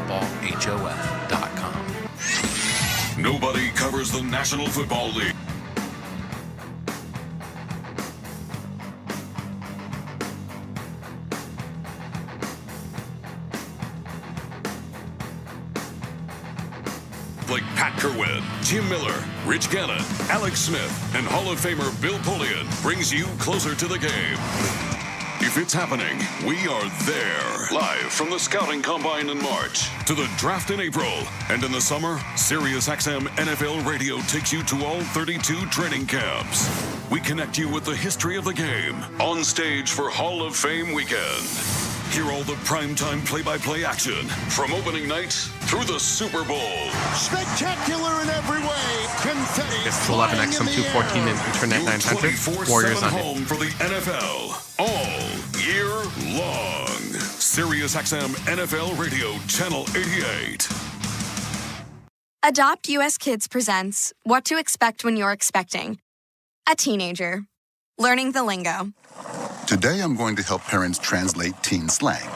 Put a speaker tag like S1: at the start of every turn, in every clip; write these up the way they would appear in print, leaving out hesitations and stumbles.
S1: NationalFootballHOF.com.
S2: Nobody covers the National Football League like Pat Kerwin, Jim Miller, Rich Gannon, Alex Smith, and Hall of Famer Bill Polian brings you closer to the game. If it's happening, we are there. Live from the Scouting Combine in March to the draft in April. And in the summer, SiriusXM NFL Radio takes you to all 32 training camps. We connect you with the history of the game on stage for Hall of Fame weekend. Hear all the primetime play-by-play action from opening night through the Super Bowl.
S3: Spectacular in every way. Confetti.
S1: It's 11 XM 214 and Internet 900. Warriors on
S2: home for the NFL all year long. SiriusXM NFL Radio Channel 88.
S4: Adopt US Kids presents What to Expect When You're Expecting. A teenager. Learning the lingo.
S5: Today, I'm going to help parents translate teen slang.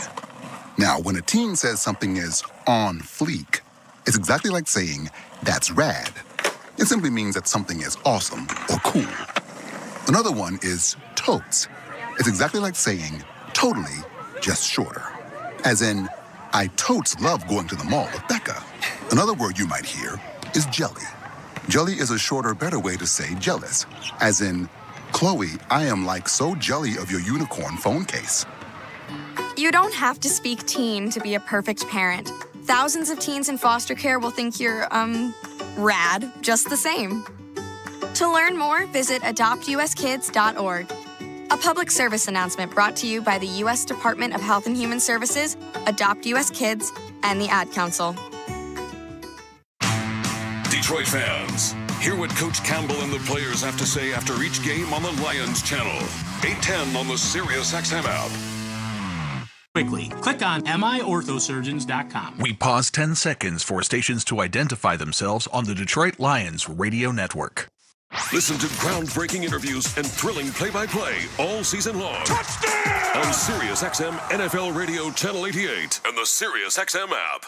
S5: Now, when a teen says something is on fleek, it's exactly like saying, that's rad. It simply means that something is awesome or cool. Another one is totes. It's exactly like saying, totally, just shorter. As in, I totes love going to the mall with Becca. Another word you might hear is jelly. Jelly is a shorter, better way to say jealous. As in, Chloe, I am like so jelly of your unicorn phone case.
S4: You don't have to speak teen to be a perfect parent. Thousands of teens in foster care will think you're, rad just the same. To learn more, visit adoptuskids.org. A public service announcement brought to you by the U.S. Department of Health and Human Services, Adopt U.S. Kids, and the Ad Council.
S2: Detroit fans, hear what Coach Campbell and the players have to say after each game on the Lions channel. 8:10 on the SiriusXM app.
S6: Quickly, click on miorthosurgeons.com.
S7: We pause 10 seconds for stations to identify themselves on the Detroit Lions radio network.
S2: Listen to groundbreaking interviews and thrilling play-by-play all season long.
S3: Touchdown!
S2: On SiriusXM NFL Radio Channel 88 and the SiriusXM app.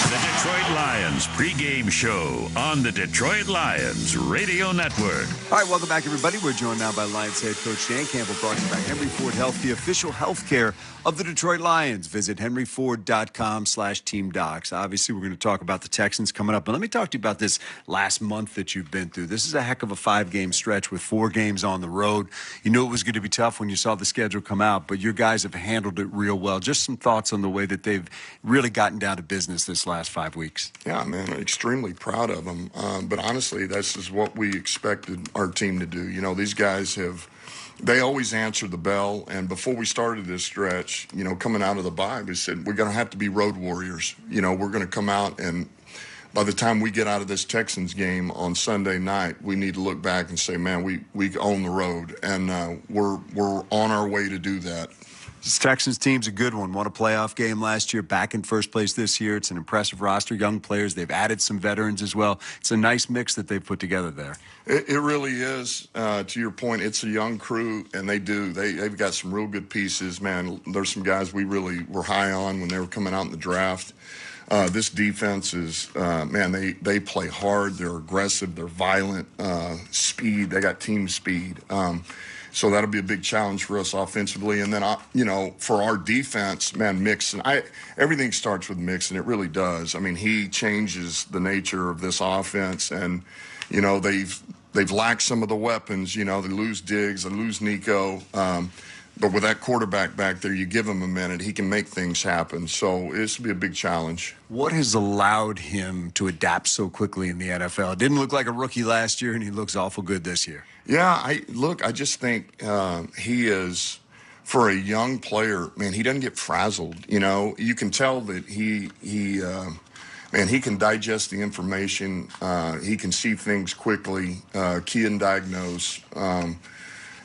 S8: The Detroit Lions pregame show on the Detroit Lions Radio Network.
S9: All right, welcome back, everybody. We're joined now by Lions head coach Dan Campbell, brought to you by Henry Ford Health, the official health care of the Detroit Lions. Visit henryford.com/teamdocs. Obviously, we're going to talk about the Texans coming up. But let me talk to you about this last month that you've been through. This is a heck of a 5-game stretch with 4 games on the road. You knew it was going to be tough when you saw the schedule come out, but your guys have handled it real well. Just some thoughts on the way that they've really gotten down to business this last 5 weeks.
S10: Yeah, man, extremely proud of them. But honestly, this is what we expected our team to do. You know, these guys they always answer the bell. And before we started this stretch, you know, coming out of the bye, we said, we're going to have to be road warriors. You know, we're going to come out, and by the time we get out of this Texans game on Sunday night, we need to look back and say, man, we own the road. And we're on our way to do that.
S9: This Texans team's a good one. Won a playoff game last year, back in first place this year. It's an impressive roster, young players. They've added some veterans as well. It's a nice mix that they've put together there.
S10: It really is. To your point, it's a young crew, and they've got some real good pieces. Man, there's some guys we really were high on when they were coming out in the draft. This defense is, they play hard. They're aggressive. They're violent. Speed. They got team speed. So that'll be a big challenge for us offensively. And then, for our defense, man, Mixon, everything starts with Mixon. It really does. I mean, he changes the nature of this offense. And, you know, they've lacked some of the weapons. You know, they lose Diggs, they lose Nico. But with that quarterback back there, you give him a minute, he can make things happen. So this will be a big challenge.
S9: What has allowed him to adapt so quickly in the NFL? It didn't look like a rookie last year, and he looks awful good this year.
S10: Yeah, I just think he is, for a young player, man, he doesn't get frazzled. You know, you can tell that he can digest the information. He can see things quickly, key and diagnose.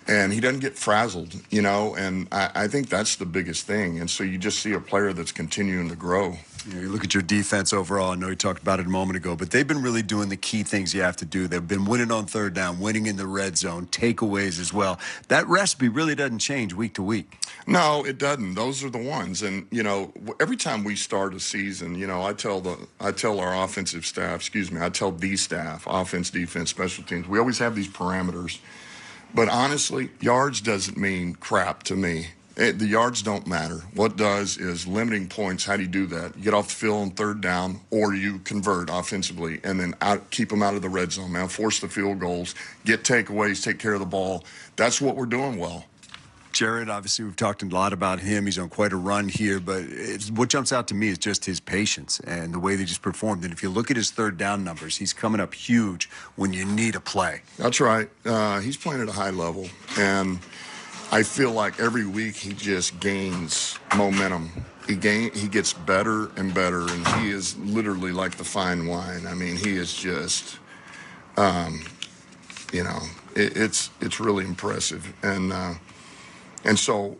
S10: And he doesn't get frazzled, you know, and I think that's the biggest thing. And so you just see a player that's continuing to grow.
S9: You look at your defense overall. I know you talked about it a moment ago, but they've been really doing the key things you have to do. They've been winning on third down, winning in the red zone, takeaways as well. That recipe really doesn't change week to week.
S10: No, it doesn't. Those are the ones. And, you know, every time we start a season, you know, I tell our offensive staff, I tell the staff, offense, defense, special teams, we always have these parameters. But honestly, yards doesn't mean crap to me. The yards don't matter. What does is limiting points. How do you do that? You get off the field on third down, or you convert offensively, and then keep them out of the red zone. Now force the field goals, get takeaways, take care of the ball. That's what we're doing well.
S9: Jared, obviously, we've talked a lot about him. He's on quite a run here, but what jumps out to me is just his patience and the way that he's performed. And if you look at his third down numbers, he's coming up huge when you need a play.
S10: That's right. He's playing at a high level, and I feel like every week he just gains momentum. He gets better and better, and he is literally like the fine wine. I mean, he is just, you know, it's really impressive. And so,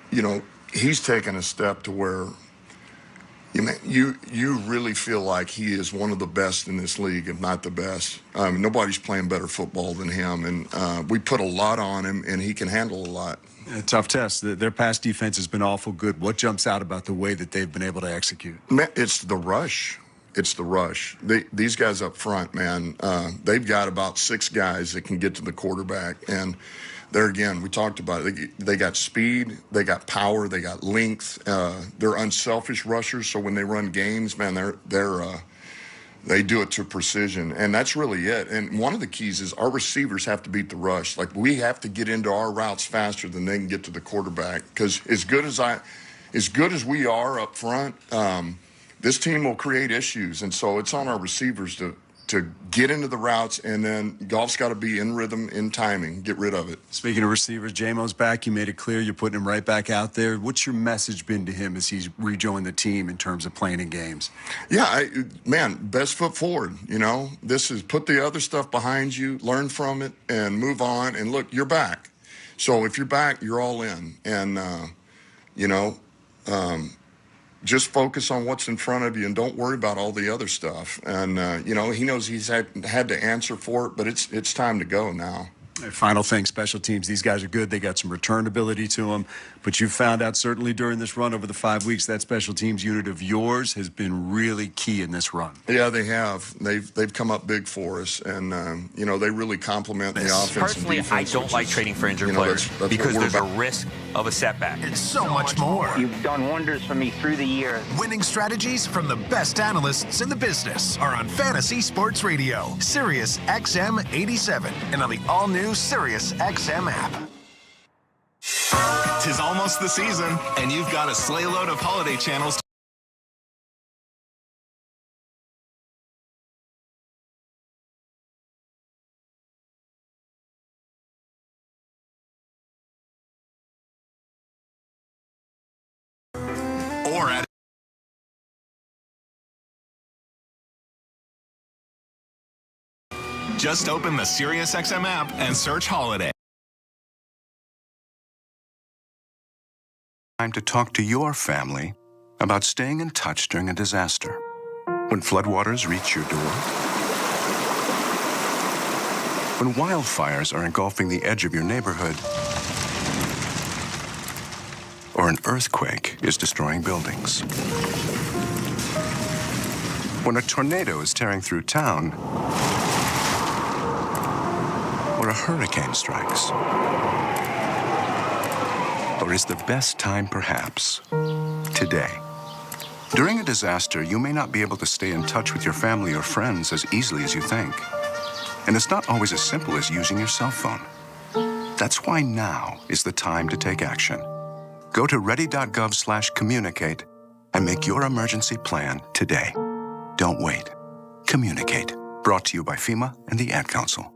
S10: you know, he's taken a step to where you really feel like he is one of the best in this league, if not the best. Nobody's playing better football than him, and we put a lot on him, and he can handle a lot.
S9: A tough test. Their pass defense has been awful good. What jumps out about the way that they've been able to execute?
S10: Man, it's the rush. It's the rush. These guys up front, man, they've got about 6 guys that can get to the quarterback, and there again, we talked about it. They got speed, they got power, they got length. They're unselfish rushers, so when they run games, man, they do it to precision, and that's really it. And one of the keys is our receivers have to beat the rush. Like, we have to get into our routes faster than they can get to the quarterback. Because as good as we are up front, this team will create issues, and so it's on our receivers to get into the routes, and then golf's got to be in rhythm, in timing, get rid of it.
S9: Speaking of receivers, J-Mo's back. You made it clear you're putting him right back out there. What's your message been to him as he's rejoined the team in terms of playing in games?
S10: Yeah, man, best foot forward, you know. This is put the other stuff behind you, learn from it, and move on. And look, you're back. So if you're back, you're all in. And, you know, just focus on what's in front of you and don't worry about all the other stuff. And, you know, he knows he's had to answer for it, but it's time to go now.
S9: Final thing, special teams. These guys are good. They got some return ability to them. But you found out certainly during this run over the 5 weeks that special teams unit of yours has been really key in this run.
S10: Yeah, they have. They've come up big for us, and you know, they really complement the offense.
S11: Personally,
S10: and defense,
S11: I don't like trading for injured players because there's a risk of a setback.
S12: It's so much more.
S13: You've done wonders for me through the years.
S12: Winning strategies from the best analysts in the business are on Fantasy Sports Radio, Sirius XM 87, and on the all-new Sirius XM app. 'Tis almost the season, and you've got a sleigh load of holiday channels. Or at just open the Sirius XM app and search holiday.
S14: Time to talk to your family about staying in touch during a disaster. When floodwaters reach your door. When wildfires are engulfing the edge of your neighborhood. Or an earthquake is destroying buildings. When a tornado is tearing through town. Or a hurricane strikes. Or is the best time perhaps today? During a disaster, you may not be able to stay in touch with your family or friends as easily as you think. And it's not always as simple as using your cell phone. That's why now is the time to take action. Go to ready.gov/communicate and make your emergency plan today. Don't wait. Communicate. Brought to you by FEMA and the Ad Council.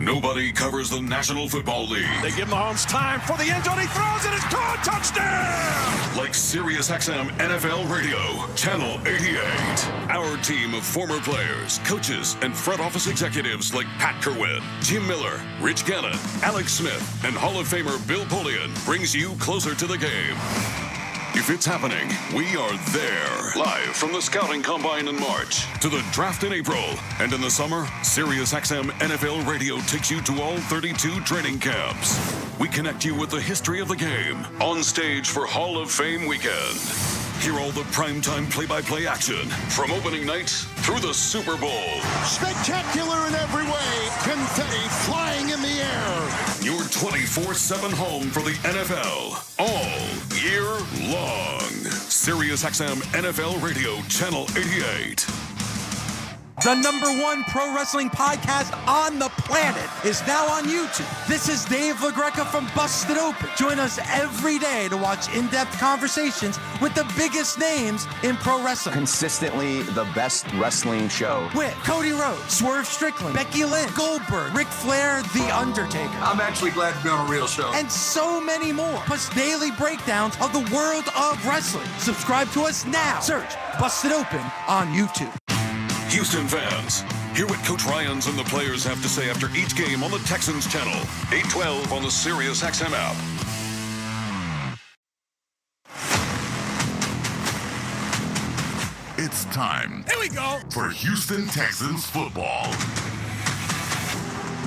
S2: Nobody covers the National Football League.
S3: They give Mahomes time for the end zone. He throws it. It's caught. Touchdown!
S2: Like SiriusXM NFL Radio, Channel 88. Our team of former players, coaches, and front office executives like Pat Kerwin, Jim Miller, Rich Gannon, Alex Smith, and Hall of Famer Bill Polian brings you closer to the game. If it's happening, we are there. Live from the Scouting Combine in March to the Draft in April. And in the summer, SiriusXM NFL Radio takes you to all 32 training camps. We connect you with the history of the game on stage for Hall of Fame weekend. Hear all the primetime play-by-play action from opening night through the Super Bowl.
S3: Spectacular in every way. Confetti flying in the air.
S2: Your 24/7 home for the NFL all year long. SiriusXM NFL Radio, Channel 88.
S15: The #1 pro wrestling podcast on the planet is now on YouTube. This is Dave LaGreca from Busted Open. Join us every day to watch in-depth conversations with the biggest names in pro wrestling.
S16: Consistently the best wrestling show.
S15: With Cody Rhodes, Swerve Strickland, Becky Lynch, Goldberg, Ric Flair, The Undertaker.
S17: I'm actually glad to be on a real show.
S15: And so many more. Plus daily breakdowns of the world of wrestling. Subscribe to us now. Search Busted Open on YouTube.
S2: Houston fans, hear what Coach Ryans and the players have to say after each game on the Texans channel. 812 on the SiriusXM app.
S18: It's time.
S3: Here we go.
S18: For Houston Texans football.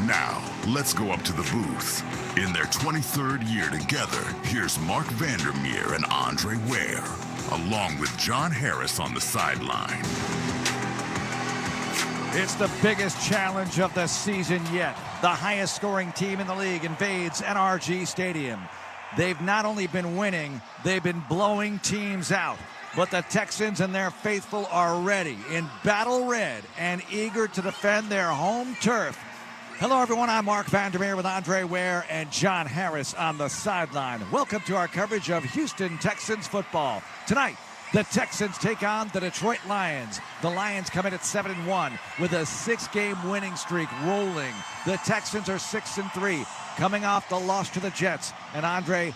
S18: Now, let's go up to the booth. In their 23rd year together, here's Mark Vandermeer and Andre Ware, along with John Harris on the sideline.
S19: It's the biggest challenge of the season yet. The highest scoring team in the league invades NRG Stadium. They've not only been winning, they've been blowing teams out. But the Texans and their faithful are ready in battle red and eager to defend their home turf. Hello, everyone. I'm Mark Vandermeer with Andre Ware and John Harris on the sideline. Welcome to our coverage of Houston Texans football. Tonight, the Texans take on the Detroit Lions. The Lions come in at 7-1 with a 6-game winning streak rolling. The Texans are 6-3, coming off the loss to the Jets. And Andre,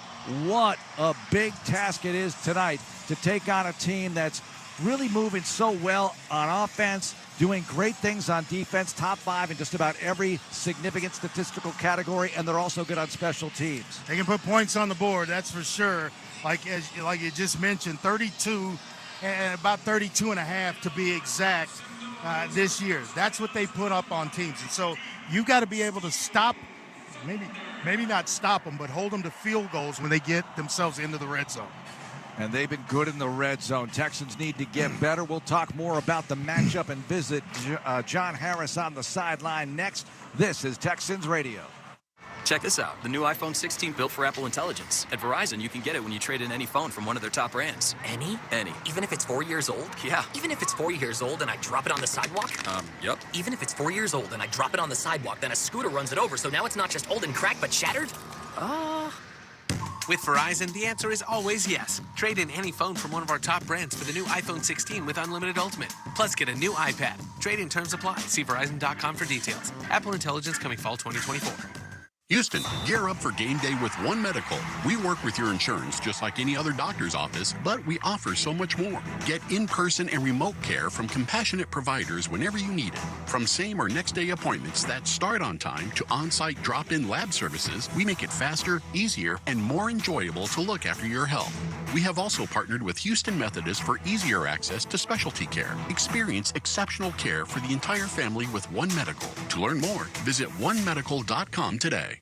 S19: what a big task it is tonight to take on a team that's really moving so well on offense, doing great things on defense, top 5 in just about every significant statistical category, and they're also good on special teams.
S20: They can put points on the board, that's for sure. Like you just mentioned, 32 and about 32 and a half to be exact this year. That's what they put up on teams. And so you got to be able to stop, maybe not stop them, but hold them to field goals when they get themselves into the red zone.
S19: And they've been good in the red zone. Texans need to get better. We'll talk more about the matchup and visit John Harris on the sideline next. This is Texans Radio.
S21: Check this out, the new iPhone 16 built for Apple Intelligence. At Verizon, you can get it when you trade in any phone from one of their top brands.
S22: Any?
S21: Any.
S22: Even if it's 4 years old?
S21: Yeah.
S22: Even if it's 4 years old and I drop it on the sidewalk?
S21: Yep.
S22: Even if it's 4 years old and I drop it on the sidewalk, then a scooter runs it over, so now it's not just old and cracked, but shattered?
S1: With Verizon, the answer is always yes. Trade in any phone from one of our top brands for the new iPhone 16 with Unlimited Ultimate. Plus, get a new iPad. Trade-in terms apply. See Verizon.com for details. Apple Intelligence coming fall 2024.
S23: Houston, gear up for game day with One Medical. We work with your insurance just like any other doctor's office, but we offer so much more. Get in-person and remote care from compassionate providers whenever you need it. From same or next day appointments that start on time to on-site drop-in lab services, we make it faster, easier, and more enjoyable to look after your health. We have also partnered with Houston Methodist for easier access to specialty care. Experience exceptional care for the entire family with One Medical. To learn more, visit onemedical.com today.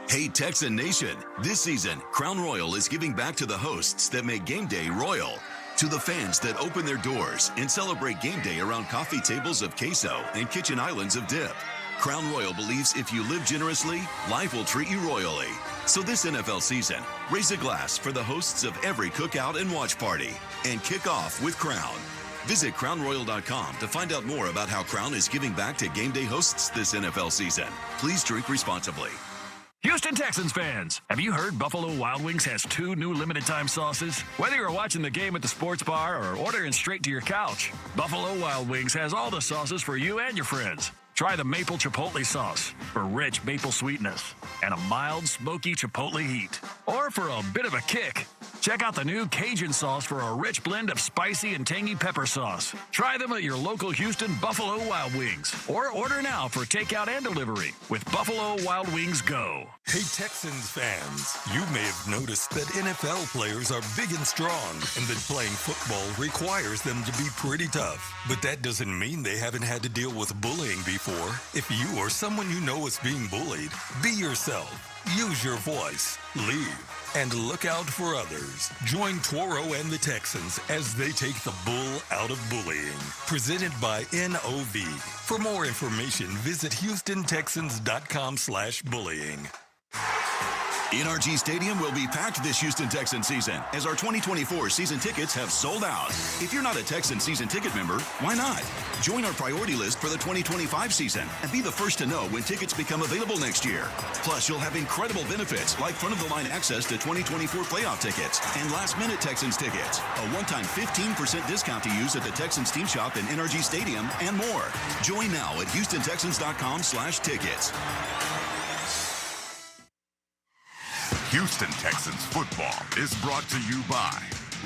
S24: Hey Texan Nation, this season, Crown Royal is giving back to the hosts that make game day royal. To the fans that open their doors and celebrate game day around coffee tables of queso and kitchen islands of dip. Crown Royal believes if you live generously, life will treat you royally. So this NFL season, raise a glass for the hosts of every cookout and watch party. And kick off with Crown. Visit crownroyal.com to find out more about how Crown is giving back to game day hosts this NFL season. Please drink responsibly.
S25: Houston Texans fans, have you heard Buffalo Wild Wings has 2 new limited-time sauces? Whether you're watching the game at the sports bar or ordering straight to your couch, Buffalo Wild Wings has all the sauces for you and your friends. Try the maple chipotle sauce for rich maple sweetness and a mild, smoky chipotle heat. Or for a bit of a kick, check out the new Cajun sauce for a rich blend of spicy and tangy pepper sauce. Try them at your local Houston Buffalo Wild Wings. Or order now for takeout and delivery with Buffalo Wild Wings Go.
S4: Hey, Texans fans, you may have noticed that NFL players are big and strong and that playing football requires them to be pretty tough. But that doesn't mean they haven't had to deal with bullying before. If you or someone you know is being bullied, be yourself. Use your voice. Leave. And look out for others. Join Toro and the Texans as they take the bull out of bullying. Presented by NOV. For more information, visit HoustonTexans.com/bullying.
S24: NRG Stadium will be packed this Houston Texans season as our 2024 season tickets have sold out. If you're not a Texans season ticket member, why not? Join our priority list for the 2025 season and be the first to know when tickets become available next year. Plus, you'll have incredible benefits like front-of-the-line access to 2024 playoff tickets and last-minute Texans tickets, a one-time 15% discount to use at the Texans team shop in NRG Stadium, and more. Join now at HoustonTexans.com/tickets.
S18: Houston Texans football is brought to you by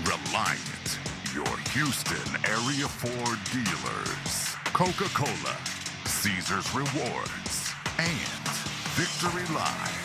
S18: Reliant, your Houston Area 4 dealers, Coca-Cola, Caesars Rewards, and Victory Live.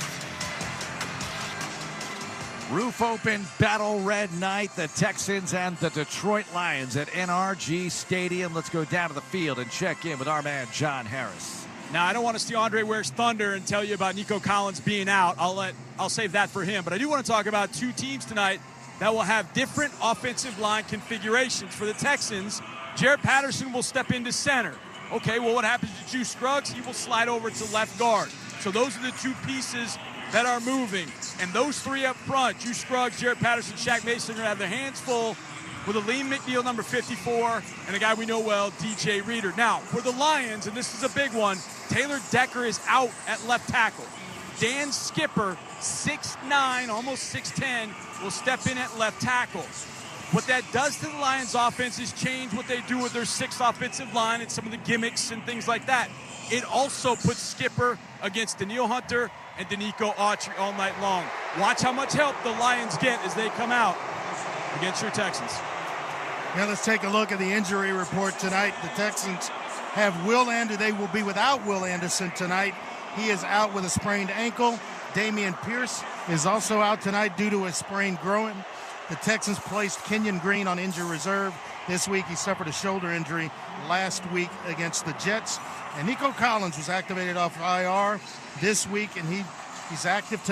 S19: Roof open, battle red night, the Texans and the Detroit Lions at NRG Stadium. Let's go down to the field and check in with our man, John Harris.
S5: Now, I don't want to steal Andre Ware's thunder and tell you about Nico Collins being out. I'll save that for him. But I do want to talk about two teams tonight that will have different offensive line configurations. For the Texans, Jared Patterson will step into center. Okay, well, what happens to Juice Scruggs? He will slide over to left guard. So those are the two pieces that are moving. And those three up front, Juice Scruggs, Jared Patterson, Shaq Mason, are going to have their hands full with a Liam McNeil, number 54, and a guy we know well, DJ Reader. Now, for the Lions, and this is a big one, Taylor Decker is out at left tackle. Dan Skipper, 6'9", almost 6'10", will step in at left tackle. What that does to the Lions offense is change what they do with their 6 offensive line and some of the gimmicks and things like that. It also puts Skipper against Daniil Hunter and Danico Autry all night long. Watch how much help the Lions get as they come out against your Texans.
S20: Now let's take a look at the injury report tonight. The Texans have Will Anderson. They will be without Will Anderson tonight. He is out with a sprained ankle. Damian Pierce is also out tonight due to a sprained groin. The Texans placed Kenyon Green on injured reserve this week. He suffered a shoulder injury last week against the Jets. And Nico Collins was activated off IR this week, and he's inactive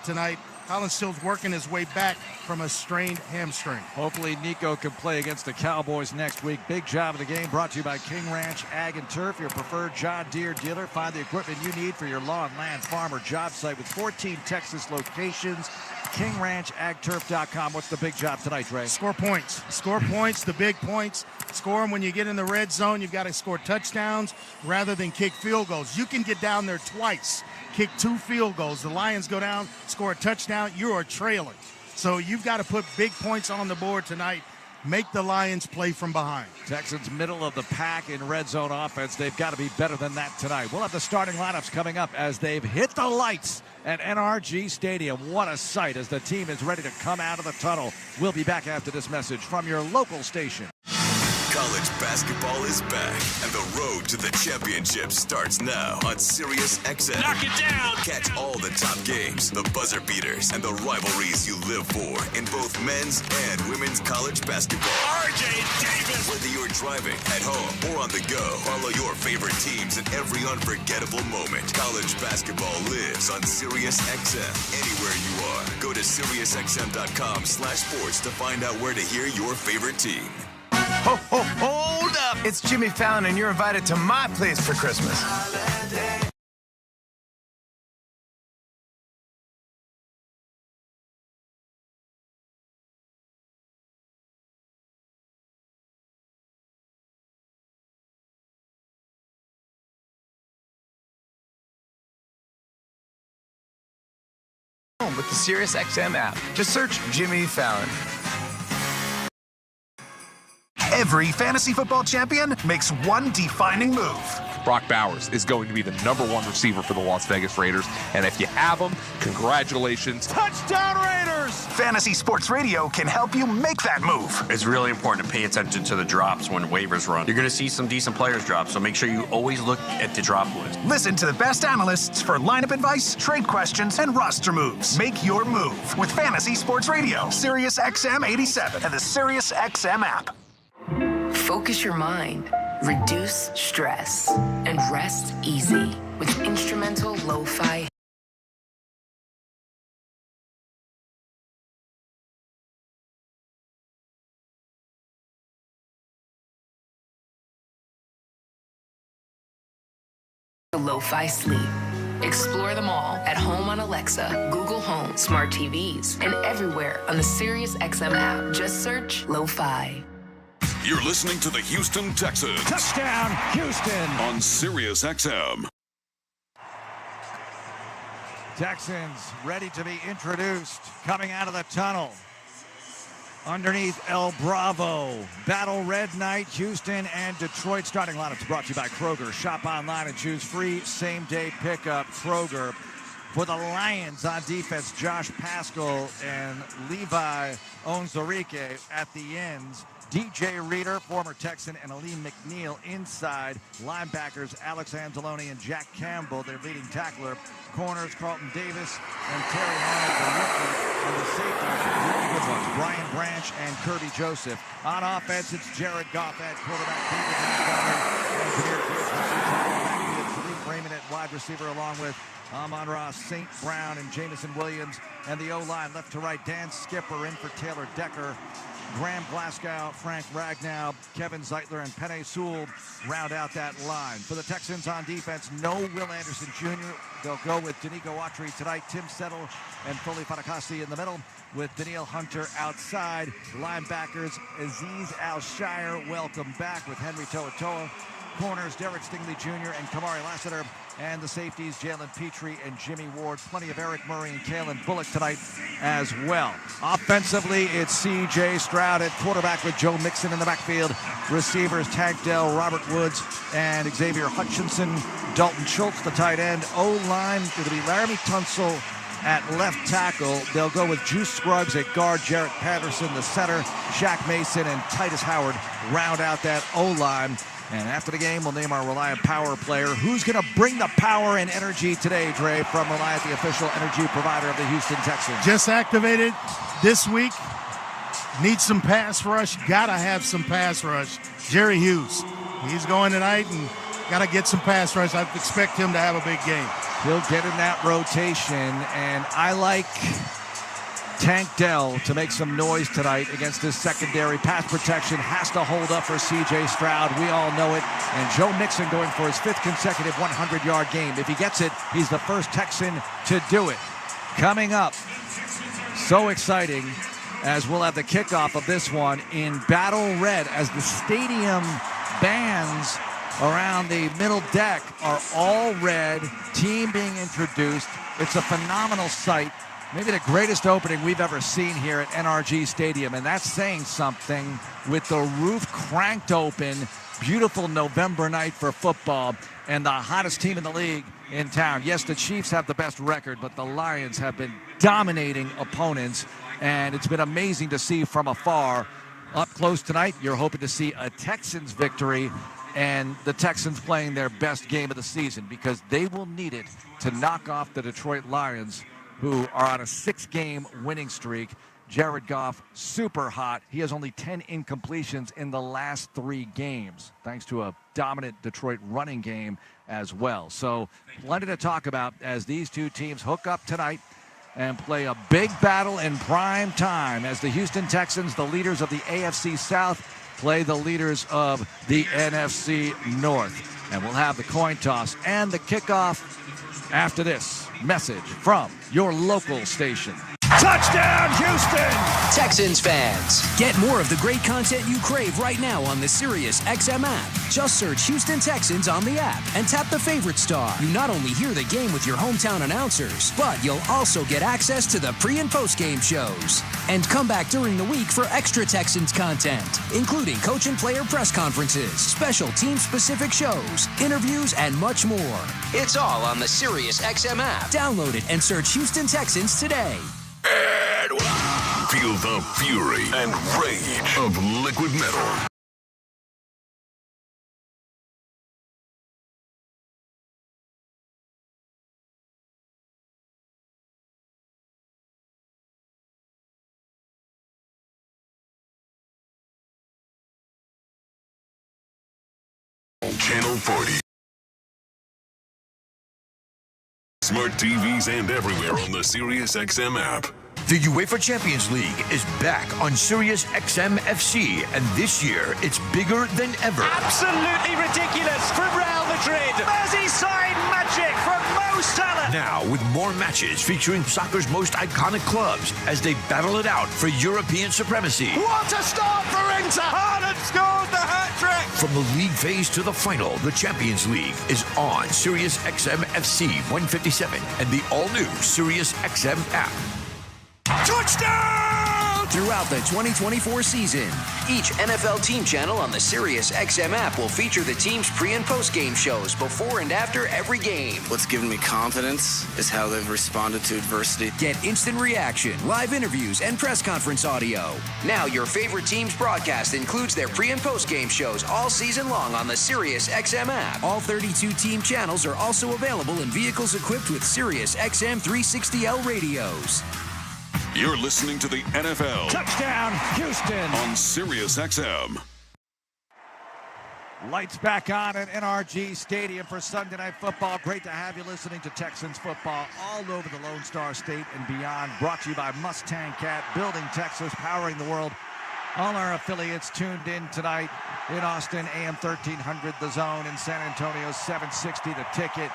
S20: tonight. Collins still's working his way back from a strained hamstring.
S19: Hopefully Nico can play against the Cowboys next week. Big job of the game brought to you by King Ranch Ag and Turf, your preferred John Deere dealer. Find the equipment you need for your lawn, land, farm, or job site with 14 Texas locations. KingRanchAgTurf.com. What's the big job tonight, Dre?
S20: Score points. Score points, the big points. Score them when you get in the red zone. You've got to score touchdowns rather than kick field goals. You can get down there twice, kick 2 field goals. The Lions go down, score a touchdown, you are trailing. So you've got to put big points on the board tonight. Make the Lions play from behind.
S19: Texans middle of the pack in red zone offense. They've got to be better than that tonight. We'll have the starting lineups coming up as they've hit the lights at NRG Stadium. What a sight as the team is ready to come out of the tunnel. We'll be back after this message from your local station.
S24: College basketball is back, and the road to the championship starts now on Sirius XM.
S25: Knock it down!
S24: Catch all the top games, the buzzer beaters, and the rivalries you live for in both men's and women's college basketball.
S25: RJ Davis!
S24: Whether you're driving, at home, or on the go, follow your favorite teams in every unforgettable moment. College basketball lives on Sirius XM. Anywhere you are, go to SiriusXM.com/sports to find out where to hear your favorite team.
S6: Ho, ho, hold up! It's Jimmy Fallon, and you're invited to my place for Christmas. With the SiriusXM app. Just search Jimmy Fallon.
S12: Every fantasy football champion makes one defining move.
S7: Brock Bowers is going to be the #1 receiver for the Las Vegas Raiders. And if you have him, congratulations.
S19: Touchdown Raiders!
S12: Fantasy Sports Radio can help you make that move.
S8: It's really important to pay attention to the drops when waivers run. You're going to see some decent players drop, so make sure you always look at the drop list.
S12: Listen to the best analysts for lineup advice, trade questions, and roster moves. Make your move with Fantasy Sports Radio, Sirius XM 87, and the Sirius XM app.
S9: Focus your mind, reduce stress, and rest easy with instrumental lo-fi. Lo-fi sleep. Explore them all at home on Alexa, Google Home, smart TVs, and everywhere on the Sirius XM app. Just search Lo-Fi.
S2: You're listening to the Houston Texans.
S19: Touchdown, Houston!
S2: On Sirius XM.
S19: Texans ready to be introduced, coming out of the tunnel. Underneath El Bravo, Battle Red Night, Houston and Detroit. Starting lineups brought to you by Kroger. Shop online and choose free same-day pickup. Kroger. For the Lions on defense, Josh Paschal and Levi Onwuzurike at the ends. DJ Reader, former Texan, and Aleem McNeil inside. Linebackers, Alex Anzalone and Jack Campbell, their leading tackler. Corners, Carlton Davis and Terry Arnold, the rookie. And the safeties, really good ones, Brian Branch and Kirby Joseph. On offense, it's Jared Goff at quarterback, David Montgomery, and Jameer Gibbs at Tariq Raymond at wide receiver, along with Amon-Ra St. Brown and Jamison Williams. And the O-line, left to right, Dan Skipper in for Taylor Decker. Graham Glasgow, Frank Ragnow, Kevin Zeitler, and Penei Sewell round out that line. For the Texans on defense, no Will Anderson Jr. They'll go with Danico Autry tonight, Tim Settle and Foley Fatukasi in the middle, with Danielle Hunter outside. Linebackers, Azeez Al-Shire, welcome back with Henry To'oTo'o. Corners, Derek Stingley Jr. and Kamari Lassiter. And the safeties, Jalen Petrie and Jimmy Ward. Plenty of Eric Murray and Kalen Bullock tonight as well. Offensively, it's C.J. Stroud at quarterback with Joe Mixon in the backfield. Receivers, Tank Dell, Robert Woods, and Xavier Hutchinson. Dalton Schultz, the tight end. O-line, it'll be Laramie Tunsil at left tackle. They'll go with Juice Scruggs at guard, Jarrett Patterson, the center, Shaq Mason, and Titus Howard round out that O-line. And after the game, we'll name our Reliant Power player. Who's going to bring the power and energy today, Dre, from Reliant, the official energy provider of the Houston Texans?
S20: Just activated this week. Needs some pass rush. Got to have some pass rush. Jerry Hughes. He's going tonight and got to get some pass rush. I expect him to have a big game.
S19: He'll get in that rotation, and I like Tank Dell to make some noise tonight against this secondary. Pass protection has to hold up for C.J. Stroud. We all know it. And Joe Mixon going for his 5th consecutive 100-yard game. If he gets it, he's the first Texan to do it. Coming up, so exciting, as we'll have the kickoff of this one in Battle Red, as the stadium bands around the middle deck are all red. Team being introduced. It's a phenomenal sight. Maybe the greatest opening we've ever seen here at NRG Stadium, and that's saying something with the roof cranked open. Beautiful November night for football, and the hottest team in the league in town. Yes, the Chiefs have the best record, but the Lions have been dominating opponents, and it's been amazing to see from afar. Up close tonight, you're hoping to see a Texans victory, and the Texans playing their best game of the season, because they will need it to knock off the Detroit Lions, who are on a 6-game winning streak. Jared Goff, super hot. He has only 10 incompletions in the last 3 games, thanks to a dominant Detroit running game as well. So plenty to talk about as these two teams hook up tonight and play a big battle in prime time, as the Houston Texans, the leaders of the AFC South, play the leaders of the NFC North. And we'll have the coin toss and the kickoff after this message from your local station. Touchdown, Touchdown, Houston!
S10: Texans fans, get more of the great content you crave right now on the Sirius XM app. Just search Houston Texans on the app and tap the favorite star. You not only hear the game with your hometown announcers, but you'll also get access to the pre- and post-game shows. And come back during the week for extra Texans content, including coach and player press conferences, special team-specific shows, interviews, and much more. It's all on the Sirius XM app. Download it and search Houston Texans today.
S2: Feel the fury and rage of liquid metal. Channel 40. Smart TVs and everywhere on the Sirius XM app.
S11: The UEFA Champions League is back on Sirius XM FC, and this year it's bigger than ever.
S19: Absolutely ridiculous from Real Madrid. Merseyside magic from Mo Salah.
S11: Now with more matches featuring soccer's most iconic clubs as they battle it out for European supremacy.
S19: What a start for Inter! Haaland scores the hat-trick!
S11: From the league phase to the final, the Champions League is on Sirius XM FC 157 and the all-new Sirius XM app.
S10: Touchdown! Throughout the 2024 season, each NFL team channel on the Sirius XM app will feature the team's pre- and post-game shows before and after every game.
S13: What's given me confidence is how they've responded to adversity.
S10: Get instant reaction, live interviews, and press conference audio. Now your favorite team's broadcast includes their pre- and post-game shows all season long on the Sirius XM app. All 32 team channels are also available in vehicles equipped with Sirius XM 360L radios.
S2: You're listening to the NFL.
S19: Touchdown, Houston.
S2: On Sirius XM.
S19: Lights back on at NRG Stadium for Sunday Night Football. Great to have you listening to Texans football all over the Lone Star State and beyond. Brought to you by Mustang Cat, building Texas, powering the world. All our affiliates tuned in tonight in Austin, AM 1300, The Zone, in San Antonio, 760, The Ticket,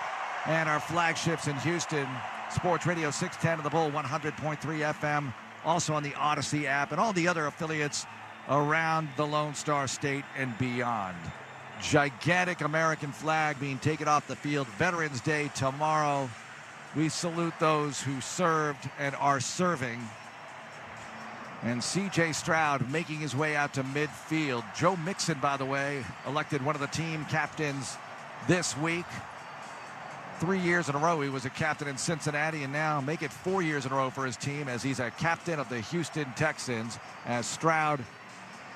S19: and our flagships in Houston, Sports Radio 610 of the Bull, 100.3 FM, also on the Odyssey app, and all the other affiliates around the Lone Star State and beyond. Gigantic American flag being taken off the field. Veterans Day tomorrow. We salute those who served and are serving. And C.J. Stroud making his way out to midfield. Joe Mixon, by the way, elected one of the team captains this week. 3 years in a row he was a captain in Cincinnati, and now make it 4 years in a row for his team as he's a captain of the Houston Texans, as Stroud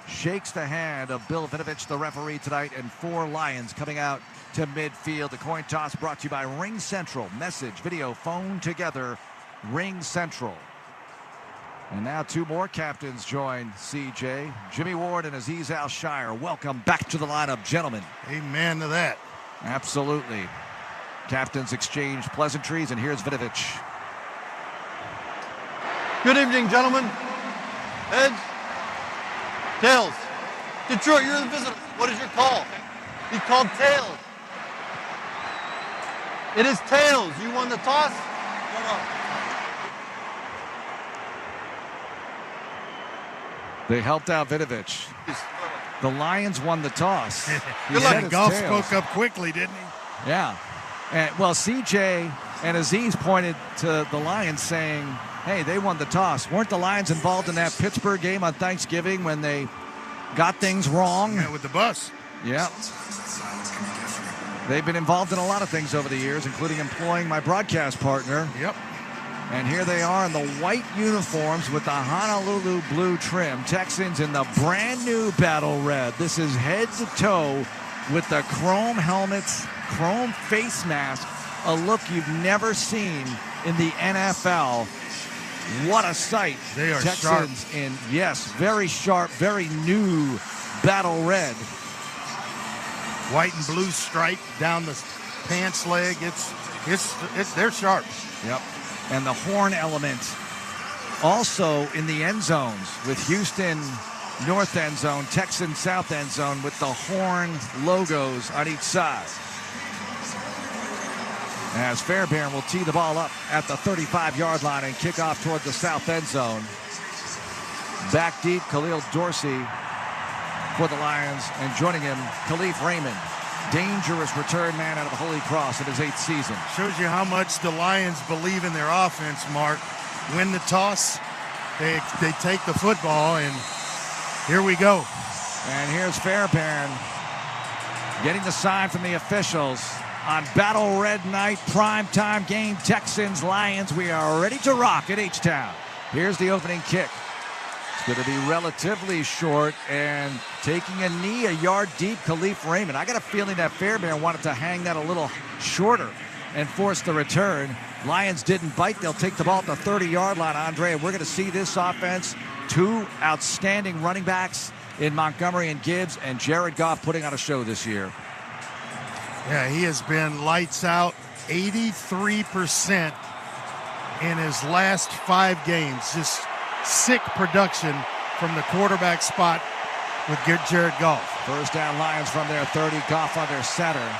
S19: shakes the hand of Bill Vinovich, the referee tonight, and 4 Lions coming out to midfield. The coin toss brought to you by Ring Central. Message, video, phone together, Ring Central. And now 2 more captains join CJ. Jimmy Ward and Azeez Al-Shire. Welcome back to the lineup, gentlemen.
S20: Amen to that.
S19: Absolutely. Captains exchange pleasantries, and here's Vinovich.
S14: Good evening, gentlemen. Heads, tails. Detroit, you're the visitor. What is your call? He called tails. It is tails. You won the toss? No.
S19: They helped out Vinovich. The Lions won the toss.
S20: Good luck. Golf spoke up quickly, didn't he?
S19: Yeah. And, well, CJ and Azeez pointed to the Lions saying, hey, they won the toss. Weren't the Lions involved in that Pittsburgh game on Thanksgiving when they got things wrong?
S20: Yeah, with the bus.
S19: Yeah. They've been involved in a lot of things over the years, including employing my broadcast partner.
S20: Yep.
S19: And here they are in the white uniforms with the Honolulu blue trim. Texans in the brand new battle red. This is head to toe with the chrome helmets, chrome face mask, a look you've never seen in the NFL. What a sight.
S20: They are
S19: Texans
S20: sharp.
S19: In, yes, very sharp, very new battle red.
S20: White and blue stripe down the pants leg. They're sharp.
S19: Yep. And the horn element also in the end zones with Houston north end zone, Texan south end zone with the horn logos on each side. As Fairbairn will tee the ball up at the 35-yard line and kick off toward the south end zone. Back deep, Khalil Dorsey for the Lions, and joining him, Khalif Raymond. Dangerous return man out of Holy Cross in his 8th season.
S20: Shows you how much the Lions believe in their offense, Mark. Win the toss, they take the football, and here we go.
S19: And here's Fairbairn getting the sign from the officials on Battle Red Night, primetime game, Texans, Lions. We are ready to rock at H-Town. Here's the opening kick. It's going to be relatively short, and taking a knee a yard deep, Khalif Raymond. I got a feeling that Fairbairn wanted to hang that a little shorter and force the return. Lions didn't bite. They'll take the ball at the 30-yard line, Andre, and we're going to see this offense. 2 outstanding running backs in Montgomery and Gibbs, and Jared Goff putting on a show this year.
S20: Yeah, he has been lights out, 83% in his last 5 games. Just sick production from the quarterback spot with Jared Goff.
S19: First down, Lions from their 30. Goff under center.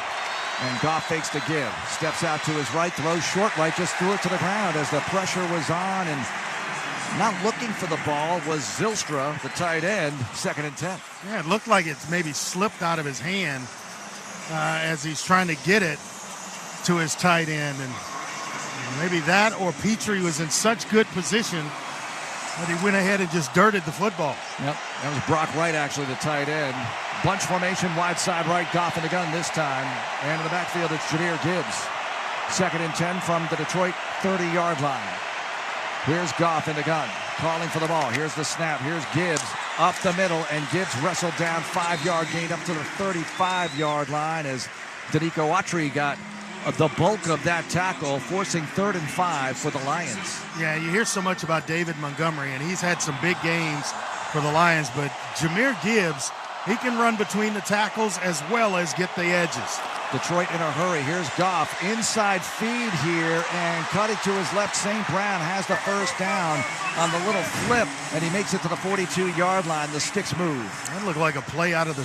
S19: And Goff fakes the give. Steps out to his right, throws short right, just threw it to the ground as the pressure was on. And not looking for the ball was Zylstra, the tight end, 2nd and 10.
S20: Yeah, it looked like it's maybe slipped out of his hand as he's trying to get it to his tight end. And maybe that or Petrie was in such good position that he went ahead and just dirted the football.
S19: Yep, that was Brock Wright, actually, the tight end. Bunch formation, wide side right, Goff in the gun this time. And in the backfield, it's Jahmyr Gibbs. 2nd and 10 from the Detroit 30-yard line. Here's Goff in the gun, calling for the ball. Here's the snap. Here's Gibbs up the middle, and Gibbs wrestled down, 5-yard gain up to the 35-yard line as Danico Autry got the bulk of that tackle, forcing 3rd and 5 for the Lions.
S20: Yeah, you hear so much about David Montgomery, and he's had some big games for the Lions, but Jahmyr Gibbs, he can run between the tackles as well as get the edges.
S19: Detroit in a hurry. Here's Goff. Inside feed here, and cutting to his left. St. Brown has the first down on the little flip, and he makes it to the 42-yard line. The sticks move.
S20: That looked like a play out of the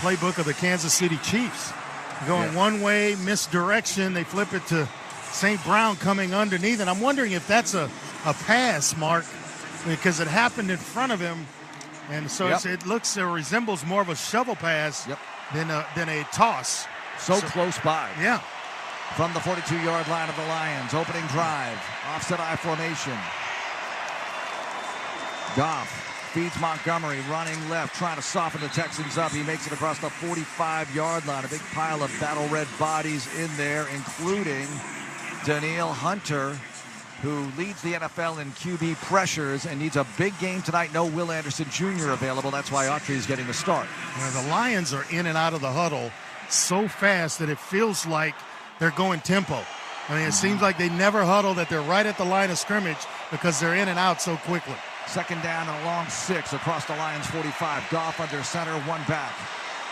S20: playbook of the Kansas City Chiefs. Going one way, misdirection. They flip it to St. Brown coming underneath, and I'm wondering if that's a pass, Mark, because it happened in front of him, and so it resembles more of a shovel pass than a toss.
S19: So close by.
S20: Yeah.
S19: From the 42-yard line of the Lions. Opening drive. Offset I formation. Goff feeds Montgomery, running left, trying to soften the Texans up. He makes it across the 45-yard line. A big pile of battle red bodies in there, including Danielle Hunter, who leads the NFL in QB pressures and needs a big game tonight. No Will Anderson Jr. available. That's why Autry is getting the start.
S20: The Lions are in and out of the huddle so fast that it feels like they're going tempo. I mean, it seems like they never huddle, that they're right at the line of scrimmage because they're in and out so quickly.
S19: 2nd down and a long 6 across the Lions 45. Goff under center, 1 back.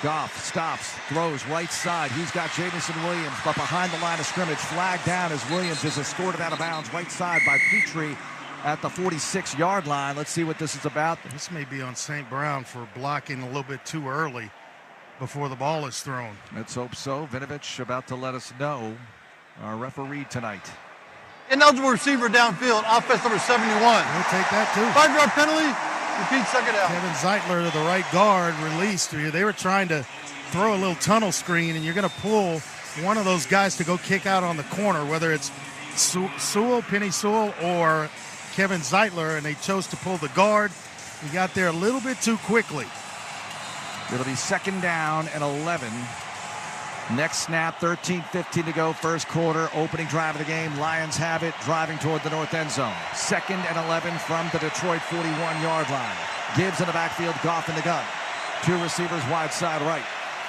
S19: Goff stops, throws right side. He's got Jamison Williams, but behind the line of scrimmage, flagged down as Williams is escorted out of bounds right side by Petrie at the 46-yard line. Let's see what this is about.
S20: This may be on St. Brown for blocking a little bit too early before the ball is thrown.
S19: Let's hope so. Vinovich about to let us know, our referee tonight.
S14: Ineligible receiver downfield, offense number 71.
S20: We'll take that too.
S14: 5-yard penalty, repeat 2nd down.
S20: Kevin Zeitler, the right guard, released. They were trying to throw a little tunnel screen, and you're going to pull one of those guys to go kick out on the corner, whether it's Penny Sewell, or Kevin Zeitler, and they chose to pull the guard. He got there a little bit too quickly.
S19: It'll be 2nd down and 11. Next snap, 13:15 to go, first quarter, opening drive of the game. Lions have it, driving toward the north end zone. 2nd and 11 from the Detroit 41-yard line. Gibbs in the backfield, Goff in the gun. 2 receivers wide side right.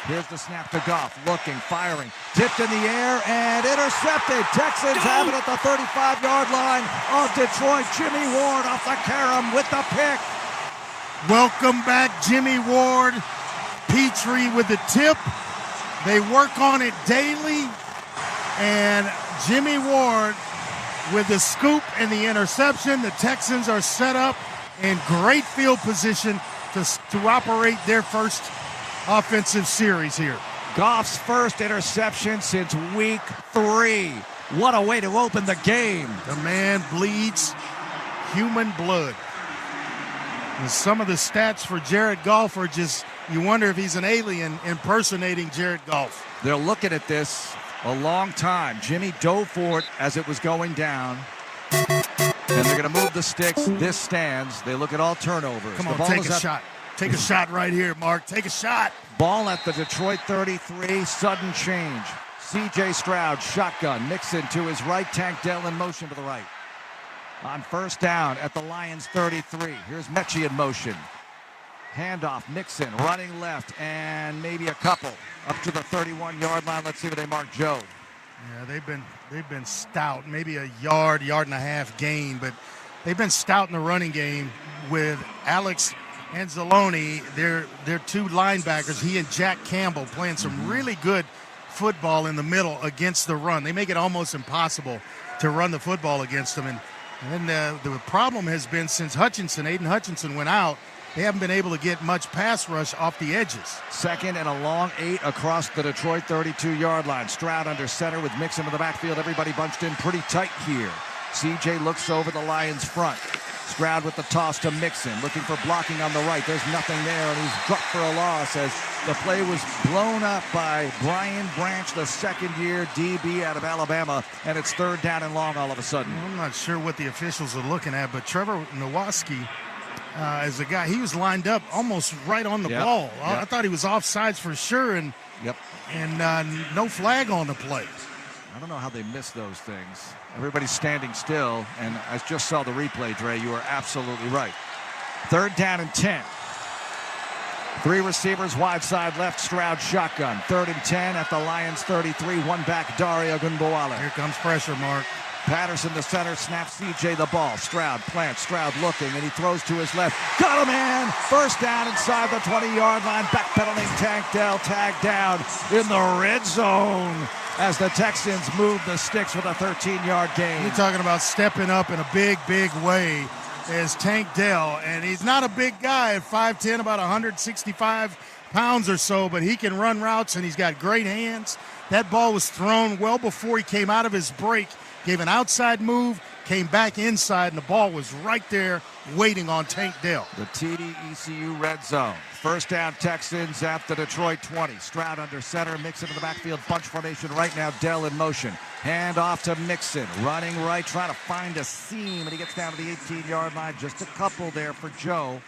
S19: Here's the snap to Goff, looking, firing, tipped in the air, and intercepted. Texans have it at the 35-yard line of Detroit. Jimmy Ward off the carom with the pick.
S20: Welcome back, Jimmy Ward. Petrie with the tip. They work on it daily, and Jimmy Ward with the scoop and the interception. The Texans are set up in great field position to operate their first offensive series here.
S19: Goff's first interception since week 3. What a way to open the game.
S20: The man bleeds human blood. And some of the stats for Jared Goff are just, you wonder if he's an alien impersonating Jared Goff.
S19: They're looking at this a long time. Jimmy dove for it as it was going down. And they're going to move the sticks. This stands. They look at all turnovers.
S20: Come on, take a shot. Take a shot right here, Mark. Take a shot.
S19: Ball at the Detroit 33. Sudden change. C.J. Stroud, shotgun. Mixon to his right. Tank Dell in motion to the right. On first down at the Lions 33. Here's Mechie in motion. Handoff, Mixon running left, and maybe a couple up to the 31-yard line. Let's see where they mark Joe.
S20: Yeah, they've been stout. Maybe a yard and a half gain, but they've been stout in the running game with Alex Anzalone. They're two linebackers. He and Jack Campbell playing some really good football in the middle against the run. They make it almost impossible to run the football against them. And then the problem has been since Aiden Hutchinson went out, they haven't been able to get much pass rush off the edges.
S19: Second and a long 8 across the Detroit 32-yard line. Stroud under center with Mixon in the backfield. Everybody bunched in pretty tight here. CJ looks over the Lions front. Stroud with the toss to Mixon, looking for blocking on the right. There's nothing there, and he's dropped for a loss as the play was blown up by Brian Branch, the second-year DB out of Alabama, and it's third down and long all of a sudden.
S20: I'm not sure what the officials are looking at, but Trevor Nowaski, as a guy, he was lined up almost right on the ball. I thought he was offsides for sure, and no flag on the play.
S19: I don't know how they miss those things. Everybody's standing still, and I just saw the replay, Dre. You are absolutely right. Third down and 10. 3 receivers wide side left. Stroud shotgun. 3rd and 10 at the Lions 33. One back, Dario Gunbowale.
S20: Here comes pressure, Mark.
S19: Patterson the center, snaps CJ the ball. Stroud plants, Stroud looking, and he throws to his left. Got him, man! First down inside the 20-yard line. Backpedaling Tank Dell, tagged down in the red zone as the Texans move the sticks with a 13-yard gain.
S20: You're talking about stepping up in a big, big way as Tank Dell, and he's not a big guy at 5'10", about 165 pounds or so, but he can run routes, and he's got great hands. That ball was thrown well before he came out of his break. Gave an outside move, came back inside, and the ball was right there waiting on Tank Dell.
S19: The TD ECU red zone. First down Texans at the Detroit 20. Stroud under center, Mixon in the backfield, bunch formation right now, Dell in motion. Hand off to Mixon, running right, trying to find a seam, and he gets down to the 18-yard line. Just a couple there for Joe.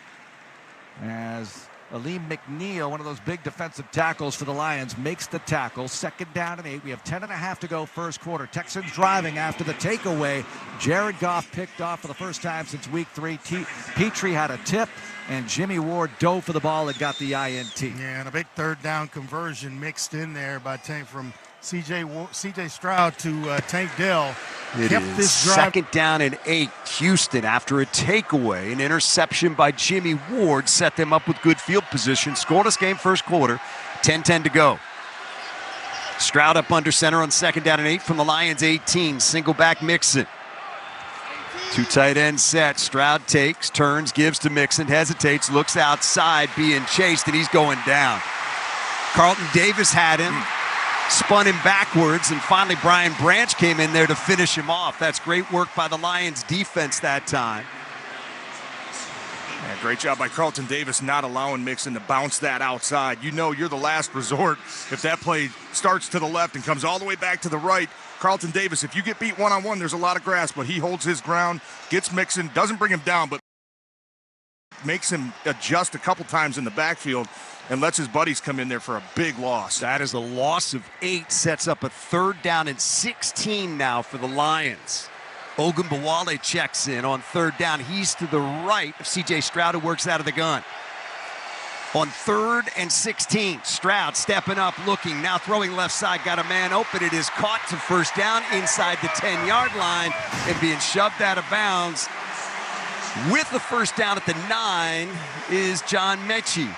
S19: As Aleem McNeil, one of those big defensive tackles for the Lions, makes the tackle. Second down and 8. We have 10.5 to go first quarter. Texans driving after the takeaway. Jared Goff picked off for the first time since week 3. Petrie had a tip, and Jimmy Ward dove for the ball and got the INT.
S20: Yeah, and a big third down conversion mixed in there by Tank from C.J. Stroud to Tank Dell.
S3: It is second down and 8. Houston, after a takeaway, an interception by Jimmy Ward, set them up with good field position. Scoreless game first quarter, 10-10 to go. Stroud up under center on second down and 8 from the Lions 18. Single back Mixon. 2 tight ends set. Stroud takes, turns, gives to Mixon, hesitates, looks outside, being chased, and he's going down. Carlton Davis had him. Spun him backwards, and finally Brian Branch came in there to finish him off. That's great work by the Lions defense that time.
S15: Yeah, great job by Carlton Davis not allowing Mixon to bounce that outside. You know you're the last resort if that play starts to the left and comes all the way back to the right. Carlton Davis, if you get beat one-on-one, there's a lot of grass, but he holds his ground, gets Mixon, doesn't bring him down, but makes him adjust a couple times in the backfield and lets his buddies come in there for a big loss.
S3: That is a loss of 8, sets up a third down and 16 now for the Lions. Ogunbowale checks in on third down. He's to the right of C.J. Stroud, who works out of the gun. On 3rd and 16, Stroud stepping up, looking, now throwing left side, got a man open. It is caught to first down inside the 10-yard line and being shoved out of bounds. With the first down at the 9 is John Mechie.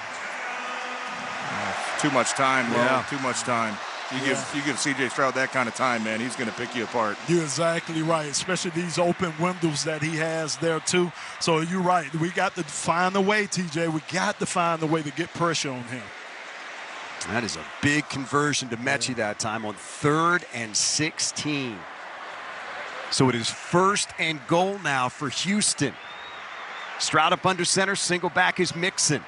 S15: Too much time, man. Too much time. You give C.J. Stroud that kind of time, man, he's going to pick you apart.
S16: You're exactly right, especially these open windows that he has there, too. So you're right. We got to find a way, TJ. We got to find a way to get pressure on him.
S3: That is a big conversion to Mechie that time on 3rd and 16. So it is 1st and goal now for Houston. Stroud up under center, single back is Mixon.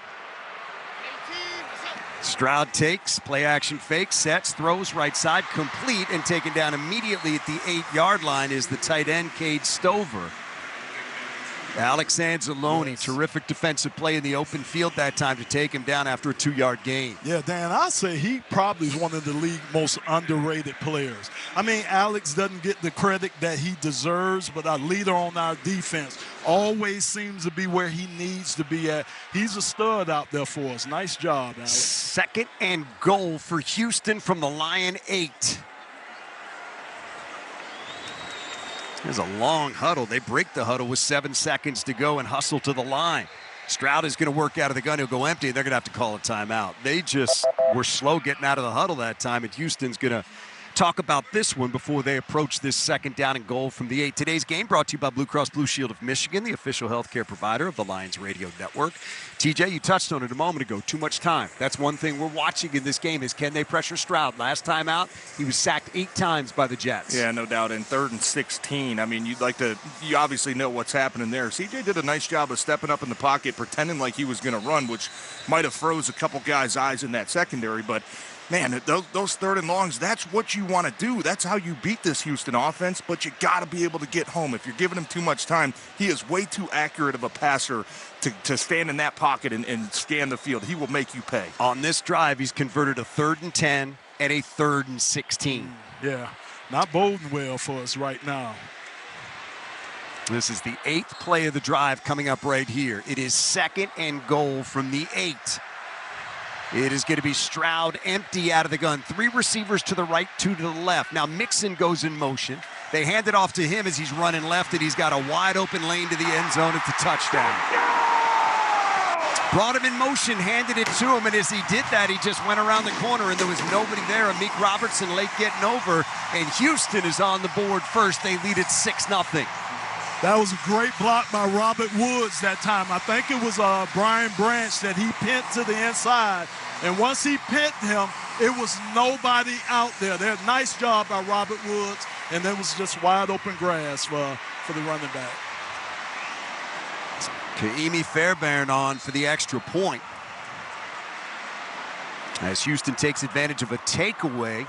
S3: Stroud takes, play action fake, sets, throws right side, complete, and taken down immediately at the 8-yard line is the tight end, Cade Stover. Alex Anzalone, terrific defensive play in the open field that time to take him down after a 2-yard gain.
S16: Yeah, Dan, I'd say he probably is one of the league's most underrated players. I mean, Alex doesn't get the credit that he deserves, but our leader on our defense always seems to be where he needs to be at. He's a stud out there for us. Nice job, Alex.
S3: 2nd and goal for Houston from the Lion 8. There's a long huddle. They break the huddle with 7 seconds to go and hustle to the line. Stroud is going to work out of the gun. He'll go empty. They're going to have to call a timeout. They just were slow getting out of the huddle that time, and Houston's going to talk about this one before they approach this 2nd down and goal from the 8. Today's game brought to you by Blue Cross Blue Shield of Michigan, the official healthcare provider of the Lions Radio Network. TJ, you touched on it a moment ago. Too much time. That's one thing we're watching in this game is can they pressure Stroud? Last time out, he was sacked 8 times by the Jets.
S15: Yeah, no doubt. In 3rd and 16, I mean, you obviously know what's happening there. CJ did a nice job of stepping up in the pocket, pretending like he was going to run, which might have froze a couple guys' eyes in that secondary, but man, those 3rd and longs, that's what you want to do. That's how you beat this Houston offense, but you got to be able to get home. If you're giving him too much time, he is way too accurate of a passer to stand in that pocket and scan the field. He will make you pay.
S3: On this drive, he's converted a 3rd and 10 and a 3rd and 16.
S16: Yeah, not boding well for us right now.
S3: This is the 8th play of the drive coming up right here. It is 2nd and goal from the 8. It is going to be Stroud empty out of the gun. 3 receivers to the right, 2 to the left. Now Mixon goes in motion. They hand it off to him as he's running left, and he's got a wide open lane to the end zone at the touchdown. Brought him in motion, handed it to him, and as he did that, he just went around the corner, and there was nobody there. Amik Robertson late getting over, and Houston is on the board first. They lead it 6-0.
S16: That was a great block by Robert Woods that time. I think it was Brian Branch that he pinned to the inside. And once he pinned him, it was nobody out there. Nice job by Robert Woods, and there was just wide open grass for the running back.
S3: Kaimi Fairbairn on for the extra point. As Houston takes advantage of a takeaway.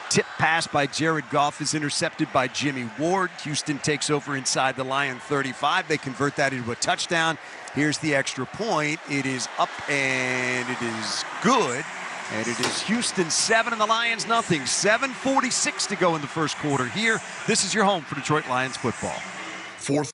S3: Tip pass by Jared Goff is intercepted by Jimmy Ward. Houston takes over inside the Lion 35. They convert that into a touchdown. Here's the extra point. It is up and it is good. And it is Houston 7 and the Lions nothing. 7:46 to go in the first quarter here. This is your home for Detroit Lions football.
S18: 4th.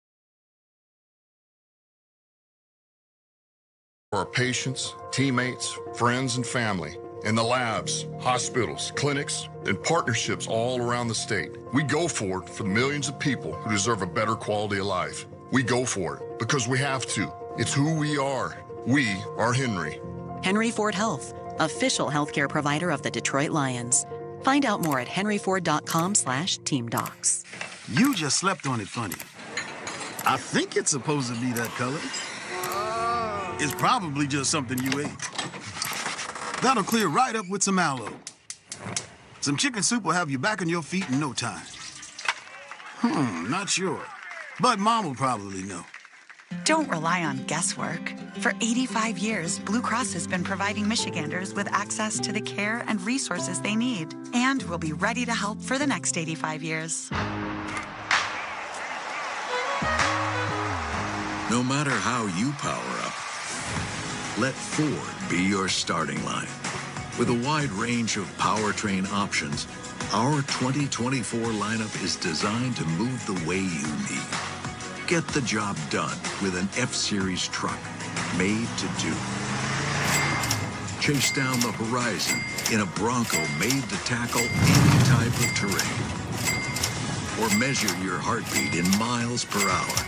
S18: For our patients, teammates, friends, and family. In the labs, hospitals, clinics, and partnerships all around the state. We go for it for the millions of people who deserve a better quality of life. We go for it because we have to. It's who we are. We are Henry.
S1: Henry Ford Health, official healthcare provider of the Detroit Lions. Find out more at henryford.com/teamdocs.
S17: You just slept on it funny. I think it's supposed to be that color. It's probably just something you ate. That'll clear right up with some aloe. Some chicken soup will have you back on your feet in no time. Not sure. But Mom will probably know.
S21: Don't rely on guesswork. For 85 years, Blue Cross has been providing Michiganders with access to the care and resources they need. And will be ready to help for the next 85 years.
S22: No matter how you power up, let Ford be your starting line. With a wide range of powertrain options, our 2024 lineup is designed to move the way you need. Get the job done with an F-Series truck made to do. Chase down the horizon in a Bronco made to tackle any type of terrain. Or measure your heartbeat in miles per hour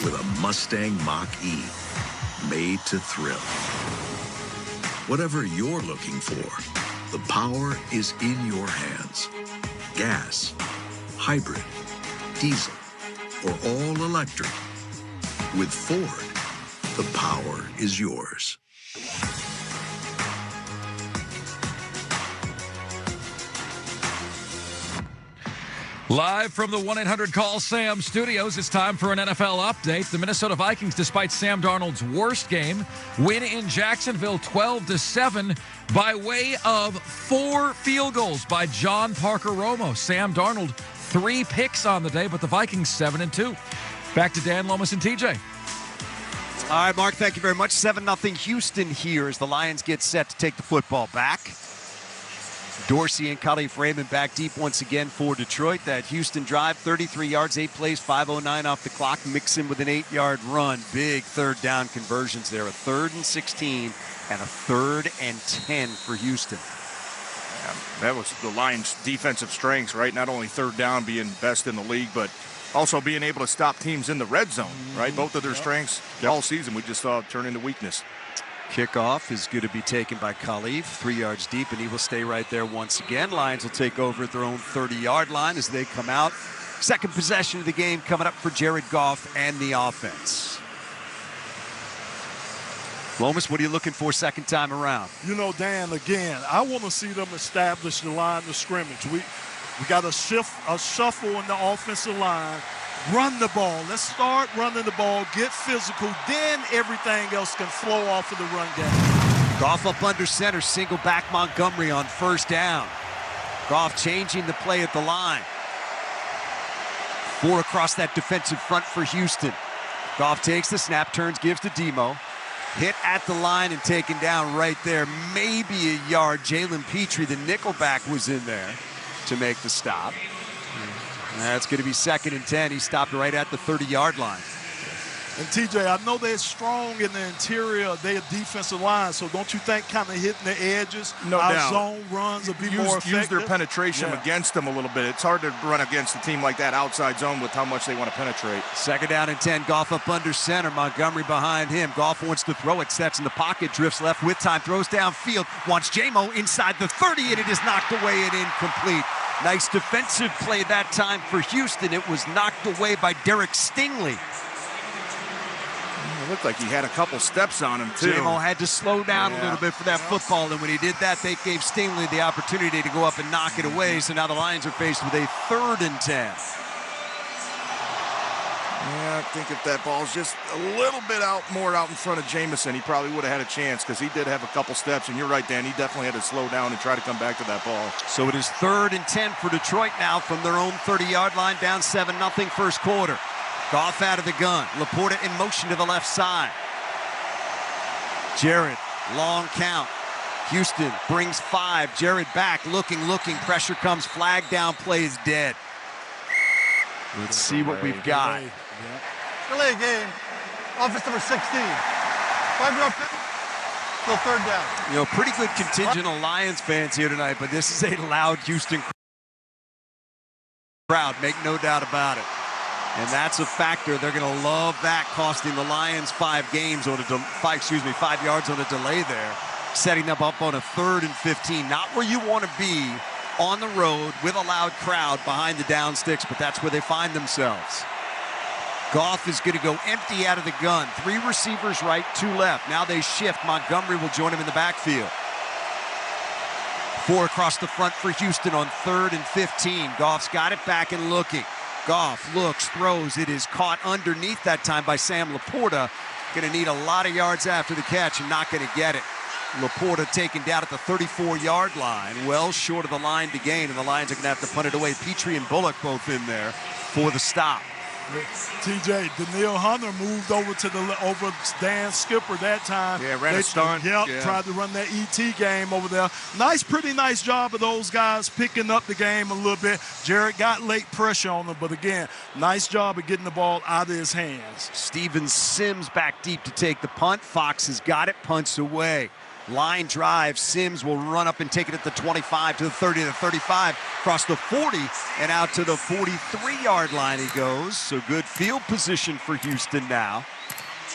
S22: with a Mustang Mach-E made to thrill. Whatever you're looking for, the power is in your hands. Gas, hybrid, diesel, or all electric. With Ford, the power is yours.
S4: Live from the 1-800-CALL-SAM studios, it's time for an NFL update. The Minnesota Vikings, despite Sam Darnold's worst game, win in Jacksonville 12-7 by way of 4 field goals by John Parker Romo. Sam Darnold, 3 picks on the day, but the Vikings 7-2. Back to Dan Lomas and TJ.
S3: All right, Mark, thank you very much. 7-0 Houston here as the Lions get set to take the football back. Dorsey and Khalif Raymond back deep once again for Detroit. That Houston drive, 33 yards, 8 plays, 5:09 off the clock. Mix in with an 8-yard run. Big third down conversions there. A 3rd and 16 and a 3rd and 10 for Houston.
S15: Yeah, that was the Lions' defensive strengths, right? Not only third down being best in the league, but also being able to stop teams in the red zone, right? Both of their strengths all season we just saw turn into weakness.
S3: Kickoff is going to be taken by Khalif, 3 yards deep, and he will stay right there once again. Lions will take over at their own 30-yard line as they come out. Second possession of the game coming up for Jared Goff and the offense. Lomas, what are you looking for second time around?
S16: You know, Dan, again, I want to see them establish the line of scrimmage. We got a shuffle in the offensive line. Run the ball. Let's start running the ball, get physical, then everything else can flow off of the run game.
S3: Goff up under center, single back Montgomery on first down. Goff changing the play at the line. 4 across that defensive front for Houston. Goff takes the snap, turns, gives to Demo. Hit at the line and taken down right there. Maybe a yard. Jalen Petrie, the nickelback, was in there to make the stop. That's going to be 2nd and 10. He stopped right at the 30-yard line.
S16: And, TJ, I know they're strong in the interior of their defensive line, so don't you think kind of hitting the edges, our zone runs will be more effective?
S15: Use their penetration against them a little bit. It's hard to run against a team like that outside zone with how much they want to penetrate.
S3: 2nd down and 10. Goff up under center. Montgomery behind him. Goff wants to throw it. Sets in the pocket. Drifts left with time. Throws downfield. Wants J-Mo inside the 30, and it is knocked away and incomplete. Nice defensive play that time for Houston. It was knocked away by Derek Stingley.
S15: It looked like he had a couple steps on him, too.
S3: J-Mo had to slow down a little bit for that football, and when he did that, they gave Stingley the opportunity to go up and knock it away, so now the Lions are faced with a 3rd and 10.
S15: Yeah, I think if that ball's just a little bit more out in front of Jamison, he probably would have had a chance because he did have a couple steps. And you're right, Dan, he definitely had to slow down and try to come back to that ball.
S3: So it is 3rd and 10 for Detroit now from their own 30-yard line, down 7-0 first quarter. Goff out of the gun. Laporta in motion to the left side. Jared, long count. Houston brings 5. Jared back, looking. Pressure comes, flag down, play is dead. Let's see what we've got.
S14: Delay game. Offense number 16. 5-yard penalty. Still 3rd down.
S3: You know, pretty good contingent of Lions fans here tonight, but this is a loud Houston crowd. Make no doubt about it. And that's a factor. They're going to love that, costing the Lions 5 yards on a delay there, setting them up on a 3rd and 15. Not where you want to be on the road with a loud crowd behind the down sticks, but that's where they find themselves. Goff is going to go empty out of the gun. 3 receivers right, 2 left. Now they shift. Montgomery will join him in the backfield. 4 across the front for Houston on 3rd and 15. Goff's got it back and looking. Goff looks, throws. It is caught underneath that time by Sam Laporta. Going to need a lot of yards after the catch and not going to get it. Laporta taken down at the 34-yard line, well short of the line to gain, and the Lions are going to have to punt it away. Petrie and Bullock both in there for the stop.
S16: TJ, Daniil Hunter moved over to over Dan Skipper that time.
S15: Yeah, ran a stunt.
S16: Tried to run that ET game over there. Pretty nice job of those guys picking up the game a little bit. Jarrett got late pressure on him, but again, nice job of getting the ball out of his hands.
S3: Steven Sims back deep to take the punt. Fox has got it, punts away. Line drive, Sims will run up and take it at the 25 to the 30 to the 35, across the 40 and out to the 43-yard line he goes. So good field position for Houston now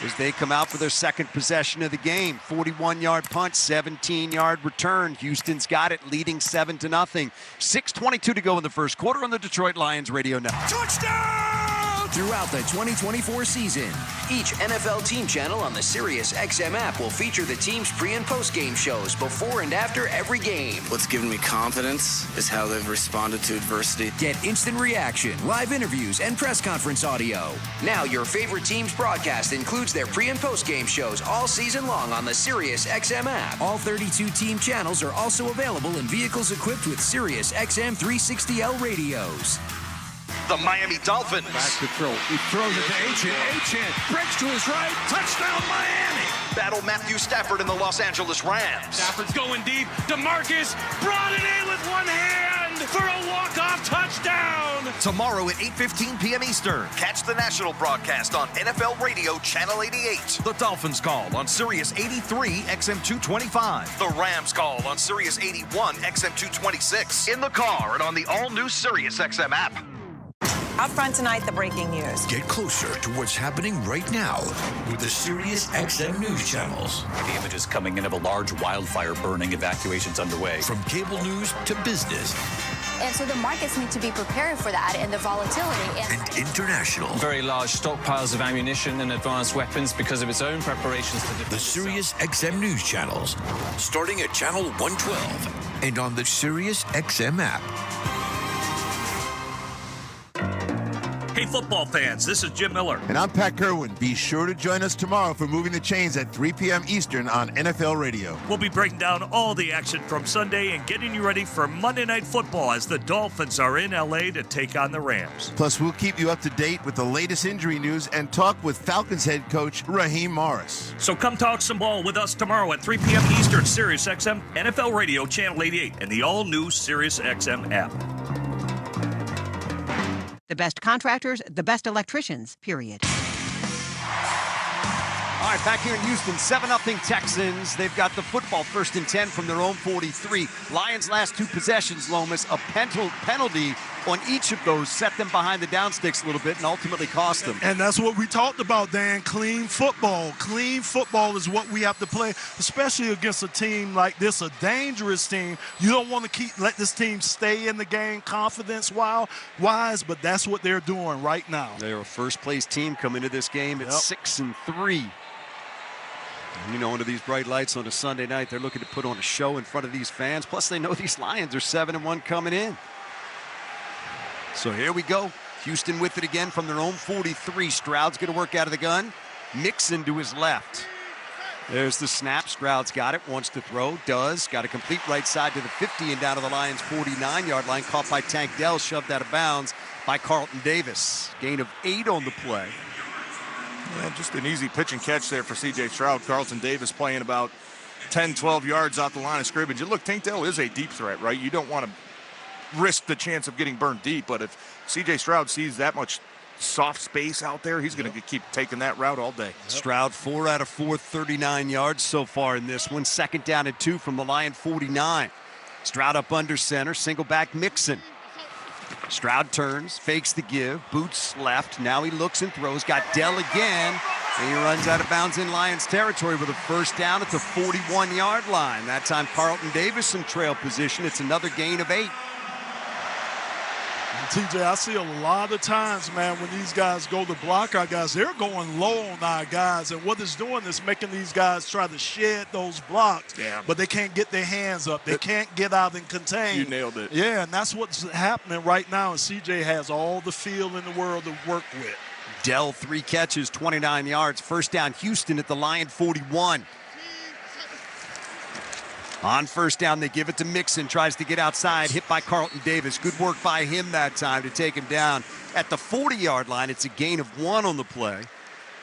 S3: as they come out for their 2nd possession of the game. 41-yard punt, 17-yard return. Houston's got it, leading 7-0. 6:22 to go in the first quarter on the Detroit Lions Radio Network.
S12: Touchdown,
S10: throughout the 2024 season. Each NFL team channel on the SiriusXM app will feature the team's pre- and post-game shows before and after every game.
S13: What's given me confidence is how they've responded to adversity.
S10: Get instant reaction, live interviews, and press conference audio. Now your favorite team's broadcast includes their pre- and post-game shows all season long on the SiriusXM app. All 32 team channels are also available in vehicles equipped with SiriusXM 360L radios.
S5: The Miami Dolphins.
S6: Back to throw. He throws it to Achane. Achane breaks to his right. Touchdown, Miami.
S5: Battle Matthew Stafford and the Los Angeles Rams.
S6: Stafford's going deep. DeMarcus brought it in with one hand for a walk-off touchdown.
S5: Tomorrow at 8:15 p.m. Eastern. Catch the national broadcast on NFL Radio Channel 88. The Dolphins call on Sirius 83 XM 225. The Rams call on Sirius 81 XM 226. In the car and on the all-new Sirius XM app.
S23: Up front tonight, the breaking news.
S11: Get closer to what's happening right now with the Sirius XM News channels.
S24: The images coming in of a large wildfire burning, evacuations underway.
S11: From cable news to business.
S25: And so the markets need to be prepared for that and the volatility.
S11: And international.
S24: Very large stockpiles of ammunition and advanced weapons because of its own preparations to defend
S11: the Sirius XM News channels, starting at channel 112 and on the Sirius XM app.
S26: Hey, football fans, this is Jim Miller.
S27: And I'm Pat Kerwin. Be sure to join us tomorrow for Moving the Chains at 3 p.m. Eastern on NFL Radio.
S26: We'll be breaking down all the action from Sunday and getting you ready for Monday Night Football as the Dolphins are in L.A. to take on the Rams.
S27: Plus, we'll keep you up to date with the latest injury news and talk with Falcons head coach Raheem Morris.
S26: So come talk some ball with us tomorrow at 3 p.m. Eastern, Sirius XM, NFL Radio, Channel 88, and the all-new Sirius XM app.
S28: The best contractors, the best electricians, period.
S3: All right, back here in Houston, 7-0 Texans. They've got the football 1st and 10 from their own 43. Lions' last two possessions, Lomas, a penalty on each of those set them behind the down sticks a little bit and ultimately cost them.
S16: And that's what we talked about, Dan. Clean football. Clean football is what we have to play, especially against a team like this, a dangerous team. You don't want to let this team stay in the game confidence-wise, but that's what they're doing right now.
S3: They're a first-place team coming into this game at 6-3. You know, under these bright lights on a Sunday night, they're looking to put on a show in front of these fans. Plus, they know these Lions are 7-1 coming in. So here we go. Houston with it again from their own 43. Stroud's going to work out of the gun. Mixon to his left. There's the snap. Stroud's got it. Wants to throw. Does. Got a complete right side to the 50 and down to the Lions' 49-yard line. Caught by Tank Dell. Shoved out of bounds by Carlton Davis. Gain of 8 on the play.
S15: Yeah, just an easy pitch and catch there for C.J. Stroud. Carlton Davis playing about 10, 12 yards off the line of scrimmage. And look, Tank Dell is a deep threat, right? You don't want to risk the chance of getting burned deep, but if C.J. Stroud sees that much soft space out there, he's going to keep taking that route all day.
S3: Stroud 4 out of 4, 39 yards so far in this one. 2nd down and 2 from the Lion 49. Stroud up under center, single back Mixon. Stroud turns, fakes the give, boots left. Now he looks and throws. Got Dell again. And he runs out of bounds in Lions territory with a 1st down at the 41-yard line. That time Carlton Davis in trail position. It's another gain of 8.
S16: TJ, I see a lot of times, man, when these guys go to block our guys, they're going low on our guys. And what it's doing is making these guys try to shed those blocks.
S15: Yeah.
S16: But they can't get their hands up. They can't get out and contain.
S15: You nailed it.
S16: Yeah, and that's what's happening right now. And CJ has all the feel in the world to work with.
S3: Dell, 3 catches, 29 yards. 1st down, Houston at the Lion 41. On 1st down, they give it to Mixon. Tries to get outside, hit by Carlton Davis. Good work by him that time to take him down. At the 40-yard line, it's a gain of 1 on the play.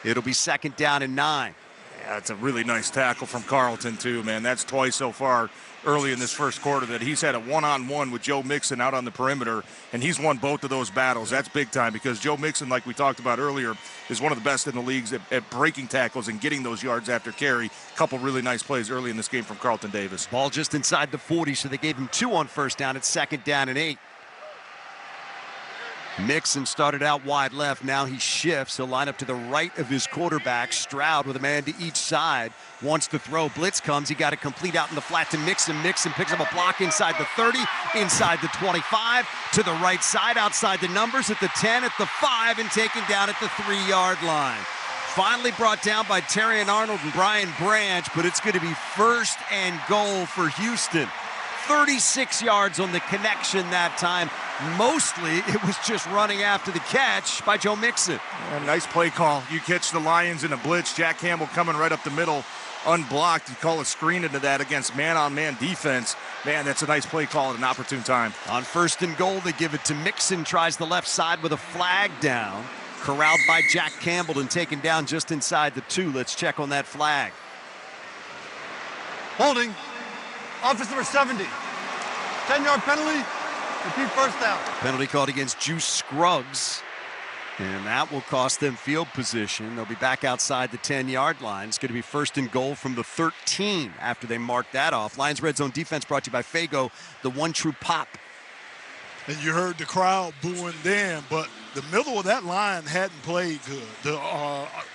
S3: It'll be 2nd down and 9.
S15: Yeah, it's a really nice tackle from Carlton, too, man. That's twice so far early in this first quarter that he's had a one-on-one with Joe Mixon out on the perimeter, and he's won both of those battles. That's big time because Joe Mixon, like we talked about earlier, is one of the best in the leagues at breaking tackles and getting those yards after carry. Couple really nice plays early in this game from Carlton Davis.
S3: Ball just inside the 40, so they gave him 2 on 1st down. It's 2nd down and 8. Mixon started out wide left. Now he shifts. He'll line up to the right of his quarterback. Stroud with a man to each side. Wants to throw. Blitz comes. He got it complete out in the flat to Mixon. Mixon picks up a block inside the 30, inside the 25, to the right side, outside the numbers, at the 10, at the 5, and taken down at the 3-yard line. Finally brought down by Terrion Arnold and Brian Branch, but it's going to be 1st and goal for Houston. 36 yards on the connection that time. Mostly it was just running after the catch by Joe Mixon.
S15: Yeah, nice play call. You catch the Lions in a blitz. Jack Campbell coming right up the middle, unblocked. You call a screen into that against man-on-man defense. Man, that's a nice play call at an opportune time.
S3: On 1st and goal, they give it to Mixon. Tries the left side with a flag down. Corralled by Jack Campbell and taken down just inside the 2. Let's check on that flag.
S14: Holding. Offense number 70. 10-yard penalty. Repeat 1st down.
S3: Penalty called against Juice Scruggs. And that will cost them field position. They'll be back outside the 10-yard line. It's going to be 1st and goal from the 13 after they mark that off. Lions Red Zone defense brought to you by Fago, the one true pop.
S16: And you heard the crowd booing then, but the middle of that line hadn't played good. The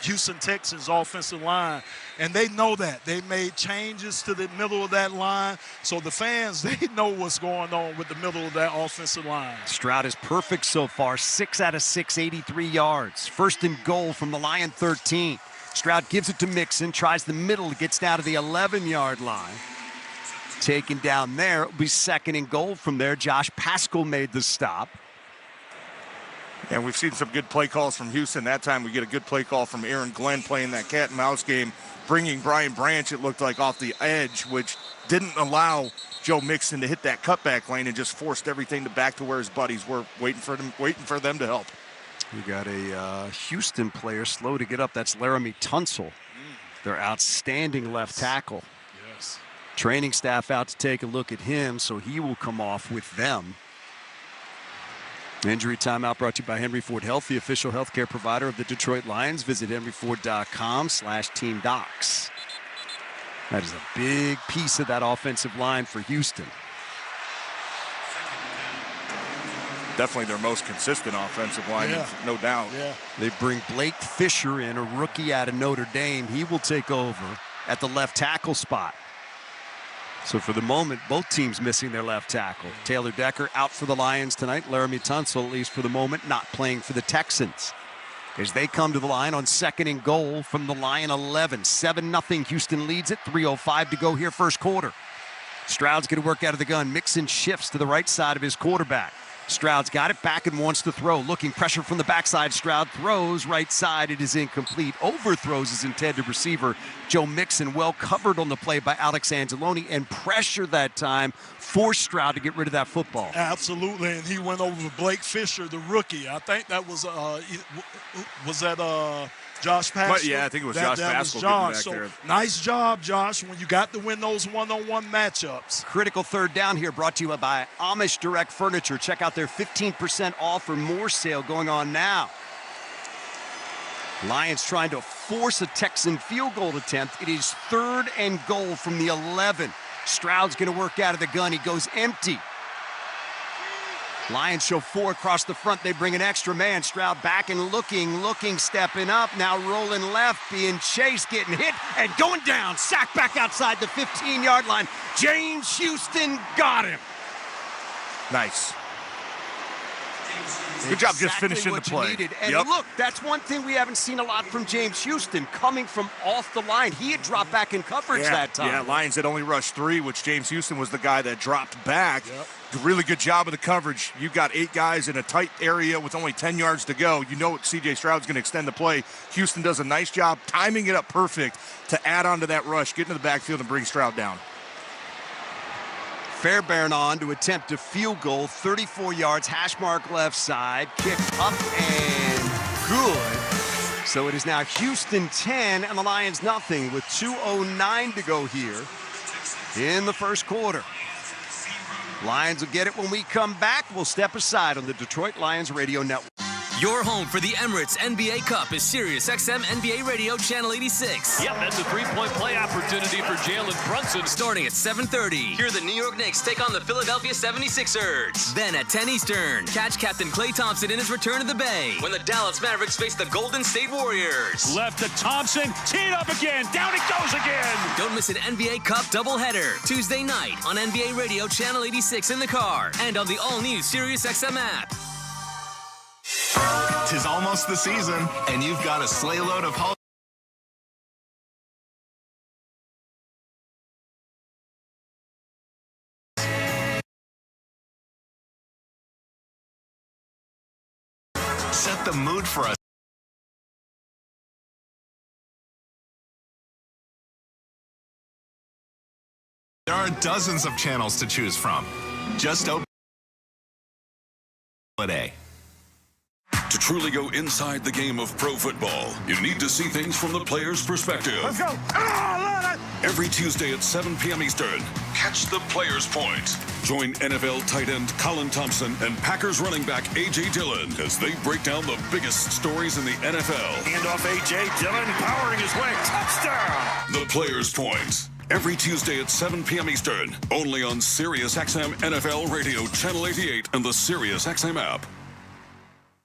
S16: Houston Texans offensive line, and they know that. They made changes to the middle of that line, so the fans, they know what's going on with the middle of that offensive line.
S3: Stroud is perfect so far, 6 out of 6, 83 yards. 1st and goal from the Lion 13. Stroud gives it to Mixon, tries the middle, gets down to the 11-yard line. Taken down there. It'll be 2nd and goal from there. Josh Paschal made the stop.
S15: And we've seen some good play calls from Houston. That time we get a good play call from Aaron Glenn playing that cat and mouse game, bringing Brian Branch, it looked like, off the edge, which didn't allow Joe Mixon to hit that cutback lane and just forced everything back to where his buddies were, waiting for them to help.
S3: We got a Houston player slow to get up. That's Laramie Tunsil, their outstanding left tackle.
S16: Yes.
S3: Training staff out to take a look at him, so he will come off with them. Injury timeout brought to you by Henry Ford Health, the official healthcare provider of the Detroit Lions. Visit henryford.com/teamdocs. That is a big piece of that offensive line for Houston.
S15: Definitely their most consistent offensive line, no doubt.
S16: Yeah.
S3: They bring Blake Fisher in, a rookie out of Notre Dame. He will take over at the left tackle spot. So for the moment, both teams missing their left tackle. Taylor Decker out for the Lions tonight. Laramie Tunsil, at least for the moment, not playing for the Texans. As they come to the line on 2nd and goal from the Lion 11. 7-0. Houston leads it. 3:05 to go here, 1st quarter. Stroud's going to work out of the gun. Mixon shifts to the right side of his quarterback. Stroud's got it back and wants to throw. Looking pressure from the backside. Stroud throws right side. It is incomplete. Overthrows his intended receiver, Joe Mixon. Well covered on the play by Alex Anzalone, and pressure that time forced Stroud to get rid of that football.
S16: Absolutely, and he went over Blake Fisher, the rookie. I think that was Josh Paschal?
S15: Yeah, I think it was Josh Paschal.
S16: Josh. So nice job, Josh, when you got to win those one-on-one matchups.
S3: Critical 3rd down here brought to you by Amish Direct Furniture. Check out their 15% off or more sale going on now. Lions trying to force a Texan field goal attempt. It is 3rd and goal from the 11. Stroud's going to work out of the gun. He goes empty. Lions show 4 across the front. They bring an extra man. Stroud back and looking, stepping up. Now rolling left, being chased, getting hit, and going down. Sack back outside the 15-yard line. James Houston got him.
S15: Nice. Good job just finishing the play.
S3: And look, that's one thing we haven't seen a lot from James Houston, coming from off the line. He had dropped back in coverage that time.
S15: Yeah, Lions had only rushed 3, which James Houston was the guy that dropped back. Really good job of the coverage. You've got 8 guys in a tight area with only 10 yards to go. You know C.J. Stroud's going to extend the play. Houston does a nice job timing it up perfect to add on to that rush, get into the backfield, and bring Stroud down.
S3: Fairbairn on to attempt a field goal, 34 yards, hash mark left side, kick up and good. So it is now Houston 10 and the Lions nothing with 2:09 to go here in the 1st quarter. Lions will get it when we come back. We'll step aside on the Detroit Lions Radio Network.
S1: Your home for the Emirates NBA Cup is Sirius XM NBA Radio Channel 86.
S6: Yep, that's a three-point play opportunity for Jalen Brunson.
S1: Starting at 7:30, hear the New York Knicks take on the Philadelphia 76ers. Then at 10 Eastern, catch Captain Klay Thompson in his return to the Bay when the Dallas Mavericks face the Golden State Warriors.
S6: Left to Thompson, teed up again, down it goes again.
S1: Don't miss an NBA Cup doubleheader Tuesday night on NBA Radio Channel 86 in the car and on the all-new Sirius XM app.
S2: 'Tis almost the season, and you've got a sleigh load of set the mood for us. There are dozens of channels to choose from. Just open holiday.
S7: To truly go inside the game of pro football, you need to see things from the player's perspective.
S6: Let's go.
S7: Every Tuesday at 7 p.m. Eastern, catch the Player's Point. Join NFL tight end Colin Thompson and Packers running back A.J. Dillon as they break down the biggest stories in the NFL.
S6: Hand off A.J. Dillon, powering his way. Touchdown!
S7: The Player's Point. Every Tuesday at 7 p.m. Eastern, only on Sirius XM NFL Radio Channel 88 and the Sirius XM app.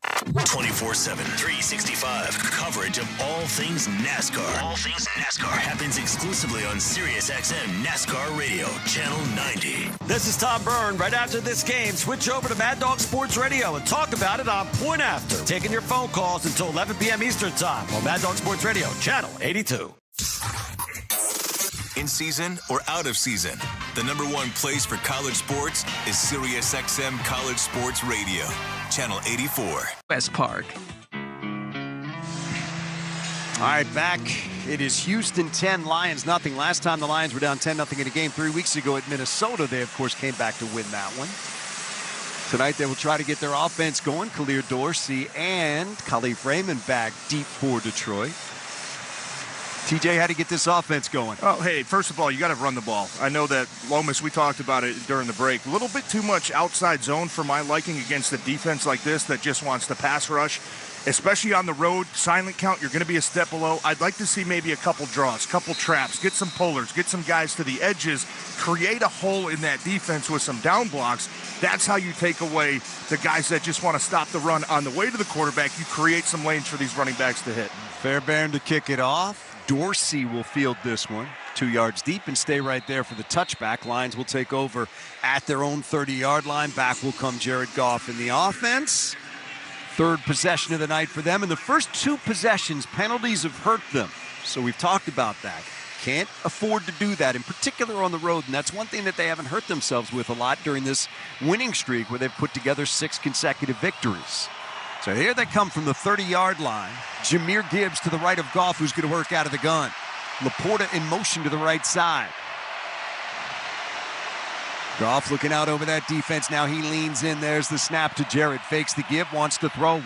S8: 24/7, 365 coverage of all things NASCAR. All things NASCAR happens exclusively on Sirius XM NASCAR Radio, Channel 90.
S9: This is Tom Byrne. Right after this game, switch over to Mad Dog Sports Radio and talk about it on Point After. Taking your phone calls until 11 p.m. Eastern Time on Mad Dog Sports Radio, Channel 82.
S2: In season or out of season, the number one place for college sports is Sirius XM College Sports Radio, Channel 84.
S18: West Park.
S3: All right, back. It is Houston 10, Lions nothing. Last time the Lions were down 10-0 in a game 3 weeks ago at Minnesota, they, of course, came back to win that one. Tonight, they will try to get their offense going. Khalil Dorsey and Khalif Raymond back deep for Detroit. TJ, how to get this offense going?
S15: Oh, hey, first of all, you got to run the ball. I know that Lomas, we talked about it during the break. A little bit too much outside zone for my liking against a defense like this that just wants to pass rush, especially on the road. Silent count, you're going to be a step below. I'd like to see maybe a couple draws, couple traps, get some pullers, get some guys to the edges, create a hole in that defense with some down blocks. That's how you take away the guys that just want to stop the run on the way to the quarterback. You create some lanes for these running backs to hit.
S3: Fairbairn to kick it off. Dorsey will field this one 2 yards deep and stay right there for the touchback. Lions will take over at their own 30-yard line. Back will come Jared Goff in the offense. Third possession of the night for them. In the first two possessions, penalties have hurt them. So we've talked about that. Can't afford to do that, in particular on the road. And that's one thing that they haven't hurt themselves with a lot during this winning streak where they've put together 6 consecutive victories. So here they come from the 30-yard line. Jahmyr Gibbs to the right of Goff, who's going to work out of the gun. Laporta in motion to the right side. Goff looking out over that defense. Now he leans in. There's the snap to Jared. Fakes the give, wants to throw,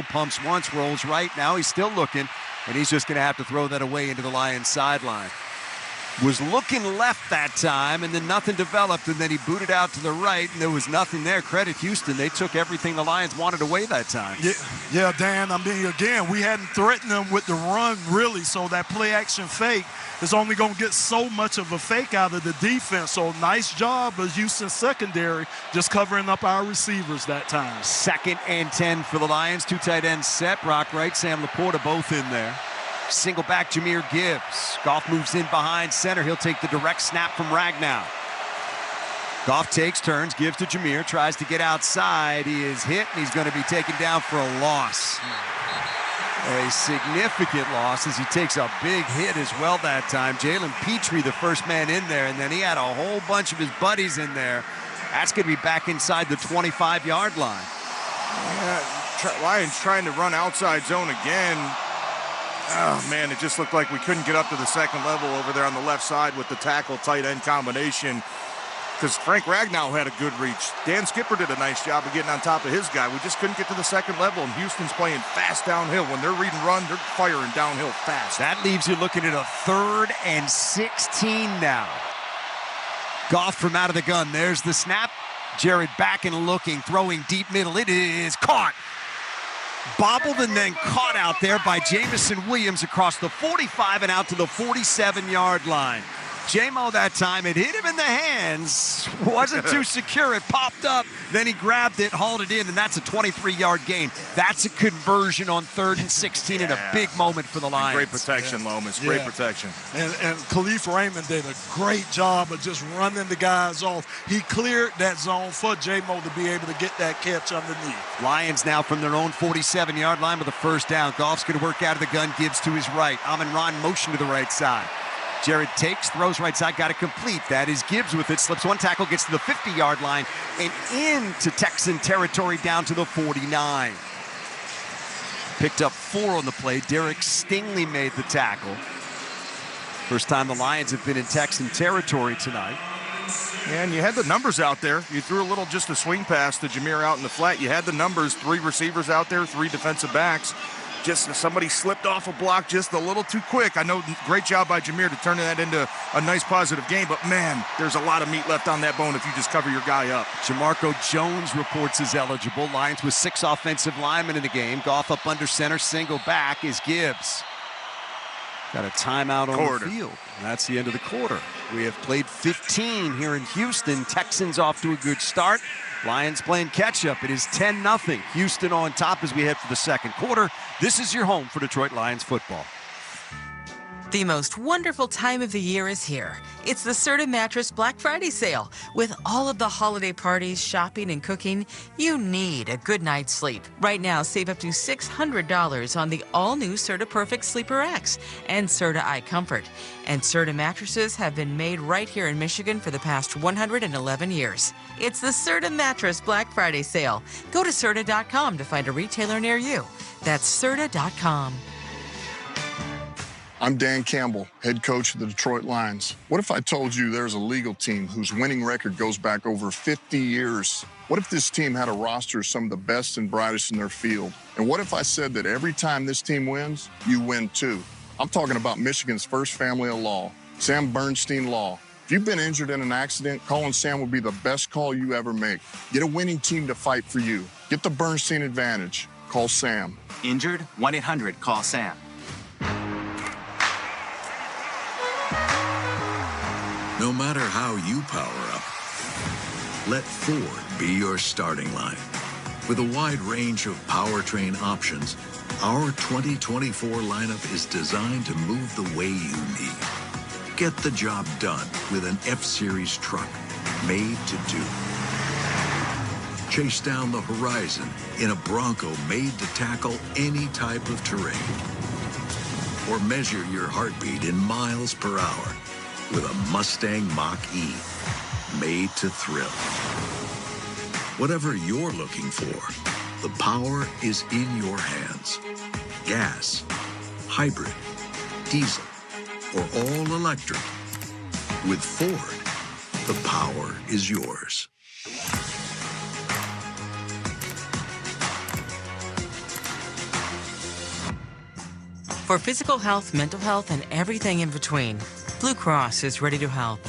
S3: pumps once, rolls right. Now he's still looking, and he's just going to have to throw that away into the Lions sideline. Was looking left that time, and then nothing developed, and then he booted out to the right, and there was nothing there. Credit Houston. They took everything the Lions wanted away that time.
S16: Yeah, Dan, I mean, again, we hadn't threatened them with the run, really, so that play-action fake is only going to get so much of a fake out of the defense. So nice job of Houston's secondary just covering up our receivers that time.
S3: 2nd and 10 for the Lions. 2 tight ends set. Brock Wright, Sam Laporta both in there. Single back Jahmyr Gibbs. Goff moves in behind center. He'll take the direct snap from Ragnow. Goff takes turns, gives to Jahmyr, tries to get outside. He is hit, and he's going to be taken down for a loss. A significant loss as he takes a big hit as well that time. Jalen Petrie, the first man in there, and then he had a whole bunch of his buddies in there. That's going to be back inside the 25-yard line.
S15: Yeah, Lions trying to run outside zone again. Oh, man, it just looked like we couldn't get up to the second level over there on the left side with the tackle-tight end combination because Frank Ragnow had a good reach. Dan Skipper did a nice job of getting on top of his guy. We just couldn't get to the second level, and Houston's playing fast downhill. When they're reading run, they're firing downhill fast.
S3: That leaves you looking at a 3rd and 16 now. Goff from out of the gun. There's the snap. Jared back and looking, throwing deep middle. It is caught. Bobbled and then caught out there by Jamison Williams across the 45 and out to the 47-yard line. J-Mo that time, it hit him in the hands. Wasn't too secure. It popped up. Then he grabbed it, hauled it in, and that's a 23-yard gain. That's a conversion on 3rd and 16 and a big moment for the Lions.
S15: Great protection, Lomas. Great protection.
S16: And Khalif Raymond did a great job of just running the guys off. He cleared that zone for J-Mo to be able to get that catch underneath.
S3: Lions now from their own 47-yard line with a first down. Goff's going to work out of the gun. Gibbs to his right. Amon-Ra motion to the right side. Jared takes, throws right side, got it complete. That is Gibbs with it. Slips one tackle, gets to the 50-yard line, and into Texan territory down to the 49. Picked up 4 on the play. Derek Stingley made the tackle. First time the Lions have been in Texan territory tonight.
S15: And you had the numbers out there. You threw just a swing pass to Jameer out in the flat. You had the numbers, 3 receivers out there, 3 defensive backs. Just somebody slipped off a block just a little too quick. I know, great job by Jameer to turn that into a nice positive game, but man, there's a lot of meat left on that bone if you just cover your guy up.
S3: Jamarco Jones reports as eligible. Lions with 6 offensive linemen in the game. Goff up under center, single back is Gibbs. Got a timeout on the field. And that's the end of the quarter. We have played 15 here in Houston. Texans off to a good start. Lions playing catch-up. It is 10-0. Houston on top as we head for the second quarter. This is your home for Detroit Lions football.
S4: The most wonderful time of the year is here. It's the Serta Mattress Black Friday sale. With all of the holiday parties, shopping, and cooking, you need a good night's sleep. Right now, save up to $600 on the all-new Serta Perfect Sleeper X and Serta iComfort. And Serta mattresses have been made right here in Michigan for the past 111 years. It's the Serta Mattress Black Friday sale. Go to Serta.com to find a retailer near you. That's Serta.com.
S12: I'm Dan Campbell, head coach of the Detroit Lions. What if I told you there's a legal team whose winning record goes back over 50 years? What if this team had a roster of some of the best and brightest in their field? And what if I said that every time this team wins, you win too? I'm talking about Michigan's first family of law, Sam Bernstein Law. If you've been injured in an accident, calling Sam will be the best call you ever make. Get a winning team to fight for you. Get the Bernstein advantage. Call Sam.
S17: Injured? 1-800-CALL-SAM.
S18: No matter how you power up, let Ford be your starting line. With a wide range of powertrain options, our 2024 lineup is designed to move the way you need. Get the job done with an F-Series truck made to do. Chase down the horizon in a Bronco made to tackle any type of terrain. Or measure your heartbeat in miles per hour with a Mustang Mach-E, made to thrill. Whatever you're looking for, the power is in your hands. Gas, hybrid, diesel, or all electric. With Ford, the power is yours.
S4: For physical health, mental health, and everything in between, Blue Cross is ready to help.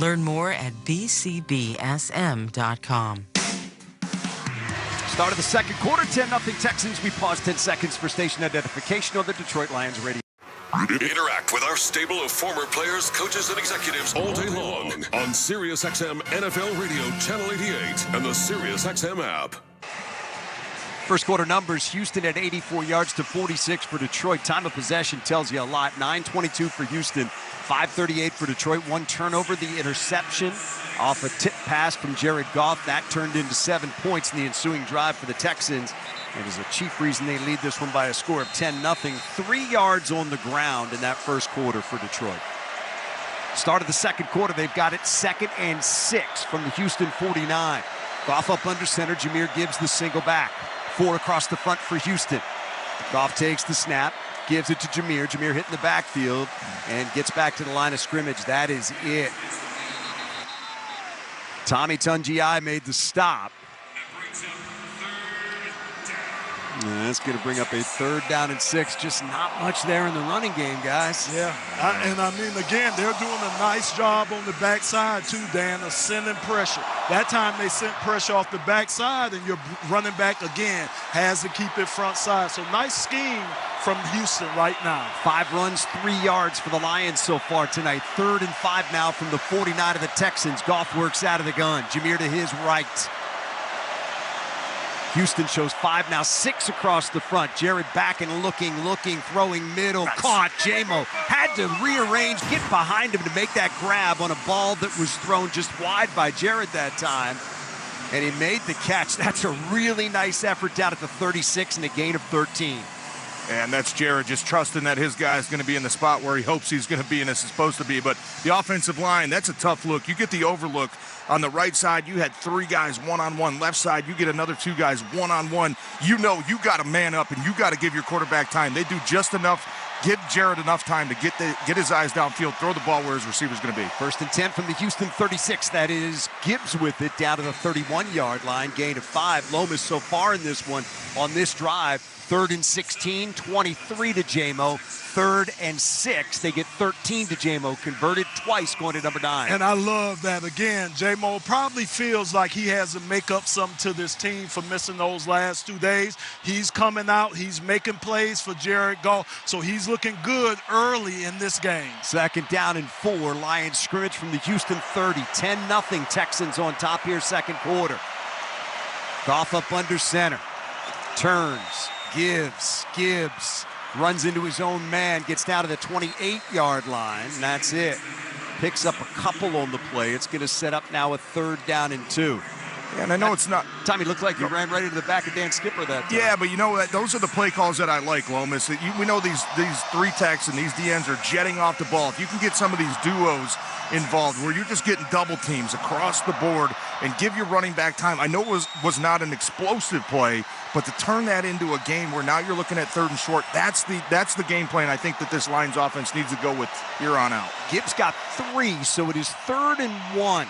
S4: Learn more at bcbsm.com.
S3: Start of the second quarter, 10-0 Texans. We pause 10 seconds for station identification on the Detroit Lions radio.
S7: Interact with our stable of former players, coaches, and executives all day long on SiriusXM NFL Radio Channel 88 and the SiriusXM app.
S3: First quarter numbers, Houston at 84 yards to 46 for Detroit. Time of possession tells you a lot. 9:22 for Houston, 5:38 for Detroit. One turnover, the interception off a tip pass from Jared Goff. That turned into 7 points in the ensuing drive for the Texans. It is a chief reason they lead this one by a score of 10-0. 3 yards on the ground in that first quarter for Detroit. Start of the second quarter, they've got it 2nd and 6 from the Houston 49. Goff up under center, Jameer Gibbs the single back. 4 across the front for Houston. Goff takes the snap, gives it to Jameer. Jameer hitting the backfield and gets back to the line of scrimmage. That is it. Tommy Tungiai made the stop. That's going to bring up a 3rd down and 6. Just not much there in the running game, guys.
S16: Yeah, again, they're doing a nice job on the backside too, Dan, of sending pressure. That time they sent pressure off the backside, and your running back, again, has to keep it front side. So nice scheme from Houston right now.
S3: 5 runs, 3 yards for the Lions so far tonight. 3rd and 5 now from the 49 of the Texans. Goff works out of the gun. Jameer to his right. Houston shows 5 now, 6 across the front. Jared back and looking, throwing middle, caught. J-Mo had to rearrange, get behind him to make that grab on a ball that was thrown just wide by Jared that time. And he made the catch. That's a really nice effort down at the 36 and a gain of 13.
S15: And that's Jared just trusting that his guy is going to be in the spot where he hopes he's going to be and is supposed to be. But the offensive line, that's a tough look. You get the overlook. On the right side, you had 3 guys one-on-one. Left side, you get another 2 guys one-on-one. You know you got to man up, and you got to give your quarterback time. They do just enough, give Jared enough time to get his eyes downfield, throw the ball where his receiver's going to be.
S3: 1st and 10 from the Houston 36. That is Gibbs with it down to the 31-yard line. Gain of 5. Lomas so far in this one on this drive. 3rd and 16, 23 to J-Mo. 3rd and 6. They get 13 to J-Mo. Converted twice going to number 9.
S16: And I love that. Again, J-Mo probably feels like he has to make up something to this team for missing those last 2 days. He's coming out. He's making plays for Jared Goff. So he's looking good early in this game.
S3: 2nd down and 4. Lions scrimmage from the Houston 30. 10-0 Texans on top here, 2nd quarter. Goff up under center. Turns. Gibbs. Runs into his own man, gets down to the 28-yard line, and that's it. Picks up a couple on the play. It's going to set up now a 3rd down and 2.
S15: Yeah, and I know it's not.
S3: Tommy looked like he ran right into the back of Dan Skipper that time.
S15: Yeah, but you know what? Those are the play calls that I like, Lomas. We know these 3 techs and these DNs are jetting off the ball. If you can get some of these duos involved where you're just getting double teams across the board and give your running back time. I know it was not an explosive play, but to turn that into a game where now you're looking at 3rd and short, that's the game plan I think that this Lions offense needs to go with here on out.
S3: Gibbs got 3, so it is 3rd and 1.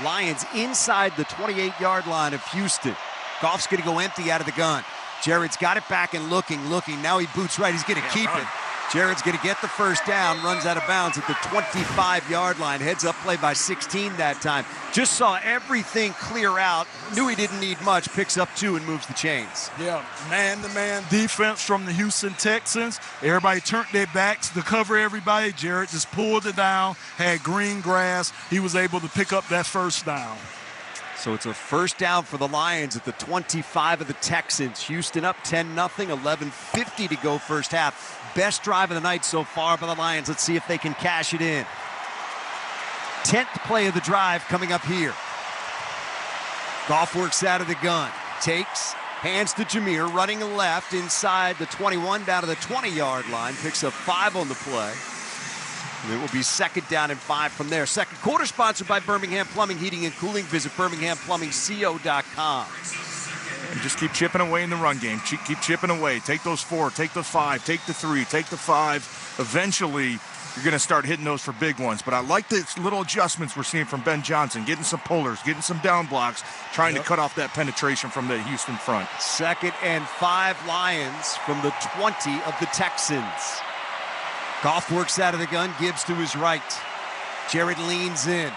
S3: Lions inside the 28-yard line of Houston. Goff's going to go empty out of the gun. Jared's got it back and looking. Now he boots right. He's going to keep it. Jared's going to get the 1st down, runs out of bounds at the 25-yard line. Heads up play by 16 that time. Just saw everything clear out. Knew he didn't need much. Picks up 2 and moves the chains.
S16: Yeah, man-to-man defense from the Houston Texans. Everybody turned their backs to cover everybody. Jared just pulled it down, had green grass. He was able to pick up that 1st down.
S3: So it's a 1st down for the Lions at the 25 of the Texans. Houston up 10-0, 11:50 to go 1st half. Best drive of the night so far by the Lions. Let's see if they can cash it in. 10th play of the drive coming up here. Goff works out of the gun. Takes, hands to Jameer, running left inside the 21 down to the 20-yard line. Picks up 5 on the play. And it will be 2nd down and 5 from there. 2nd quarter sponsored by Birmingham Plumbing, Heating, and Cooling. Visit birminghamplumbingco.com.
S15: And just keep chipping away in the run game. Keep chipping away. Take those 4, take the 5, take the 3, take the 5. Eventually, you're going to start hitting those for big ones. But I like the little adjustments we're seeing from Ben Johnson, getting some pullers, getting some down blocks, trying to cut off that penetration from the Houston front.
S3: 2nd and 5 Lions from the 20 of the Texans. Goff works out of the gun, Gibbs to his right. Jared leans in.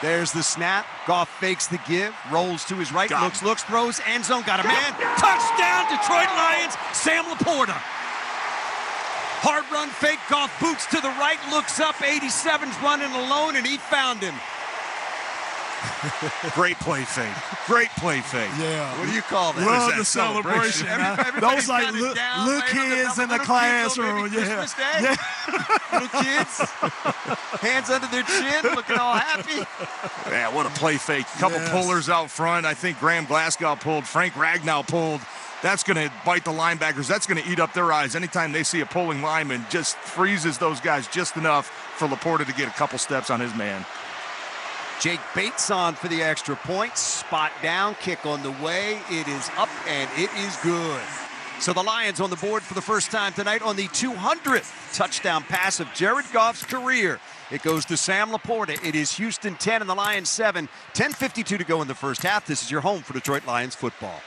S3: There's the snap. Goff fakes the give, rolls to his right, looks, throws, end zone, got a man. Touchdown, Detroit Lions, Sam Laporta. Hard run fake, Goff boots to the right, looks up, 87's running alone, and he found him.
S15: Great play fake. Great play fake.
S16: Yeah.
S3: What do you call that?
S16: Love the celebration. Those like little kids in the classroom. Yeah.
S3: Little kids, hands under their chin, looking all happy.
S15: Yeah, what a play fake. Couple pullers out front. I think Graham Glasgow pulled. Frank Ragnow pulled. That's going to bite the linebackers. That's going to eat up their eyes. Anytime they see a pulling lineman, just freezes those guys just enough for Laporta to get a couple steps on his man.
S3: Jake Bates on for the extra point. Spot down, kick on the way. It is up, and it is good. So the Lions on the board for the first time tonight on the 200th touchdown pass of Jared Goff's career. It goes to Sam Laporta. It is Houston 10 and the Lions 7. 10:52 to go in the first half. This is your home for Detroit Lions football.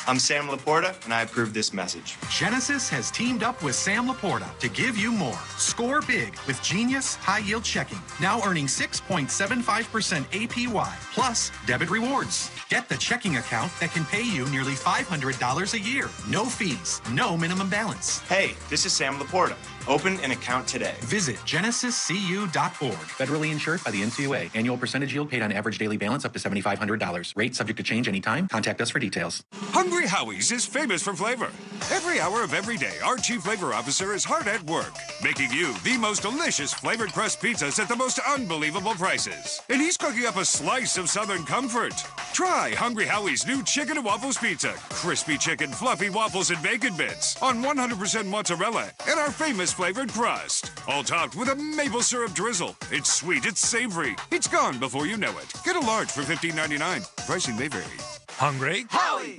S5: I'm Sam Laporta, and I approve this message.
S10: Genesis has teamed up with Sam Laporta to give you more. Score big with Genius High Yield Checking. Now earning 6.75% APY, plus debit rewards. Get the checking account that can pay you nearly $500 a year. No fees, no minimum balance.
S5: Hey, this is Sam Laporta. Open an account today.
S10: Visit genesiscu.org.
S13: Federally insured by the NCUA. Annual percentage yield paid on average daily balance up to $7,500. Rate subject to change anytime. Contact us for details.
S19: Hungry Howie's is famous for flavor. Every hour of every day, our chief flavor officer is hard at work, making you the most delicious flavored crust pizzas at the most unbelievable prices. And he's cooking up a slice of Southern comfort. Try Hungry Howie's new chicken and waffles pizza. Crispy chicken, fluffy waffles, and bacon bits on 100% mozzarella and our famous flavored crust. All topped with a maple syrup drizzle. It's sweet, it's savory. It's gone before you know it. Get a large for $15.99. Pricing may vary.
S20: Hungry?
S19: Howie!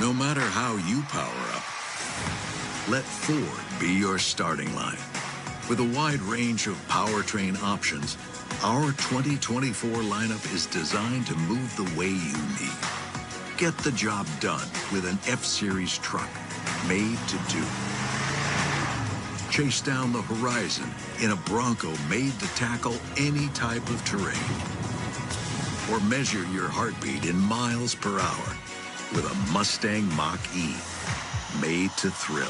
S18: No matter how you power up, let Ford be your starting line. With a wide range of powertrain options, our 2024 lineup is designed to move the way you need. Get the job done with an F-Series truck made to do. Chase down the horizon in a Bronco made to tackle any type of terrain. Or measure your heartbeat in miles per hour with a Mustang Mach-E made to thrill.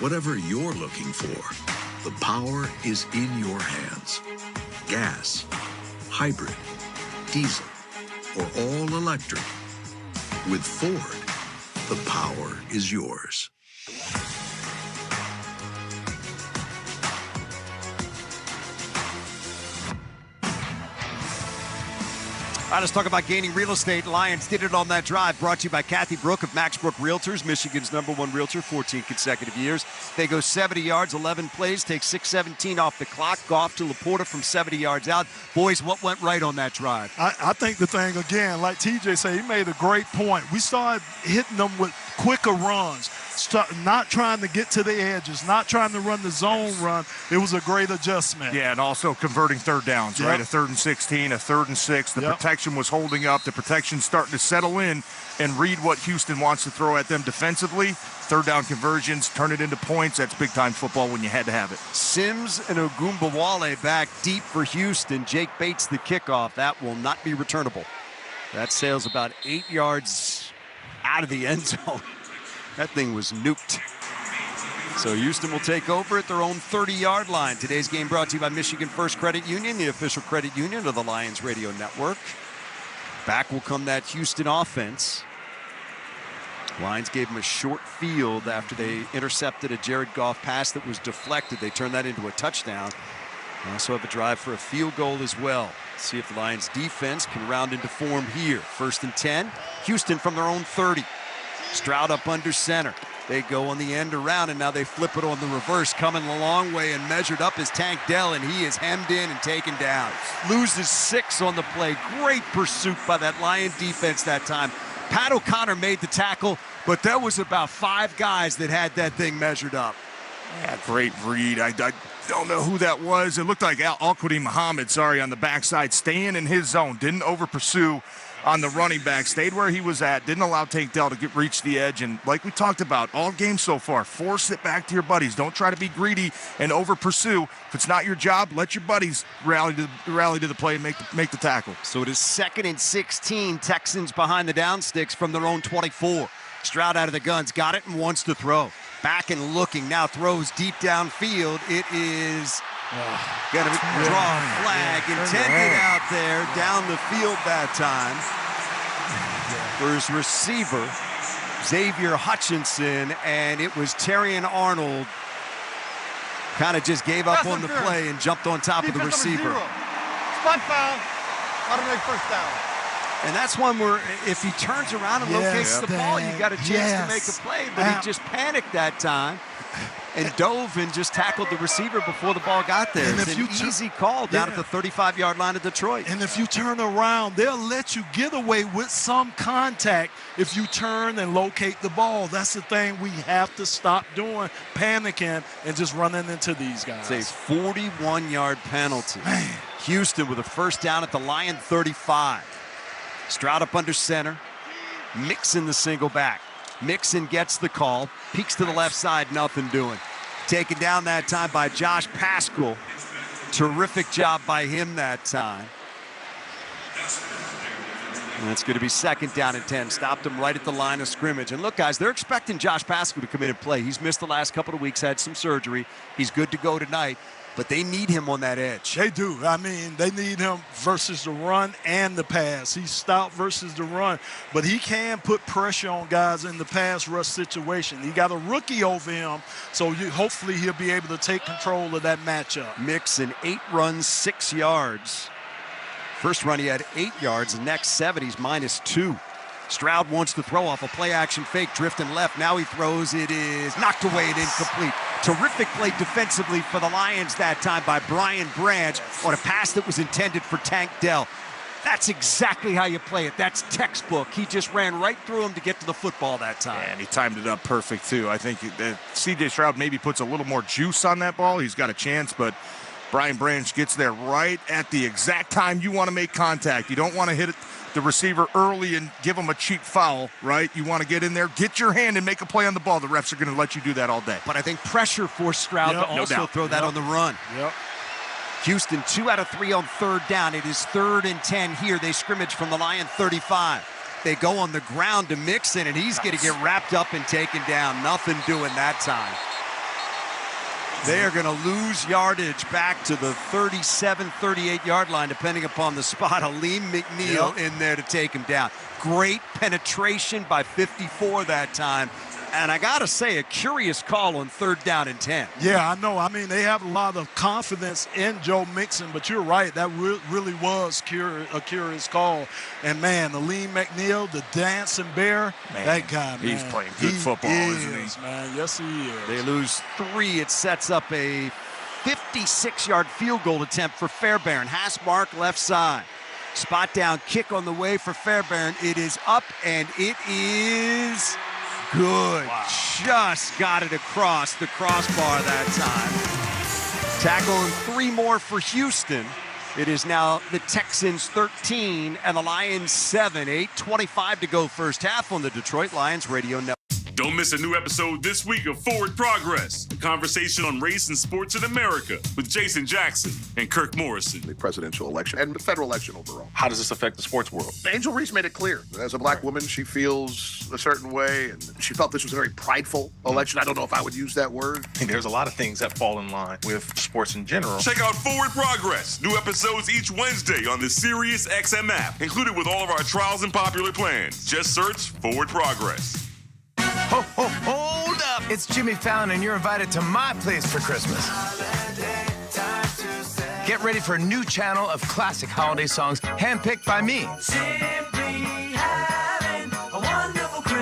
S18: Whatever you're looking for, the power is in your hands. Gas, hybrid, diesel, or all electric. With Ford, the power is yours.
S3: All right, let's talk about gaining real estate. Lions did it on that drive. Brought to you by Kathy Brook of Max Brook Realtors, Michigan's #1 realtor, 14 consecutive years. They go 70 yards, 11 plays, take 6:17 off the clock. Goff to Laporta from 70 yards out. Boys, what went right on that drive?
S16: I think the thing, again, like TJ said, he made a great point. We started hitting them with quicker runs, not trying to get to the edges, not trying to run the zone run. It was a great adjustment.
S15: Yeah, and also converting third downs, right? A 3rd and 16, a 3rd and 6. The protection was holding up. The protection's starting to settle in and read what Houston wants to throw at them defensively. Third down conversions, turn it into points. That's big-time football when you had to have it.
S3: Sims and Ogunbowale back deep for Houston. Jake Bates the kickoff. That will not be returnable. That sails about 8 yards out of the end zone. That thing was nuked. So Houston will take over at their own 30-yard line. Today's game brought to you by Michigan First Credit Union, the official credit union of the Lions Radio Network. Back will come that Houston offense. Lions gave him a short field after they intercepted a Jared Goff pass that was deflected. They turned that into a touchdown. They also have a drive for a field goal as well. See if the Lions defense can round into form here. 1st and 10. Houston from their own 30. Stroud up under center. They go on the end around, and now they flip it on the reverse. Coming a long way and measured up is Tank Dell, and he is hemmed in and taken down. Loses 6 on the play. Great pursuit by that Lion defense that time. Pat O'Connor made the tackle, but there was about 5 guys that had that thing measured up.
S15: Yeah, great read. I don't know who that was. It looked like Al-Quadi Muhammad, on the backside, staying in his zone. Didn't over-pursue on the running back. Stayed where he was at. Didn't allow Tank Dell to reach the edge. And like we talked about all game so far, force it back to your buddies. Don't try to be greedy and over-pursue. If it's not your job, let your buddies rally to the play and make the tackle.
S3: So it is 2nd and 16. Texans behind the down sticks from their own 24. Stroud out of the guns. Got it and wants to throw. Back and looking. Now throws deep downfield. It is going to draw a flag. Intended out there down the field that time. For his receiver, Xavier Hutchinson, and it was Terrion Arnold. Kind of just gave up on the play and jumped on top of the receiver.
S14: Spot foul. Automatic first down.
S3: And that's one where if he turns around and locates the ball, you got a chance to make a play. But he just panicked that time and dove and just tackled the receiver before the ball got there. It's an easy call down at the 35-yard line of Detroit.
S16: And if you turn around, they'll let you get away with some contact if you turn and locate the ball. That's the thing we have to stop doing, panicking and just running into these guys.
S3: It's a 41-yard penalty.
S16: Man.
S3: Houston with a first down at the Lion 35. Stroud up under center. Mixon the single back. Mixon gets the call. Peeks to the left side, nothing doing. Taken down that time by Josh Paschal. Terrific job by him that time. And it's going to be second down and 10. Stopped him right at the line of scrimmage. And look, guys, they're expecting Josh Paschal to come in and play. He's missed the last couple of weeks, had some surgery. He's good to go tonight, but they need him on that edge.
S16: They do. I mean, they need him versus the run and the pass. He's stout versus the run, but he can put pressure on guys in the pass rush situation. He got a rookie over him, so hopefully he'll be able to take control of that matchup.
S3: Mixon, 8 runs, 6 yards. First run, he had 8 yards. The next 7, he's -2. Stroud wants to throw off a play-action fake, drifting left. Now he throws. It is knocked away and incomplete. Terrific play defensively for the Lions that time by Brian Branch on a pass that was intended for Tank Dell. That's exactly how you play it. That's textbook. He just ran right through him to get to the football that time.
S15: And he timed it up perfect, too. I think C.J. Stroud maybe puts a little more juice on that ball. He's got a chance, but Brian Branch gets there right at the exact time you want to make contact. You don't want to hit the receiver early and give him a cheap foul, right? You want to get in there, get your hand, and make a play on the ball. The refs are going to let you do that all day.
S3: But I think pressure forced Stroud to also throw that on the run.
S16: Yep.
S3: Houston 2 out of 3 on third down. It is 3rd and 10 here. They scrimmage from the Lion 35. They go on the ground to Mixon, and he's going to get wrapped up and taken down. Nothing doing that time. They are going to lose yardage back to the 37, 38-yard line, depending upon the spot. Aleem McNeil in there to take him down. Great penetration by 54 that time. And I got to say, a curious call on 3rd down and 10.
S16: Yeah, I know. I mean, they have a lot of confidence in Joe Mixon, but you're right. That really was a curious call. And, man, Aleem McNeil, the dancing bear, that guy, man.
S15: He's playing good football, isn't he?
S16: Man. Yes, he is.
S3: They lose 3. It sets up a 56-yard field goal attempt for Fairbairn. Haas mark left side. Spot down kick on the way for Fairbairn. It is up, and it is good. Wow. Just got it across the crossbar that time. Tackle and 3 more for Houston. It is now the Texans 13 and the Lions 7. 8:25 to go first half on the Detroit Lions Radio Network.
S11: Don't miss a new episode this week of Forward Progress, a conversation on race and sports in America with Jason Jackson and Kirk Morrison.
S20: The presidential election and the federal election overall.
S11: How does this affect the sports world?
S20: Angel Reese made it clear. As a black woman, she feels a certain way, and she felt this was a very prideful election. I don't know if I would use that word.
S21: There's a lot of things that fall in line with sports in general.
S11: Check out Forward Progress. New episodes each Wednesday on the Sirius XM app, included with all of our trials and popular plans. Just search Forward Progress.
S22: Ho, ho, hold up! It's Jimmy Fallon, and you're invited to my place for Christmas. Get ready for a new channel of classic holiday songs handpicked by me.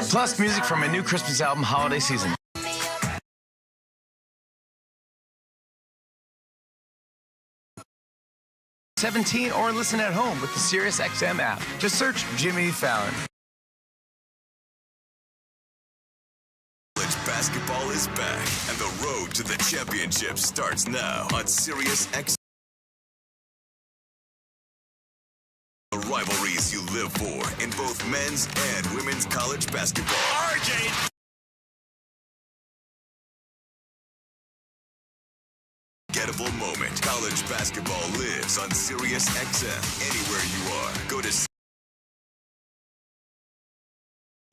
S22: Plus music from my new Christmas album, Holiday Season. #17 or listen at home with the Sirius XM app. Just search Jimmy Fallon.
S2: Basketball is back, and the road to the championship starts now on Sirius XM. The rivalries you live for in both men's and women's college basketball. RJ! Gettable moment. College basketball lives on Sirius XM. Anywhere you are, go to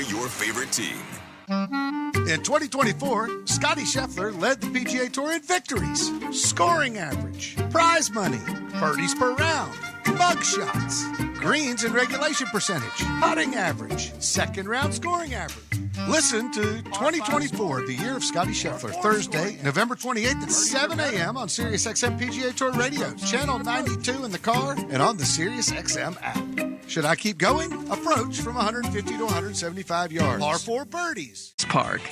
S2: your favorite team.
S23: In 2024, Scotty Scheffler led the PGA Tour in victories, scoring average, prize money, birdies per round, mug shots, greens and regulation percentage, putting average, second round scoring average. Listen to 2024, the year of Scotty Scheffler, Thursday, November 28th at 7 a.m. on Sirius XM PGA Tour Radio, channel 92 in the car, and on the Sirius XM app. Should I keep going? Approach from 150 to 175 yards. Par 4 birdies.
S3: Park.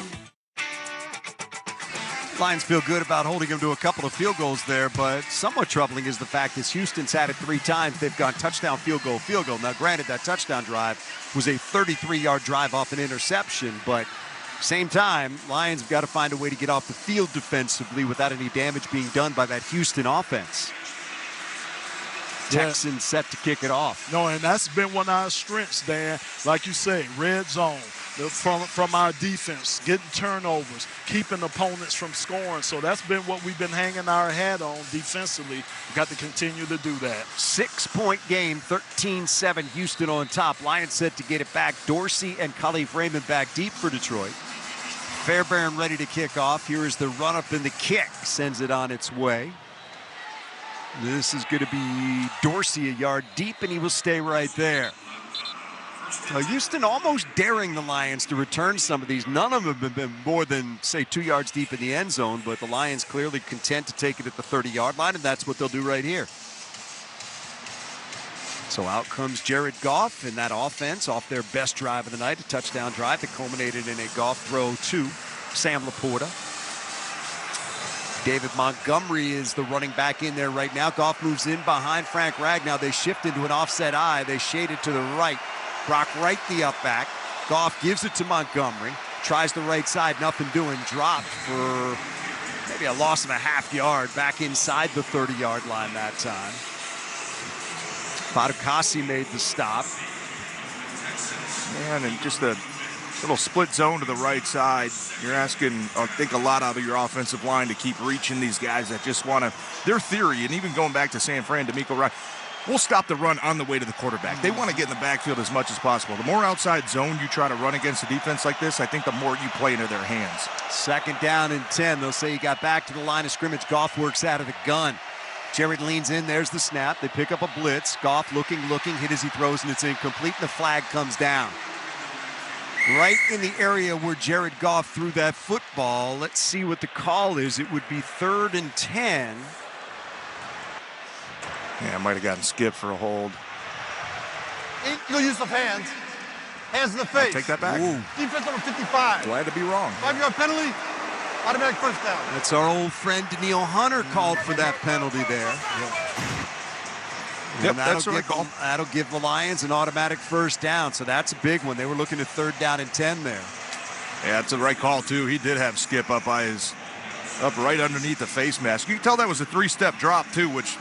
S3: Lions feel good about holding him to a couple of field goals there, but somewhat troubling is the fact that Houston's had it 3 times. They've gone touchdown, field goal, field goal. Now, granted, that touchdown drive was a 33-yard drive off an interception, but same time, Lions have got to find a way to get off the field defensively without any damage being done by that Houston offense. Texans set to kick it off.
S16: No, and that's been one of our strengths, Dan. Like you say, red zone. From our defense, getting turnovers, keeping opponents from scoring. So that's been what we've been hanging our hat on defensively. We've got to continue to do that.
S3: 6-point game, 13-7, Houston on top. Lions set to get it back. Dorsey and Khalif Raymond back deep for Detroit. Fairbairn ready to kick off. Here is the run-up and the kick. Sends it on its way. This is going to be Dorsey a yard deep, and he will stay right there. Houston almost daring the Lions to return some of these. None of them have been more than, say, 2 yards deep in the end zone, but the Lions clearly content to take it at the 30-yard line, and that's what they'll do right here. So out comes Jared Goff in that offense off their best drive of the night, a touchdown drive that culminated in a Goff throw to Sam Laporta. David Montgomery is the running back in there right now. Goff moves in behind Frank Ragnow. They shift into an offset eye. They shade it to the right. Brock Wright, the up back. Goff gives it to Montgomery. Tries the right side, nothing doing. Dropped for maybe a loss of a half yard back inside the 30-yard line that time. Fatukasi made the stop.
S15: Man, and just a little split zone to the right side. You're asking, I think, a lot out of your offensive line to keep reaching these guys that just want to, their theory, and even going back to San Fran, D'Amico Ryan, we'll stop the run on the way to the quarterback. They want to get in the backfield as much as possible. The more outside zone you try to run against a defense like this, I think the more you play into their hands.
S3: 2nd down and 10. They'll say he got back to the line of scrimmage. Goff works out of the gun. Jared leans in. There's the snap. They pick up a blitz. Goff looking, hit as he throws, and it's incomplete, and the flag comes down. Right in the area where Jared Goff threw that football. Let's see what the call is. It would be 3rd and 10.
S15: Yeah, might have gotten skipped for a hold.
S14: You'll use the hands. Hands in the face.
S15: Take that back.
S3: Ooh.
S14: Defense number 55.
S15: Glad to be wrong.
S14: 5-yard penalty. Automatic first down.
S3: That's our old friend Daniil Hunter called for that penalty there.
S15: Yep, that's the right call.
S3: That'll give the Lions an automatic first down, so that's a big one. They were looking at 3rd down and 10 there.
S15: Yeah, that's the right call, too. He did have Skip up right underneath the face mask. You can tell that was a 3-step drop, too, which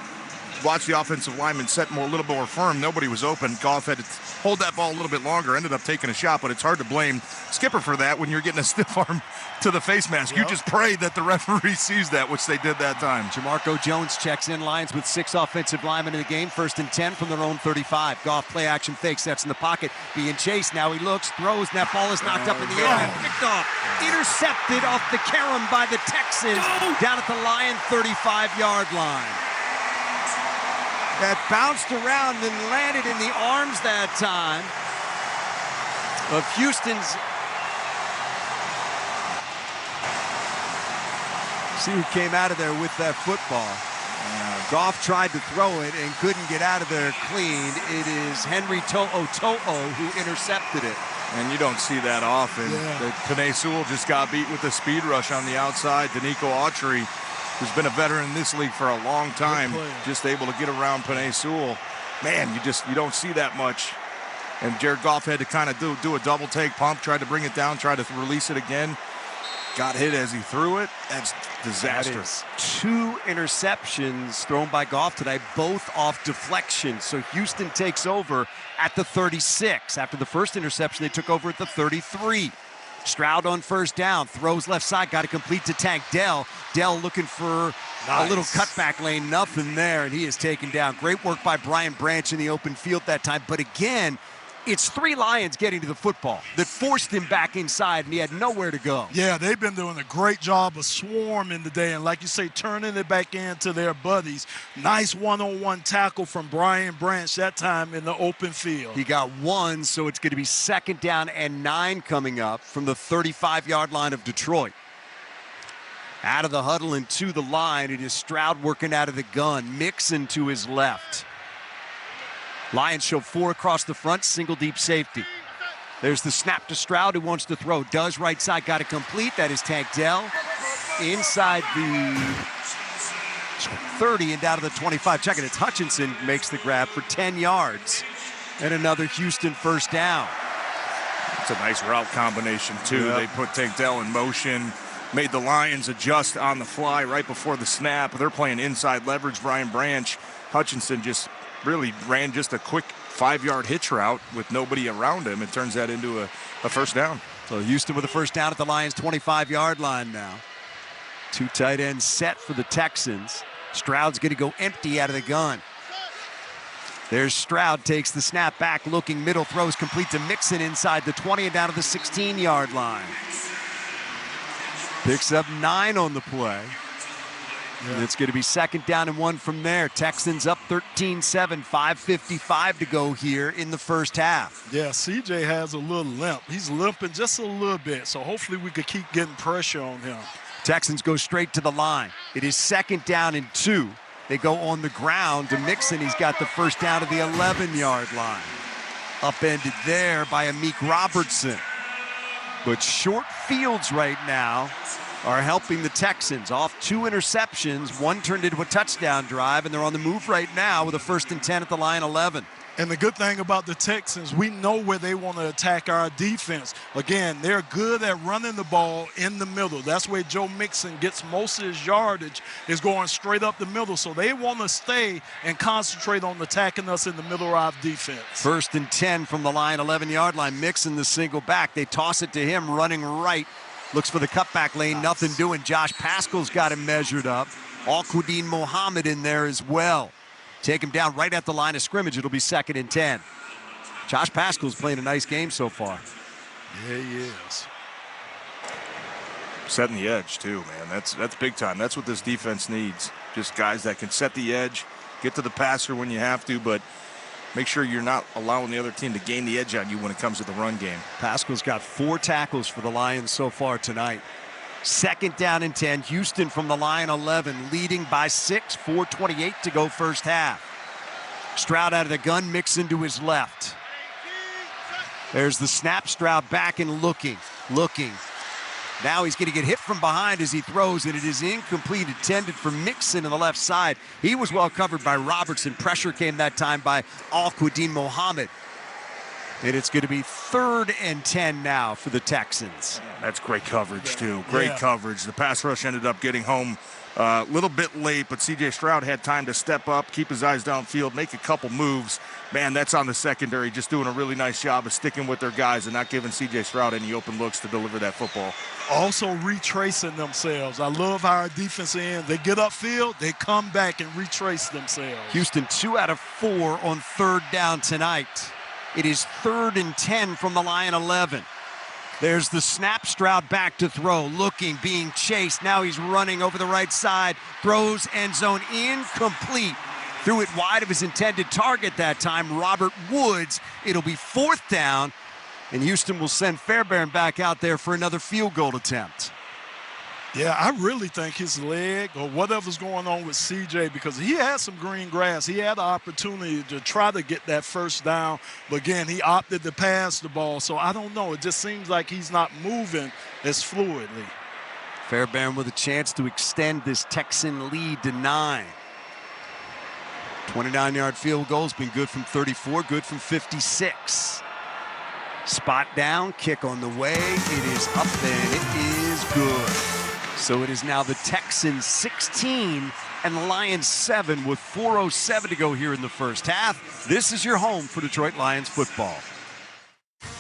S15: watched the offensive lineman set a little more firm. Nobody was open. Goff had to hold that ball a little bit longer, ended up taking a shot, but it's hard to blame Skipper for that when you're getting a stiff arm to the face mask. Yep. You just pray that the referee sees that, which they did that time.
S3: Jamarco Jones checks in. Lions with 6 offensive linemen in the game. 1st and 10 from their own 35. Goff play action fake, sets in the pocket, being chased. Now he looks, throws, and that ball is knocked up in the air. Picked off. Intercepted off the carom by the Texans down at the Lion 35-yard line. That bounced around and landed in the arms that time of Houston's. See who came out of there with that football. Goff tried to throw it and couldn't get out of there clean. It is Henry To'o who intercepted it.
S15: And you don't see that often.
S3: Yeah.
S15: Penei Sewell just got beat with a speed rush on the outside. Danico Autry, who's been a veteran in this league for a long time, just able to get around Penei Sewell. Man, you don't see that much. And Jared Goff had to kind of do a double take pump, tried to bring it down, tried to release it again. Got hit as he threw it. That's disastrous.
S3: 2 interceptions thrown by Goff today, both off deflections. So Houston takes over at the 36. After the first interception, they took over at the 33. Stroud on 1st down, throws left side, got it complete to Tank Dell. Dell looking for a little cutback lane, nothing there, and he is taken down. Great work by Brian Branch in the open field that time, but again, it's 3 Lions getting to the football that forced him back inside, and he had nowhere to go.
S16: Yeah, they've been doing a great job of swarming today, and like you say, turning it back into their buddies. Nice one-on-one tackle from Brian Branch that time in the open field.
S3: He got 1, so it's going to be 2nd down and 9 coming up from the 35-yard line of Detroit. Out of the huddle and to the line, it is Stroud working out of the gun, Mixon to his left. Lions show 4 across the front, single deep safety. There's the snap to Stroud, who wants to throw. Does right side, got it complete. That is Tank Dell. Inside the 30 and down to the 25. Check it, it's Hutchinson makes the grab for 10 yards. And another Houston 1st down.
S15: It's a nice route combination, too. Yep. They put Tank Dell in motion, made the Lions adjust on the fly right before the snap. They're playing inside leverage. Brian Branch, Hutchinson just really ran just a quick 5-yard hitch route with nobody around him and turns that into a first down.
S3: So Houston with a first down at the Lions' 25-yard line now. 2 tight ends set for the Texans. Stroud's going to go empty out of the gun. There's Stroud, takes the snap back, looking, middle, throws complete to Mixon inside the 20 and down to the 16-yard line. Picks up 9 on the play. And it's going to be 2nd down and 1 from there. Texans up 13-7, 5:55 to go here in the first half.
S16: Yeah, CJ has a little limp. He's limping just a little bit, so hopefully we could keep getting pressure on him.
S3: Texans go straight to the line. It is 2nd down and 2. They go on the ground to Mixon. He's got the first down to the 11-yard line. Upended there by Amik Robertson. But short fields right now are helping the Texans. Off 2 interceptions, 1 turned into a touchdown drive, and they're on the move right now with a 1st and 10 at the line 11.
S16: And the good thing about the Texans, we know where they want to attack our defense. Again, they're good at running the ball in the middle. That's where Joe Mixon gets most of his yardage, is going straight up the middle. So they want to stay and concentrate on attacking us in the middle of our defense.
S3: 1st and 10 from the line, 11-yard line. Mixon the single back. They toss it to him, running right. Looks for the cutback lane, nothing doing. Josh Paschal's got him measured up. Al-Quadin Muhammad in there as well. Take him down right at the line of scrimmage. It'll be 2nd and 10. Josh Paschal's playing a nice game so far.
S16: Yeah, he is.
S15: Setting the edge, too, man. That's big time. That's what this defense needs. Just guys that can set the edge, get to the passer when you have to, but make sure you're not allowing the other team to gain the edge on you when it comes to the run game.
S3: Paschal's got 4 tackles for the Lions so far tonight. 2nd down and 10. Houston from the line 11, leading by 6, 4:28 to go first half. Stroud out of the gun, Mixon to his left. There's the snap. Stroud back and looking. Now he's going to get hit from behind as he throws, and it is incomplete, intended for Mixon on the left side. He was well covered by Robertson. Pressure came that time by Al-Quadin Muhammad. And it's going to be 3rd and 10 now for the Texans.
S15: That's great coverage, too. Great coverage. The pass rush ended up getting home a little bit late, but C.J. Stroud had time to step up, keep his eyes downfield, make a couple moves. Man, that's on the secondary, just doing a really nice job of sticking with their guys and not giving C.J. Stroud any open looks to deliver that football.
S16: Also retracing themselves. I love how our defense ends. They get upfield, they come back and retrace themselves.
S3: Houston 2 out of 4 on 3rd down tonight. It is 3rd and 10 from the line 11. There's the snap. Stroud back to throw, looking, being chased. Now he's running over the right side, throws end zone, incomplete. Threw it wide of his intended target that time, Robert Woods. It'll be 4th down, and Houston will send Fairbairn back out there for another field goal attempt.
S16: Yeah, I really think his leg or whatever's going on with CJ, because he had some green grass. He had the opportunity to try to get that first down, but again, he opted to pass the ball. So I don't know. It just seems like he's not moving as fluidly.
S3: Fairbairn with a chance to extend this Texan lead to 9. 29-yard field goal's been good from 34, good from 56. Spot down, kick on the way. It is up and it is good. So it is now the Texans 16 and the Lions 7 with 4:07 to go here in the first half. This is your home for Detroit Lions football.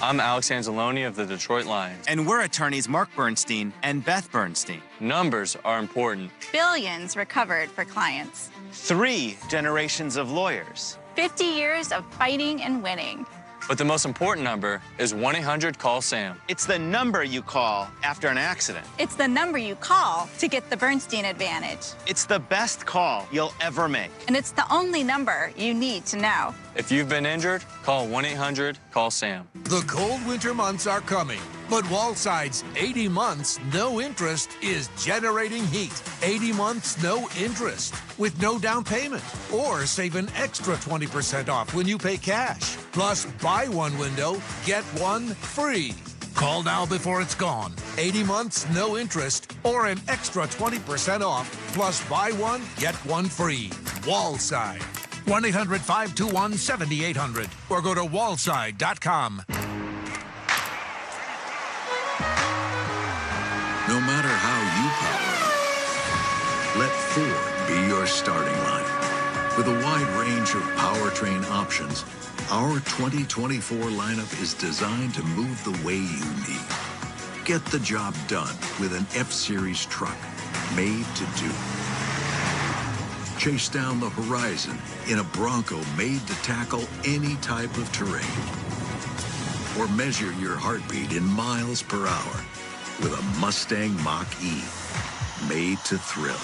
S1: I'm Alex Anzalone of the Detroit Lions.
S17: And we're attorneys Mark Bernstein and Beth Bernstein.
S1: Numbers are important.
S6: Billions recovered for clients.
S17: 3 generations of lawyers.
S6: 50 years of fighting and winning.
S1: But the most important number is 1-800-CALL-SAM.
S17: It's the number you call after an accident.
S6: It's the number you call to get the Bernstein advantage.
S17: It's the best call you'll ever make.
S6: And it's the only number you need to know.
S1: If you've been injured, call 1-800-CALL-SAM.
S8: The cold winter months are coming, but Wallside's 80 months no interest is generating heat. 80 months no interest with no down payment, or save an extra 20% off when you pay cash. Plus, buy one window, get one free. Call now before it's gone. 80 months no interest, or an extra 20% off, plus buy one, get one free. Wallside. 1-800-521-7800 or go to wallside.com.
S18: No matter how you power up, let Ford be your starting line. With a wide range of powertrain options, our 2024 lineup is designed to move the way you need. Get the job done with an F-Series truck made to do. Chase down the horizon in a Bronco made to tackle any type of terrain. Or measure your heartbeat in miles per hour with a Mustang Mach-E made to thrill.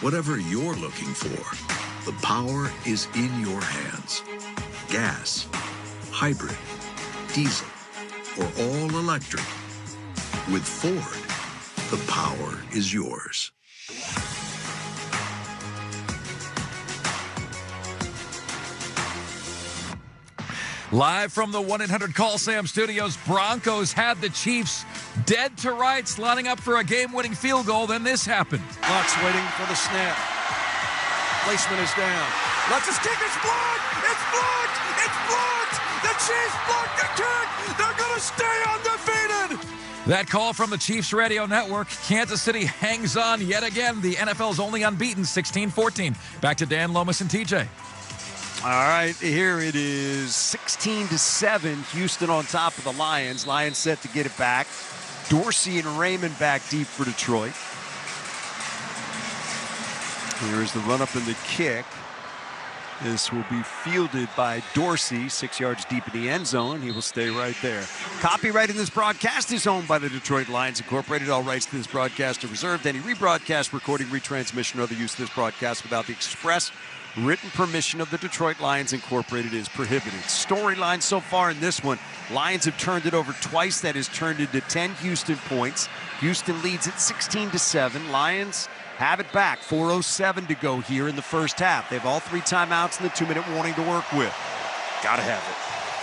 S18: Whatever you're looking for, the power is in your hands. Gas, hybrid, diesel, or all electric. With Ford, the power is yours.
S4: Live from the 1-800-CALL-SAM studios, Broncos had the Chiefs dead to rights, lining up for a game-winning field goal. Then this happened.
S16: Lutz waiting for the snap. Placement is down. Lutz's kick is blocked. It's blocked. It's blocked. The Chiefs blocked the kick. They're going to stay undefeated.
S4: That call from the Chiefs radio network. Kansas City hangs on yet again. The NFL's only unbeaten, 16-14. Back to Dan Lomas and TJ.
S3: All right, here it is 16-7. Houston on top of the Lions. Lions set to get it back. Dorsey and Raymond back deep for Detroit. Here is the run-up and the kick. This will be fielded by Dorsey, 6 yards deep in the end zone. He will stay right there. Copyright in this broadcast is owned by the Detroit Lions Incorporated. All rights to this broadcast are reserved. Any rebroadcast, recording, retransmission, or other use of this broadcast without the express written permission of the Detroit Lions Incorporated is prohibited. Storyline so far in this one, Lions have turned it over twice. That has turned into 10 Houston points. Houston leads at 16-7. Lions have it back. 4:07 to go here in the first half. They have all 3 timeouts and the 2-minute warning to work with.
S15: Gotta have it.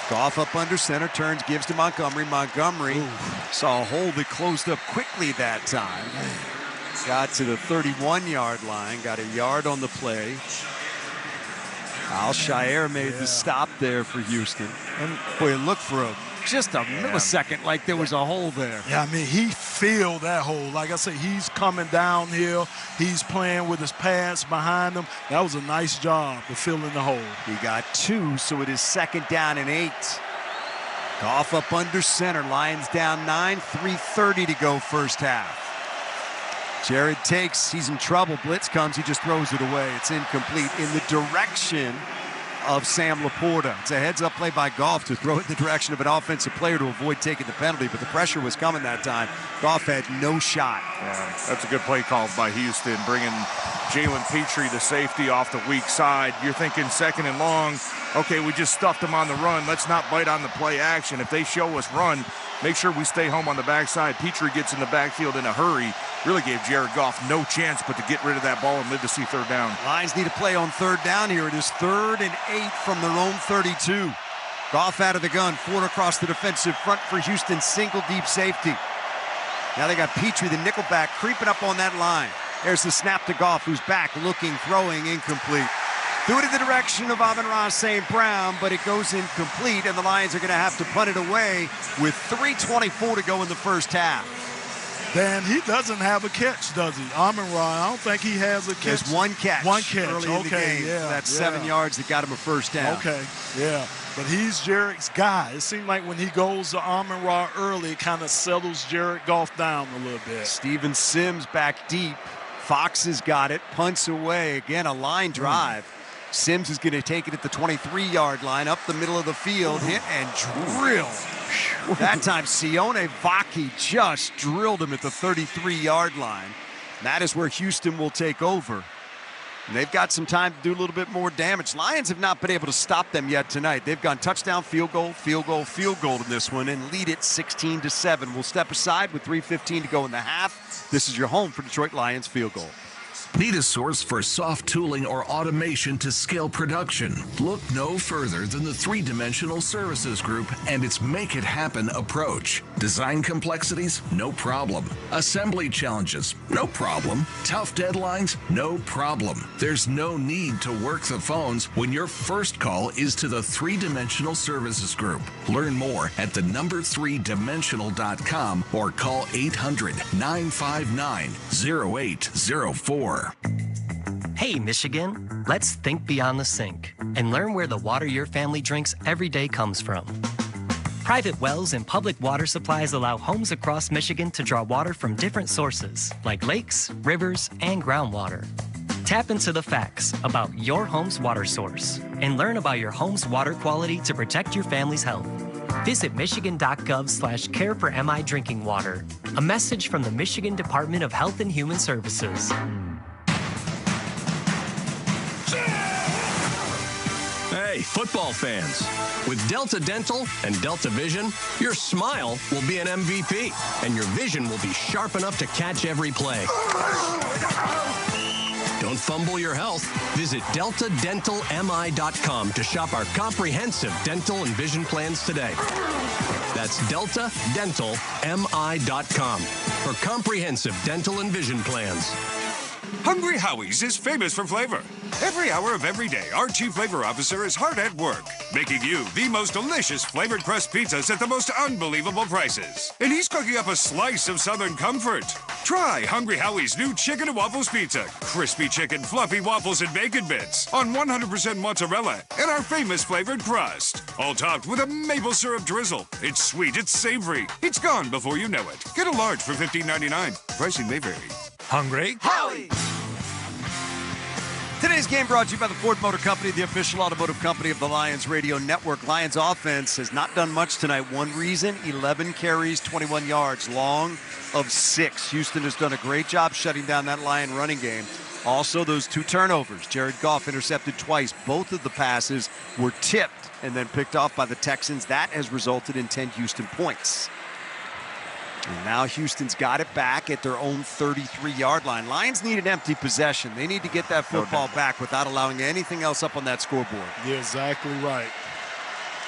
S3: Goff up under center, turns, gives to Montgomery. Montgomery saw a hole that closed up quickly that time. Got to the 31-yard line, got a yard on the play. Al-Shaair made the stop there for Houston. And boy, look for just a millisecond like there was a hole there.
S16: Yeah, I mean, he filled that hole. Like I said, he's coming downhill. He's playing with his pads behind him. That was a nice job of filling the hole.
S3: He got 2, so it is 2nd down and 8. Goff up under center. Lions down 9, 3:30 to go first half. Jared takes, he's in trouble. Blitz comes, he just throws it away. It's incomplete in the direction of Sam Laporta. It's a heads-up play by Goff to throw it in the direction of an offensive player to avoid taking the penalty, but the pressure was coming that time. Goff had no shot.
S15: Yeah, that's a good play call by Houston, bringing Jalen Petrie, the safety, off the weak side. You're thinking 2nd and long. Okay, we just stuffed him on the run. Let's not bite on the play action. If they show us run, make sure we stay home on the backside. Petrie gets in the backfield in a hurry. Really gave Jared Goff no chance but to get rid of that ball and live to see 3rd down.
S3: Lions need a play on 3rd down here. It is 3rd and 8 from their own 32. Goff out of the gun. Ford across the defensive front for Houston. Single deep safety. Now they got Petrie, the nickelback, creeping up on that line. There's the snap to Goff, who's back, looking, throwing, incomplete. Threw it in the direction of Amon-Ra St. Brown, but it goes incomplete, and the Lions are going to have to punt it away with 3:24 to go in the first half.
S16: Dan, he doesn't have a catch, does he? Amon-Ra, I don't think he has a catch.
S3: There's one catch.
S16: One catch,
S3: early in the game.
S16: Yeah,
S3: that's 7 yards that got him a first down.
S16: Okay, yeah. But he's Jared's guy. It seems like when he goes to Amon-Ra early, it kind of settles Jared Goff down a little bit.
S3: Steven Sims back deep. Fox has got it. Punts away. Again, a line drive. Sims is going to take it at the 23-yard line, up the middle of the field, hit and drill. That time, Sione Vaki just drilled him at the 33-yard line. That is where Houston will take over. And they've got some time to do a little bit more damage. Lions have not been able to stop them yet tonight. They've gone touchdown, field goal, field goal, field goal in this one and lead it 16-7. We'll step aside with 3:15 to go in the half. This is your home for Detroit Lions field goal.
S9: Need a source for soft tooling or automation to scale production? Look no further than the 3-Dimensional Services Group and its Make It Happen approach. Design complexities? No problem. Assembly challenges? No problem. Tough deadlines? No problem. There's no need to work the phones when your first call is to the 3-Dimensional Services Group. Learn more at the3dimensional.com or call 800-959-0804.
S5: Hey, Michigan, let's think beyond the sink and learn where the water your family drinks every day comes from. Private wells and public water supplies allow homes across Michigan to draw water from different sources, like lakes, rivers, and groundwater. Tap into the facts about your home's water source and learn about your home's water quality to protect your family's health. Visit michigan.gov/care for MI drinking water. A message from the Michigan Department of Health and Human Services.
S7: Hey, football fans. With Delta Dental and Delta Vision, your smile will be an MVP, and your vision will be sharp enough to catch every play. Don't fumble your health. Visit DeltaDentalMI.com to shop our comprehensive dental and vision plans today. That's DeltaDentalMI.com for comprehensive dental and vision plans.
S19: Hungry Howie's is famous for flavor. Every hour of every day, our chief flavor officer is hard at work, making you the most delicious flavored crust pizzas at the most unbelievable prices. And he's cooking up a slice of Southern comfort. Try Hungry Howie's new chicken and waffles pizza. Crispy chicken, fluffy waffles, and bacon bits on 100% mozzarella and our famous flavored crust. All topped with a maple syrup drizzle. It's sweet, it's savory. It's gone before you know it. Get a large for $15.99. Pricing may vary.
S4: Hungry
S3: Howie! Today's game brought to you by the Ford Motor Company, the official automotive company of the Lions Radio Network. Lions offense has not done much tonight. One reason, 11 carries, 21 yards, long of 6. Houston has done a great job shutting down that Lion running game. Also, those 2 turnovers. Jared Goff intercepted twice. Both of the passes were tipped and then picked off by the Texans. That has resulted in 10 Houston points. And now Houston's got it back at their own 33-yard line. Lions need an empty possession. They need to get that football back without allowing anything else up on that scoreboard.
S16: You're exactly right.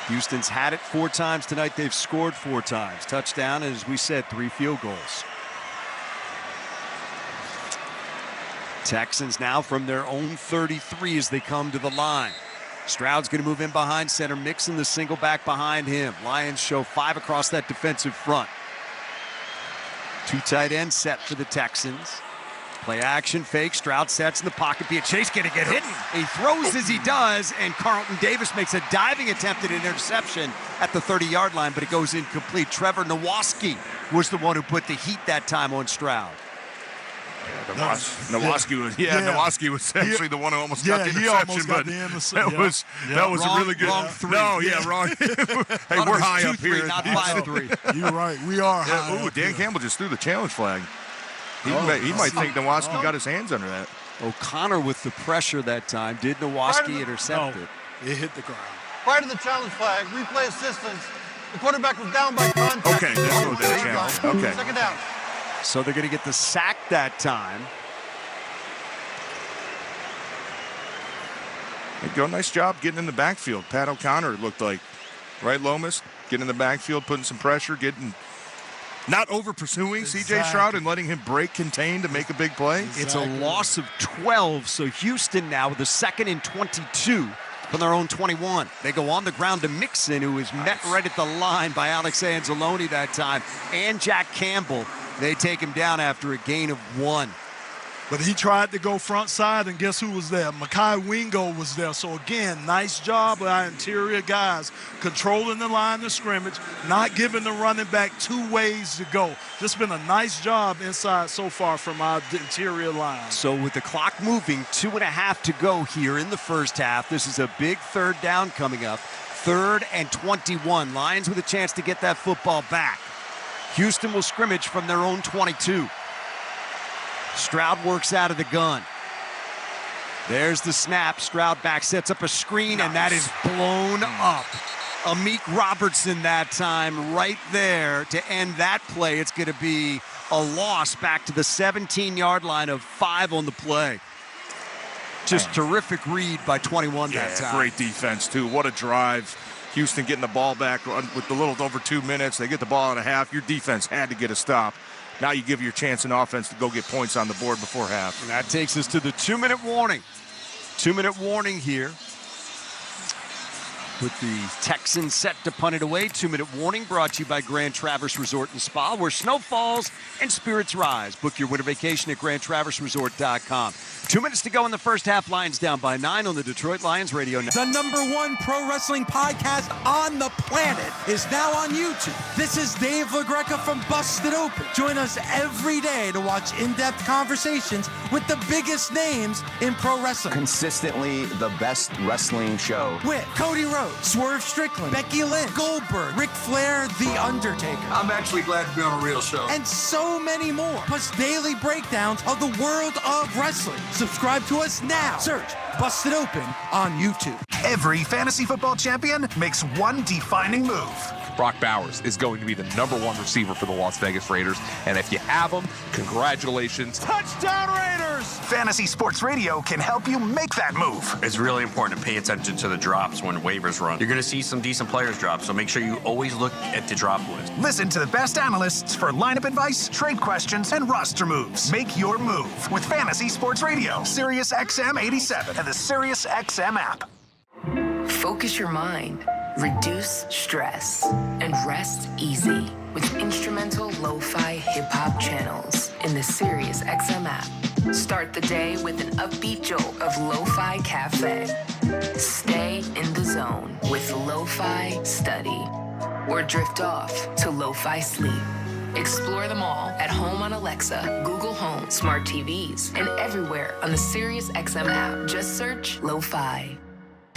S3: Houston's had it 4 times tonight. They've scored 4 times. Touchdown, and as we said, 3 field goals. Texans now from their own 33 as they come to the line. Stroud's going to move in behind center, Mixon the single back behind him. Lions show 5 across that defensive front. 2 tight ends set for the Texans. Play action, fake. Stroud sets in the pocket. Be a Chase going to get hit. He throws as he does, and Carlton Davis makes a diving attempt at an interception at the 30-yard line, but it goes incomplete. Trevor Nowaski was the one who put the heat that time on Stroud.
S15: Nowaski was actually the one who almost got the interception, but that was a really good.
S3: Wrong 3.
S15: Wrong. Hey, we're high up here.
S3: Not 5-3.
S16: You're right. We are high.
S15: Ooh, Dan Campbell just threw the challenge flag. He might think Nowaski got his hands under that.
S3: O'Connor with the pressure that time. Did Nowaski intercept it?
S16: It hit the ground.
S14: Prior to the challenge flag, replay assistance. The quarterback was down by contact.
S15: Okay, that's what they're challenging. Okay.
S14: Second down.
S3: So they're going to get the sack that time.
S15: Hey, go, nice job getting in the backfield. Pat O'Connor looked like, right, Lomas? Getting in the backfield, putting some pressure, not over pursuing C.J. Stroud and letting him break contain to make a big play.
S3: It's a loss of 12, so Houston now with a 2nd and 22 from their own 21. They go on the ground to Mixon, who is met right at the line by Alex Anzalone that time, and Jack Campbell. They take him down after a gain of 1.
S16: But he tried to go front side, and guess who was there? Mekhi Wingo was there. So, again, nice job by our interior guys, controlling the line of scrimmage, not giving the running back 2 ways to go. Just been a nice job inside so far from our interior line.
S3: So with the clock moving, 2.5 to go here in the first half. This is a big 3rd down coming up. 3rd and 21. Lions with a chance to get that football back. Houston will scrimmage from their own 22. Stroud works out of the gun. There's the snap. Stroud back, sets up a screen, and that is blown up. Amik Robertson that time right there to end that play. It's going to be a loss back to the 17-yard line of 5 on the play. Just terrific read by 21 that time.
S15: Great defense, too. What a drive. Houston getting the ball back with a little over 2 minutes. They get the ball at a half. Your defense had to get a stop. Now you give your chance in offense to go get points on the board before half.
S3: And that takes us to the 2-minute warning. 2-minute warning here. With the Texans set to punt it away. 2-minute warning brought to you by Grand Traverse Resort and Spa, where snow falls and spirits rise. Book your winter vacation at GrandTraverseResort.com. 2 minutes to go in the first half. Lions down by 9 on the Detroit Lions Radio Network.
S10: The #1 pro wrestling podcast on the planet is now on YouTube. This is Dave LaGreca from Busted Open. Join us every day to watch in-depth conversations with the biggest names in pro wrestling.
S12: Consistently the best wrestling show.
S10: With Cody Rhodes, Swerve Strickland, Becky Lynch, Goldberg, Ric Flair, The Undertaker.
S13: I'm actually glad to be on a real show.
S10: And so many more. Plus daily breakdowns of the world of wrestling. Subscribe to us now. Search Busted Open on YouTube.
S24: Every fantasy football champion makes one defining move.
S25: Brock Bowers is going to be the #1 receiver for the Las Vegas Raiders. And if you have him, congratulations.
S24: Touchdown Raiders! Fantasy Sports Radio can help you make that move.
S26: It's really important to pay attention to the drops when waivers run. You're going to see some decent players drop, so make sure you always look at the drop list.
S24: Listen to the best analysts for lineup advice, trade questions, and roster moves. Make your move with Fantasy Sports Radio, Sirius XM 87, and the Sirius XM app.
S27: Focus your mind, reduce stress, and rest easy with instrumental lo-fi hip-hop channels in the Sirius XM app. Start the day with an upbeat jolt of Lo-Fi Cafe. Stay in the zone with Lo-Fi Study. Or drift off to Lo-Fi Sleep. Explore them all at home on Alexa, Google Home, smart TVs, and everywhere on the Sirius XM app. Just search Lo-Fi.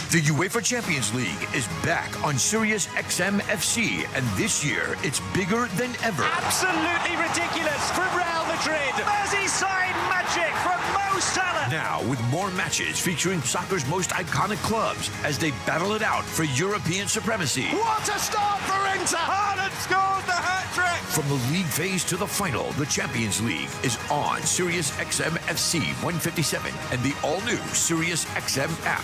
S28: The UEFA Champions League is back on Sirius XM FC, and this year it's bigger than ever.
S29: Absolutely ridiculous from Real Madrid. Merseyside magic from Mo Salah.
S28: Now with more matches featuring soccer's most iconic clubs as they battle it out for European supremacy.
S29: What a start for Inter! Haaland scores the hat-trick!
S28: From the league phase to the final, the Champions League is on Sirius XM FC 157 and the all-new Sirius XM app.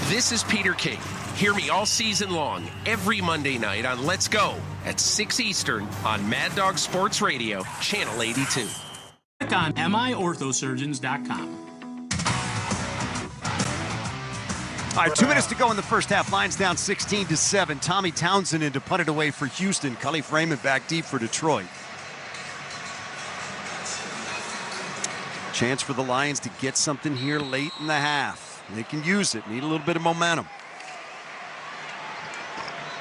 S30: This is Peter King. Hear me all season long, every Monday night on Let's Go at 6 Eastern on Mad Dog Sports Radio, Channel 82.
S31: Click on miorthosurgeons.com.
S3: All right, 2 minutes to go in the first half. Lions down 16-7. Tommy Townsend in to punt it away for Houston. Khalif Raymond back deep for Detroit. Chance for the Lions to get something here late in the half. They can use it. Need a little bit of momentum.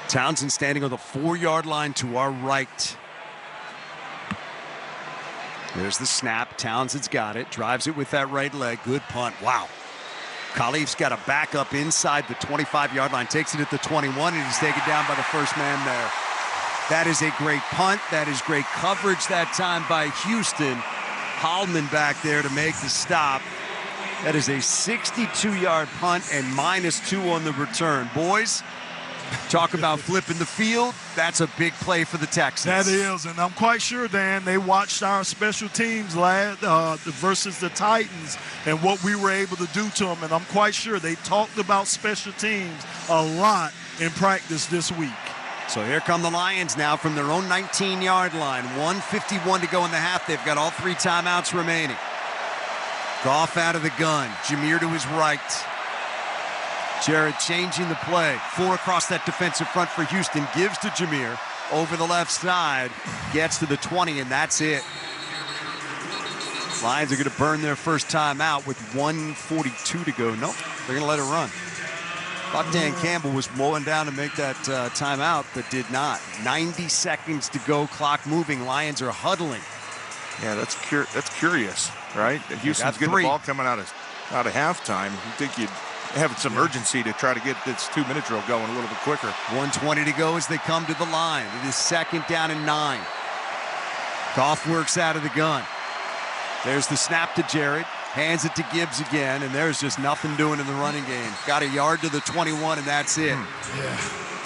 S3: Townsend standing on the 4-yard line to our right. There's the snap. Townsend's got it. Drives it with that right leg. Good punt. Wow. Khalif's got a back up inside the 25-yard line. Takes it at the 21, and he's taken down by the first man there. That is a great punt. That is great coverage that time by Houston. Hallman back there to make the stop. That is a 62-yard punt and -2 on the return. Boys, talk about flipping the field. That's a big play for the Texans.
S16: That is, and I'm quite sure, Dan, they watched our special teams versus the Titans and what we were able to do to them, and I'm quite sure they talked about special teams a lot in practice this week.
S3: So here come the Lions now from their own 19-yard line. 1:51 to go in the half. They've got all 3 timeouts remaining. Goff out of the gun. Jameer to his right. Jared changing the play. 4 across that defensive front for Houston. Gives to Jameer over the left side. Gets to the 20, and that's it. Lions are going to burn their first timeout with 1:42 to go. Nope, they're going to let it run. Thought Dan Campbell was mowing down to make that timeout, but did not. 90 seconds to go, clock moving. Lions are huddling.
S15: Yeah, that's curious, right? Houston's getting the ball coming out of halftime. You think you'd have some urgency to try to get this 2-minute drill going a little bit quicker.
S3: 1:20 to go as they come to the line. It is 2nd down and 9. Goff works out of the gun. There's the snap to Jared. Hands it to Gibbs again, and there's just nothing doing in the running game. Got a yard to the 21, and that's it.
S16: Yeah,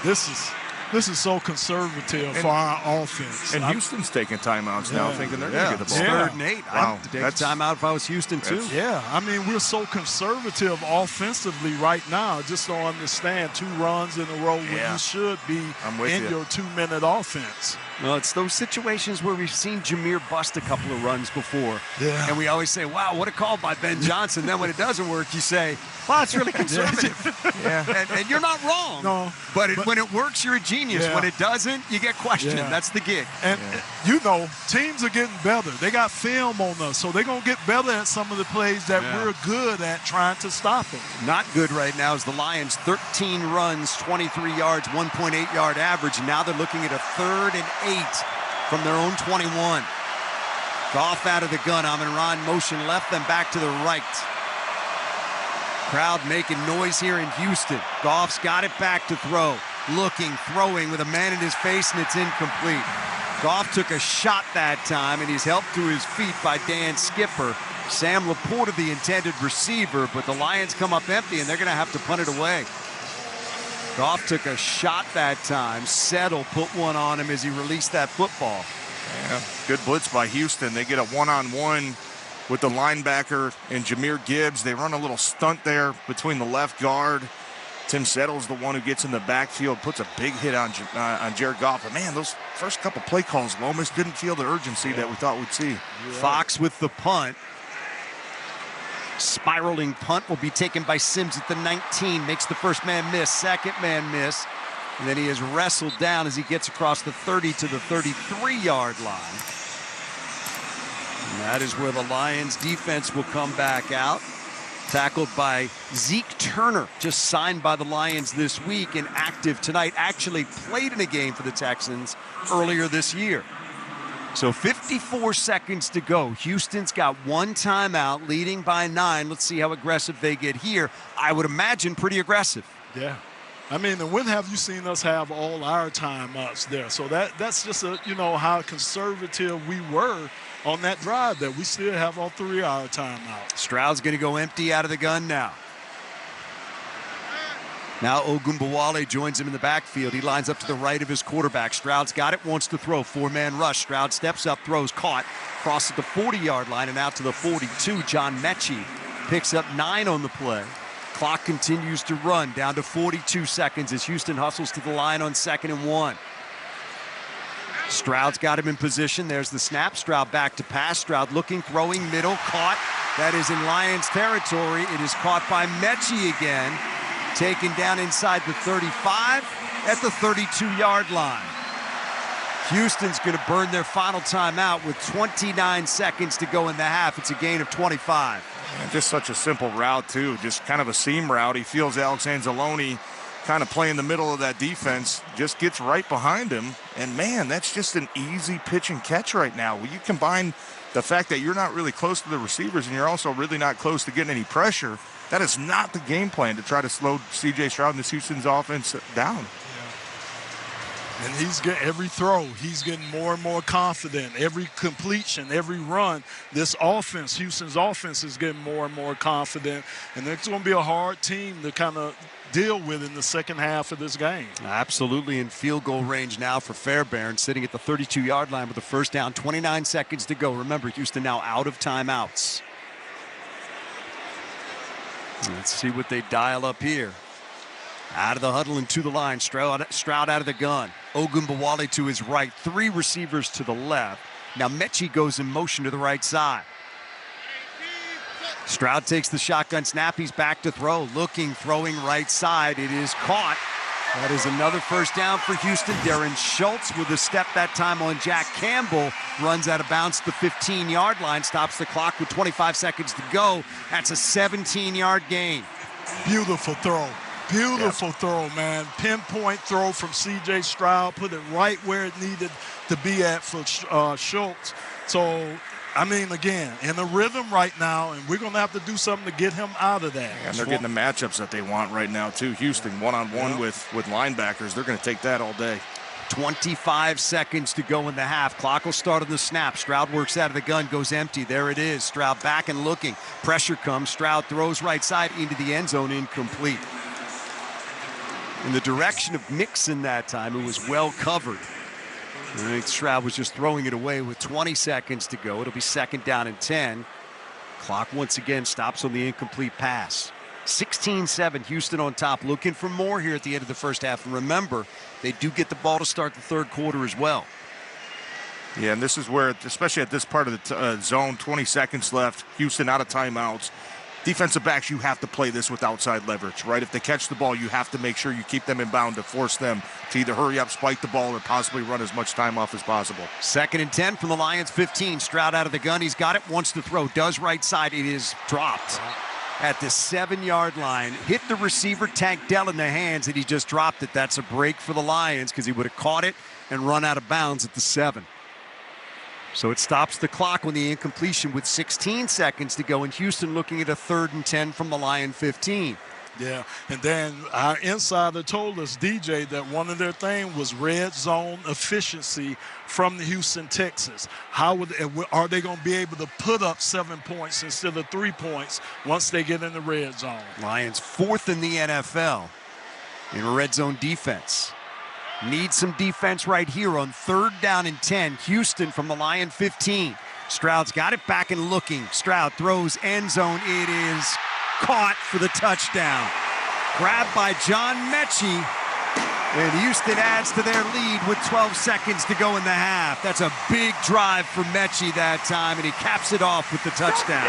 S16: this is This is so conservative for our offense.
S15: And Houston's taking timeouts now, thinking they're going to get the ball.
S16: Yeah.
S3: 3rd and 8.
S15: Wow.
S3: I'd take a timeout if I was Houston, too.
S16: Yeah, I mean, we're so conservative offensively right now. Just don't understand 2 runs in a row when you should be in your 2-minute offense.
S3: Well, it's those situations where we've seen Jameer bust a couple of runs before.
S16: Yeah.
S3: And we always say, wow, what a call by Ben Johnson. Then when it doesn't work, you say, wow, it's really conservative. And you're not wrong.
S16: No.
S3: But when it works, you're a genius.
S16: Yeah.
S3: When it doesn't, you get questioned.
S16: Yeah.
S3: That's the gig.
S16: And, you know, teams are getting better. They got film on us, so they're going to get better at some of the plays that we're good at trying to stop them.
S3: Not good right now is the Lions. 13 runs, 23 yards, 1.8-yard average. Now they're looking at a 3rd and 8 from their own 21. Goff out of the gun. Amon-Ra motion left, then back to the right. Crowd making noise here in Houston. Goff's got it back to throw. Looking, throwing with a man in his face, and it's incomplete. Goff took a shot that time, and he's helped to his feet by Dan Skipper. Sam Laporta, the intended receiver, but the Lions come up empty, and they're going to have to punt it away. Goff took a shot that time. Settle put one on him as he released that football.
S15: Yeah, good blitz by Houston. They get a one-on-one with the linebacker and Jahmyr Gibbs. They run a little stunt there between the left guard. Tim Settle's the one who gets in the backfield, puts a big hit on Jared Goff. But, man, those first couple play calls, Lomas didn't feel the urgency that we thought we'd see.
S3: Fox with the punt. Spiraling punt will be taken by Sims at the 19. Makes the first man miss, second man miss. And then he is wrestled down as he gets across the 30 to the 33-yard line. And that is where the Lions defense will come back out. Tackled by Zeke Turner, just signed by the Lions this week and active tonight. Actually played in a game for the Texans earlier this year. So 54 seconds to go. Houston's got 1 timeout, leading by 9. Let's see how aggressive they get here. I would imagine pretty aggressive.
S16: Yeah. I mean, and when have you seen us have all our timeouts there? So that's just how conservative we were on that drive, that we still have all 3 our timeouts.
S3: Stroud's going to go empty out of the gun now. Now Ogunbowale joins him in the backfield. He lines up to the right of his quarterback. Stroud's got it, wants to throw. 4-man rush. Stroud steps up, throws, caught. Crosses the 40-yard line and out to the 42. John Mechie picks up 9 on the play. Clock continues to run down to 42 seconds as Houston hustles to the line on 2nd and 1. Stroud's got him in position. There's the snap. Stroud back to pass. Stroud looking, throwing, middle, caught. That is in Lions territory. It is caught by Mechie again. Taken down inside the 35 at the 32-yard line. Houston's going to burn their final timeout with 29 seconds to go in the half. It's a gain of 25.
S15: And just such a simple route, too. Just kind of a seam route. He feels Alex Anzalone kind of playing the middle of that defense. Just gets right behind him. And, man, that's just an easy pitch and catch right now. When you combine the fact that you're not really close to the receivers and you're also really not close to getting any pressure, that is not the game plan to try to slow C.J. Stroud and this Houston's offense down.
S16: And he's getting every throw, he's getting more and more confident. Every completion, every run, this offense, Houston's offense, is getting more and more confident. And it's going to be a hard team to kind of deal with in the second half of this game.
S3: Absolutely in field goal range now for Fairbairn, sitting at the 32-yard line with a first down. 29 seconds to go. Remember, Houston now out of timeouts. Let's see what they dial up here. Out of the huddle and to the line. Stroud out of the gun. Ogunbowale to his right. 3 receivers to the left. Now Mechie goes in motion to the right side. Stroud takes the shotgun snap. He's back to throw. Looking, throwing right side. It is caught. That is another first down for Houston. Darren Schultz with a step that time on Jack Campbell. Runs out of bounds to the 15-yard line. Stops the clock with 25 seconds to go. That's a 17-yard gain.
S16: Beautiful throw. Beautiful throw, man. Pinpoint throw from C.J. Stroud. Put it right where it needed to be at for Schultz. So, I mean, again, in a rhythm right now, and we're going to have to do something to get him out of that.
S15: And they're getting the matchups that they want right now, too. Houston, one-on-one with linebackers. They're going to take that all day.
S3: 25 seconds to go in the half. Clock will start on the snap. Stroud works out of the gun, goes empty. There it is. Stroud back and looking. Pressure comes. Stroud throws right side into the end zone, incomplete. in the direction of Mixon that time. It was well covered. I think Stroud was just throwing it away with 20 seconds to go. It'll be 2nd down and 10. Clock once again stops on the incomplete pass. 16-7, Houston on top, looking for more here at the end of the first half. And remember, they do get the ball to start the third quarter as well.
S15: Yeah, and this is where, especially at this part of the zone, 20 seconds left, Houston out of timeouts. Defensive backs, you have to play this with outside leverage, right? If they catch the ball, you have to make sure you keep them inbound to force them to either hurry up, spike the ball, or possibly run as much time off as possible.
S3: 2nd and 10 from the Lions 15. Stroud out of the gun. He's got it, wants to throw, does right side. It is dropped at the 7-yard line. Hit the receiver, Tank Dell, in the hands, and he just dropped it. That's a break for the Lions because he would have caught it and run out of bounds at the 7. So it stops the clock on the incompletion with 16 seconds to go, and Houston looking at a 3rd and 10 from the Lion 15.
S16: Yeah, and then our insider told us, DJ, that one of their things was red zone efficiency from the Houston Texans. Are they going to be able to put up 7 points instead of 3 points once they get in the red zone?
S3: Lions 4th in the NFL in red zone defense. Need some defense right here on 3rd down and 10. Houston from the Lion 15. Stroud's got it back and looking. Stroud throws end zone. It is caught for the touchdown. Grabbed by John Mechie. And Houston adds to their lead with 12 seconds to go in the half. That's a big drive for Mechie that time, and he caps it off with the touchdown.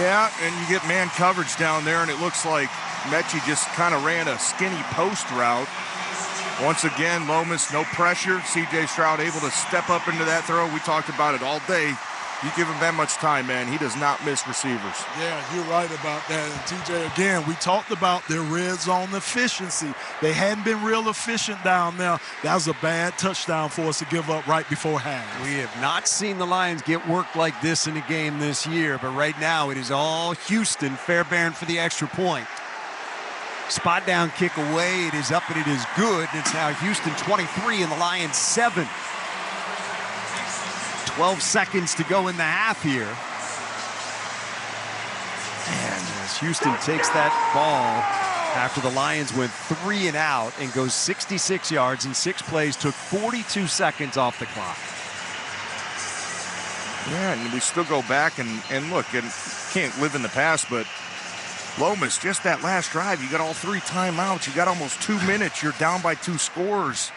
S15: Yeah, and you get man coverage down there, and it looks like Mechie just kind of ran a skinny post route. Once again, Lomas, no pressure. C.J. Stroud able to step up into that throw. We talked about it all day. You give him that much time, man, he does not miss receivers.
S16: Yeah, you're right about that. And TJ, again, we talked about their red zone efficiency. They hadn't been real efficient down there. That was a bad touchdown for us to give up right before half.
S3: We have not seen the Lions get work like this in a game this year, but right now it is all Houston, Fairbairn for the extra point. Spot down kick away. It is up and it is good. It's now Houston 23 and the Lions 7. 12 seconds to go in the half here. And as Houston takes that ball after the Lions went 3 and out and goes 66 yards in 6 plays, took 42 seconds off the clock.
S15: Yeah, and we still go back and look, and can't live in the past, but Lomas, just that last drive, you got all 3 timeouts, you got almost 2 minutes, you're down by 2 scores.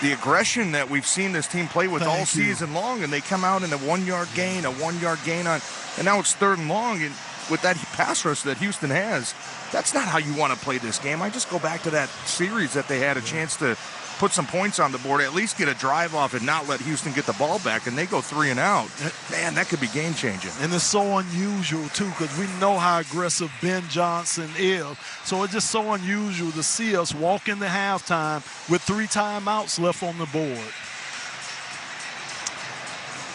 S15: The aggression that we've seen this team play with all season long, and they come out in a 1-yard gain, on, and now it's 3rd and long, and with that pass rush that Houston has, that's not how you want to play this game. I just go back to that series that they had a chance to put some points on the board, at least get a drive off and not let Houston get the ball back, and they go 3 and out. Man, that could be game-changing.
S16: And it's so unusual, too, because we know how aggressive Ben Johnson is. So it's just so unusual to see us walk into halftime with 3 timeouts left on the board.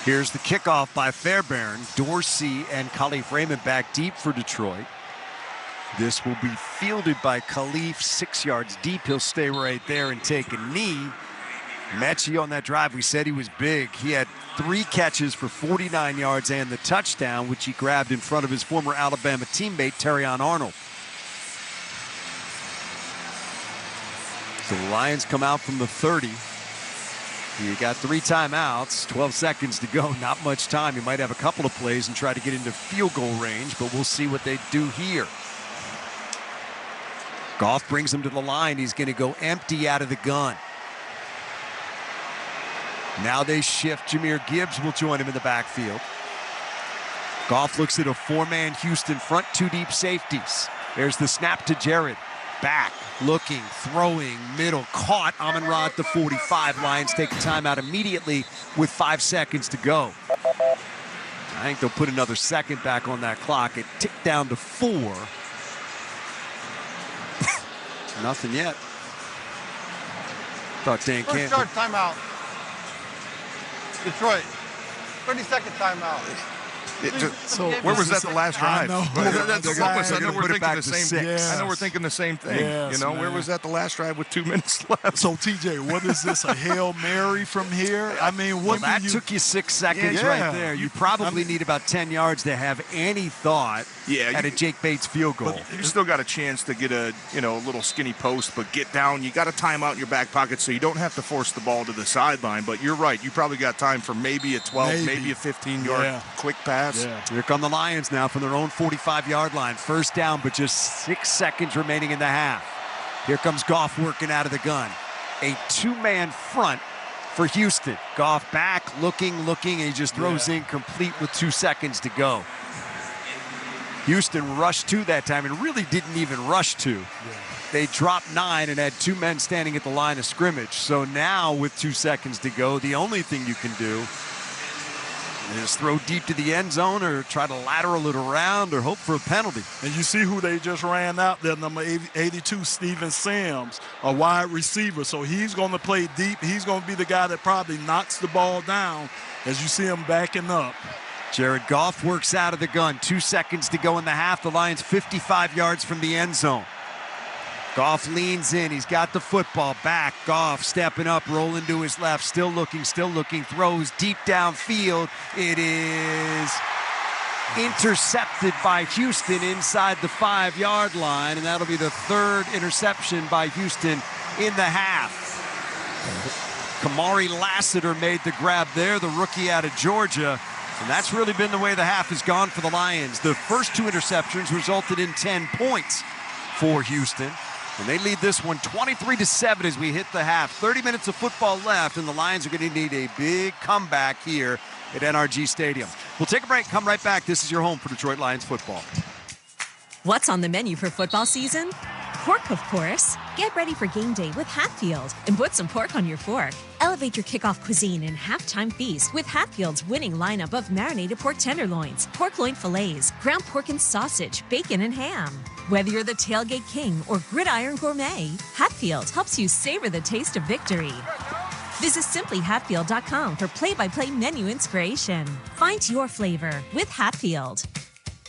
S3: Here's the kickoff by Fairbairn. Dorsey and Khalif Raymond back deep for Detroit. This will be fielded by Khalif 6 yards deep. He'll stay right there and take a knee. Mechie on that drive, we said he was big. He had 3 catches for 49 yards and the touchdown, which he grabbed in front of his former Alabama teammate, Terrion Arnold. So the Lions come out from the 30. You got 3 timeouts, 12 seconds to go, not much time. You might have a couple of plays and try to get into field goal range, but we'll see what they do here. Goff brings him to the line. He's going to go empty out of the gun. Now they shift. Jahmyr Gibbs will join him in the backfield. Goff looks at a 4-man Houston front, 2 deep safeties. There's the snap to Jared. Back, looking, throwing, middle, caught. Amon-Ra at the 45. Lions take a timeout immediately with 5 seconds to go. I think they'll put another second back on that clock. It ticked down to 4. Nothing yet. Thought Dan Campbell.
S14: First yard timeout. Detroit. 30-second timeout.
S15: Where was that the last drive?
S16: I know.
S15: That's I know we're thinking the same.
S16: Yes.
S15: I know we're thinking the same thing.
S16: Yes,
S15: where was that the last drive with 2 minutes left?
S16: So TJ, what is this? A Hail Mary from here? I mean, what?
S3: That took you 6 seconds right there. You probably need about 10 yards to have any thought at a Jake Bates field goal.
S15: You still got a chance to get a little skinny post, but get down. You got a timeout in your back pocket, so you don't have to force the ball to the sideline. But you're right. You probably got time for maybe a 12, maybe a 15-yard quick pass.
S3: Yeah. Here come the Lions now from their own 45-yard line. First down, but just 6 seconds remaining in the half. Here comes Goff working out of the gun. A two-man front for Houston. Goff back, looking, and he just throws in complete with 2 seconds to go. Houston rushed 2 that time and really didn't even rush 2. Yeah. They dropped 9 and had 2 men standing at the line of scrimmage. So now with 2 seconds to go, the only thing you can do is throw deep to the end zone or try to lateral it around or hope for a penalty.
S16: And you see who they just ran out there, number 82, Steven Sims, a wide receiver. So he's going to play deep. He's going to be the guy that probably knocks the ball down as you see him backing up.
S3: Jared Goff works out of the gun. 2 seconds to go in the half. The Lions 55 yards from the end zone. Goff leans in. He's got the football back. Goff stepping up, rolling to his left. Still looking. Throws deep downfield. It is intercepted by Houston inside the 5-yard line, and that'll be the 3rd interception by Houston in the half. Kamari Lassiter made the grab there, the rookie out of Georgia. And that's really been the way the half has gone for the Lions. The first 2 interceptions resulted in 10 points for Houston. And they lead this one 23-7 as we hit the half. 30 minutes of football left, and the Lions are going to need a big comeback here at NRG Stadium. We'll take a break, come right back. This is your home for Detroit Lions football.
S1: What's on the menu for football season? Pork, of course. Get ready for game day with Hatfield and put some pork on your fork. Elevate your kickoff cuisine and halftime feast with Hatfield's winning lineup of marinated pork tenderloins, pork loin fillets, ground pork and sausage, bacon and ham. Whether you're the tailgate king or gridiron gourmet, Hatfield helps you savor the taste of victory. Visit simplyhatfield.com for play-by-play menu inspiration. Find your flavor with Hatfield.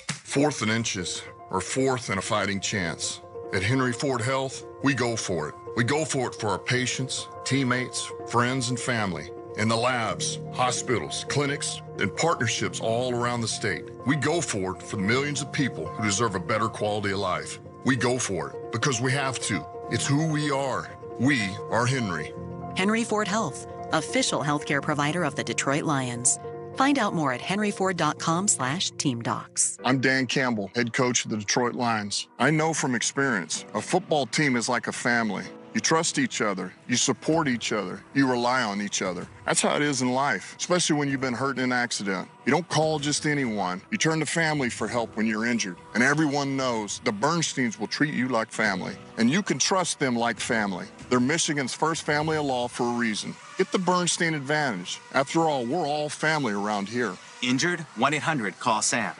S2: 4th and inches, or 4th and a fighting chance. At Henry Ford Health, we go for it. We go for it for our patients, teammates, friends, and family. In the labs, hospitals, clinics, and partnerships all around the state. We go for it for the millions of people who deserve a better quality of life. We go for it because we have to. It's who we are. We are Henry.
S6: Henry Ford Health, official healthcare provider of the Detroit Lions. Find out more at henryford.com/teamdocs.
S2: I'm Dan Campbell, head coach of the Detroit Lions. I know from experience, a football team is like a family. You trust each other, you support each other, you rely on each other. That's how it is in life, especially when you've been hurt in an accident. You don't call just anyone. You turn to family for help when you're injured. And everyone knows the Bernsteins will treat you like family. And you can trust them like family. They're Michigan's first family of law for a reason. Get the Bernstein advantage. After all, we're all family around here.
S8: Injured? 1-800-CALL-SAM.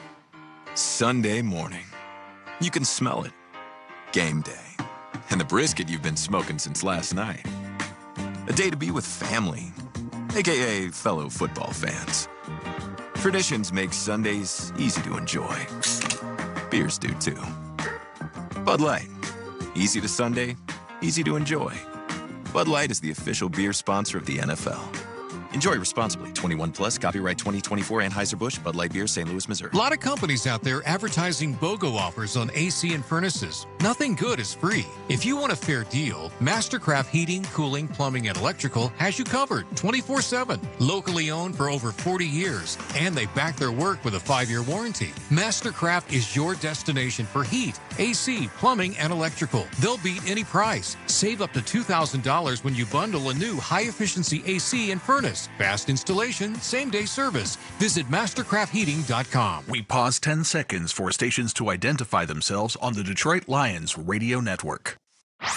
S11: Sunday morning. You can smell it. Game day. And the brisket you've been smoking since last night. A day to be with family, a.k.a. fellow football fans. Traditions make Sundays easy to enjoy. Beers do too. Bud Light. Easy to Sunday, easy to enjoy. Bud Light is the official beer sponsor of the NFL. Enjoy responsibly. 21 plus. Copyright 2024 Anheuser-Busch. Bud Light Beer, St. Louis, Missouri.
S17: A lot of companies out there advertising BOGO offers on AC and furnaces. Nothing good is free. If you want a fair deal, Mastercraft Heating, Cooling, Plumbing, and Electrical has you covered 24/7. Locally owned for over 40 years, and they back their work with a 5-year warranty. Mastercraft is your destination for heat, AC, plumbing, and electrical. They'll beat any price. Save up to $2,000 when you bundle a new high-efficiency AC and furnace. Fast installation, same-day service. Visit mastercraftheating.com.
S9: We pause 10 seconds for stations to identify themselves on the Detroit Lions radio network.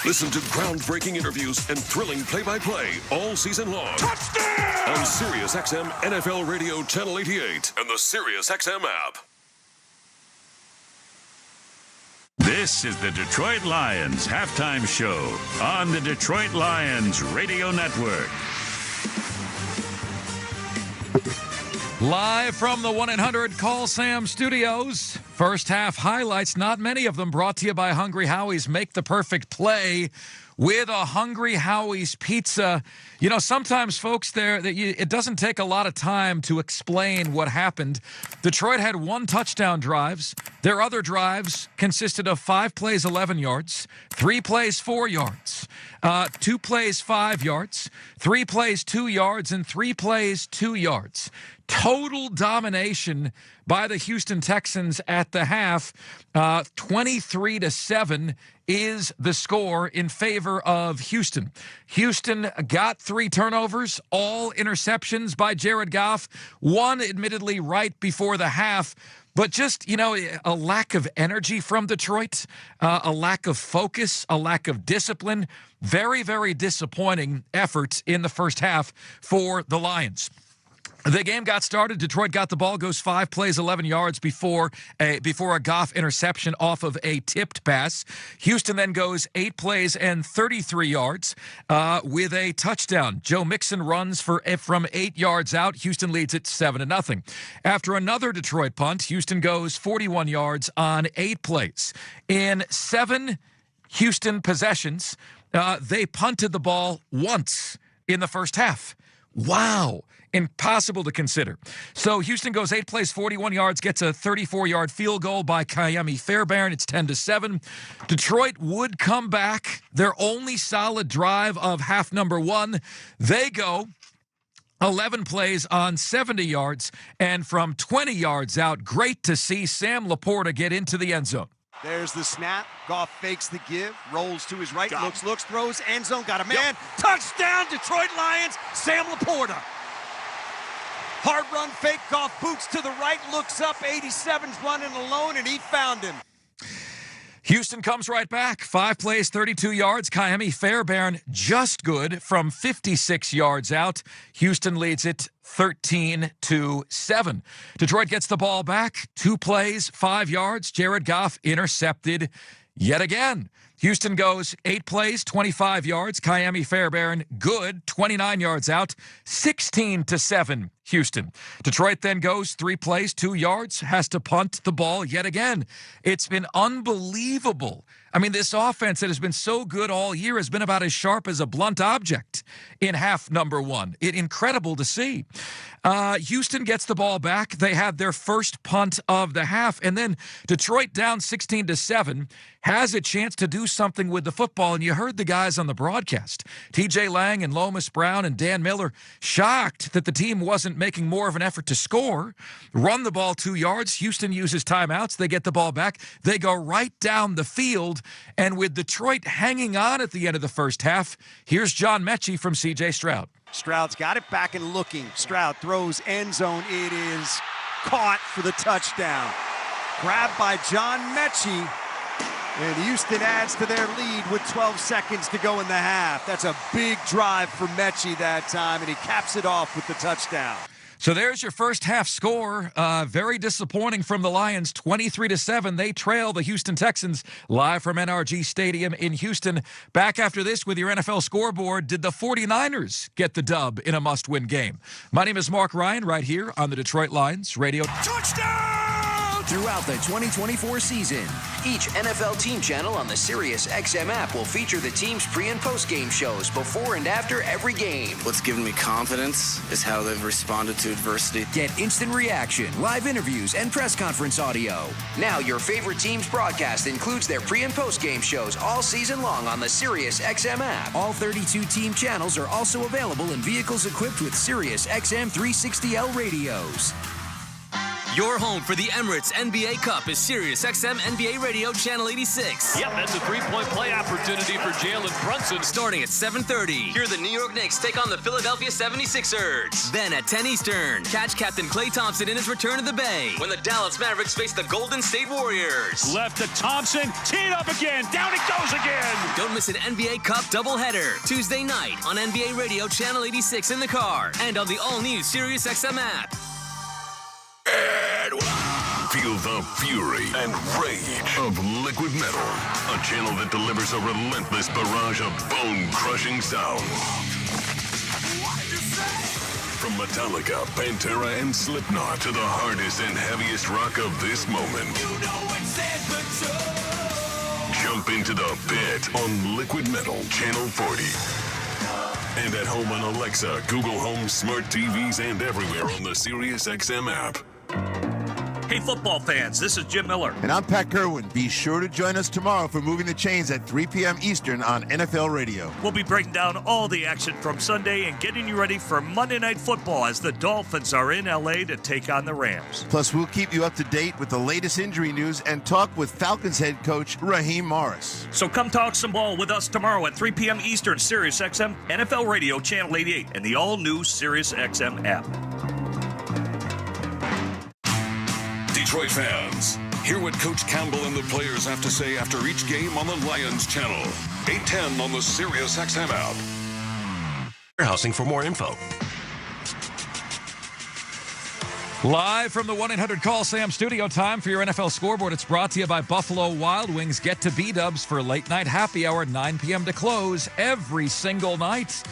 S18: Listen to groundbreaking interviews and thrilling play-by-play all season long. Touchdown! On Sirius XM NFL Radio Channel 88 and the Sirius XM app.
S20: This is the Detroit Lions halftime show on the Detroit Lions radio network.
S4: Live from the 1-800-CALL SAM studios. First half highlights, not many of them, brought to you by Hungry Howie's. Make the perfect play with a Hungry Howie's pizza. You know, sometimes, folks, it doesn't take a lot of time to explain what happened. Detroit had 1 touchdown drives. Their other drives consisted of 5 plays, 11 yards, 3 plays, 4 yards, 2 plays, 5 yards, 3 plays, 2 yards, and 3 plays, 2 yards. Total domination by the Houston Texans at the half. 23-7 is the score in favor of Houston. Houston got 3 turnovers, all interceptions by Jared Goff. 1 admittedly right before the half. But just, a lack of energy from Detroit, a lack of focus, a lack of discipline. Very, very disappointing effort in the first half for the Lions. The game got started. Detroit got the ball, goes 5 plays, 11 yards before a Goff interception off of a tipped pass. Houston then goes 8 plays and 33 yards with a touchdown. Joe Mixon runs from 8 yards out. Houston leads it 7-0. After another Detroit punt, Houston goes 41 yards on 8 plays. In 7 Houston possessions, they punted the ball once in the first half. Wow. Impossible to consider. So Houston goes 8 plays, 41 yards, gets a 34-yard field goal by Kayemi Fairbairn. It's 10-7. Detroit would come back. Their only solid drive of half number 1. They go 11 plays on 70 yards, and from 20 yards out, great to see Sam Laporta get into the end zone.
S3: There's the snap. Goff fakes the give, rolls to his right, looks, throws, end zone, got a man. Yep. Touchdown, Detroit Lions, Sam Laporta. Hard run fake, Goff boots to the right, looks up, 87's running alone, and he found him.
S4: Houston comes right back. 5 plays, 32 yards. Kayemi Fairbairn just good from 56 yards out. Houston leads it 13-7. Detroit gets the ball back. 2 plays, 5 yards. Jared Goff intercepted yet again. Houston goes 8 plays, 25 yards. Kayemi Fairbairn, good, 29 yards out, 16-7, Houston. Detroit then goes 3 plays, 2 yards, has to punt the ball yet again. It's been unbelievable. I mean, this offense that has been so good all year has been about as sharp as a blunt object in half number 1. Incredible to see. Houston gets the ball back. They had their first punt of the half, and then Detroit down 16-7 has a chance to do something with the football, and you heard the guys on the broadcast, TJ Lang and Lomas Brown and Dan Miller, shocked that the team wasn't making more of an effort to score. Run the ball 2 yards. Houston uses timeouts. They get the ball back. They go right down the field, and with Detroit hanging on at the end of the first half, here's John Mechie from C.J. Stroud.
S3: Stroud's got it back and looking. Stroud throws end zone. It is caught for the touchdown. Grabbed by John Mechie. And Houston adds to their lead with 12 seconds to go in the half. That's a big drive for Mechie that time, and he caps it off with the touchdown.
S4: So there's your first half score. Very disappointing from the Lions, 23-7. They trail the Houston Texans live from NRG Stadium in Houston. Back after this with your NFL scoreboard. Did the 49ers get the dub in a must-win game? My name is Mark Ryan, right here on the Detroit Lions Radio.
S28: Touchdown! Throughout the 2024 season, each NFL team channel on the SiriusXM app will feature the team's pre- and post-game shows before and after every game.
S5: What's given me confidence is how they've responded to adversity.
S28: Get instant reaction, live interviews, and press conference audio. Now your favorite team's broadcast includes their pre- and post-game shows all season long on the SiriusXM app. All 32 team channels are also available in vehicles equipped with SiriusXM 360L radios.
S7: Your home for the Emirates NBA Cup is SiriusXM NBA Radio Channel 86.
S10: Yep, that's a three-point play opportunity for Jalen Brunson.
S7: Starting at 7:30. Here the New York Knicks take on the Philadelphia 76ers. Then at 10 Eastern, catch Captain Klay Thompson in his return to the Bay when the Dallas Mavericks face the Golden State Warriors.
S10: Left to Thompson, teed up again, down it goes again.
S7: Don't miss an NBA Cup doubleheader Tuesday night on NBA Radio Channel 86 in the car and on the all-new SiriusXM app.
S18: Feel the fury and rage of liquid metal. A channel that delivers a relentless barrage of bone-crushing sound. From Metallica, Pantera, and Slipknot to the hardest and heaviest rock of this moment. Jump into the pit on Liquid Metal, Channel 40. And at home on Alexa, Google Home, smart TVs, and everywhere on the SiriusXM app.
S10: Hey, football fans, this is Jim Miller.
S12: And I'm Pat Kerwin. Be sure to join us tomorrow for Moving the Chains at 3 p.m. Eastern on NFL Radio.
S10: We'll be breaking down all the action from Sunday and getting you ready for Monday Night Football as the Dolphins are in L.A. to take on the Rams.
S12: Plus, we'll keep you up to date with the latest injury news and talk with Falcons head coach Raheem Morris.
S10: So come talk some ball with us tomorrow at 3 p.m. Eastern, SiriusXM, NFL Radio, Channel 88, and the all-new SiriusXM app.
S18: Detroit fans, hear what Coach Campbell and the players have to say after each game on the Lions channel. 8:10 on the SiriusXM app. Warehousing for more info.
S4: Live from the 1-800-CALL-SAM studio, time for your NFL scoreboard. It's brought to you by Buffalo Wild Wings. Get to B-Dubs for late night happy hour, 9 p.m. to close every single night.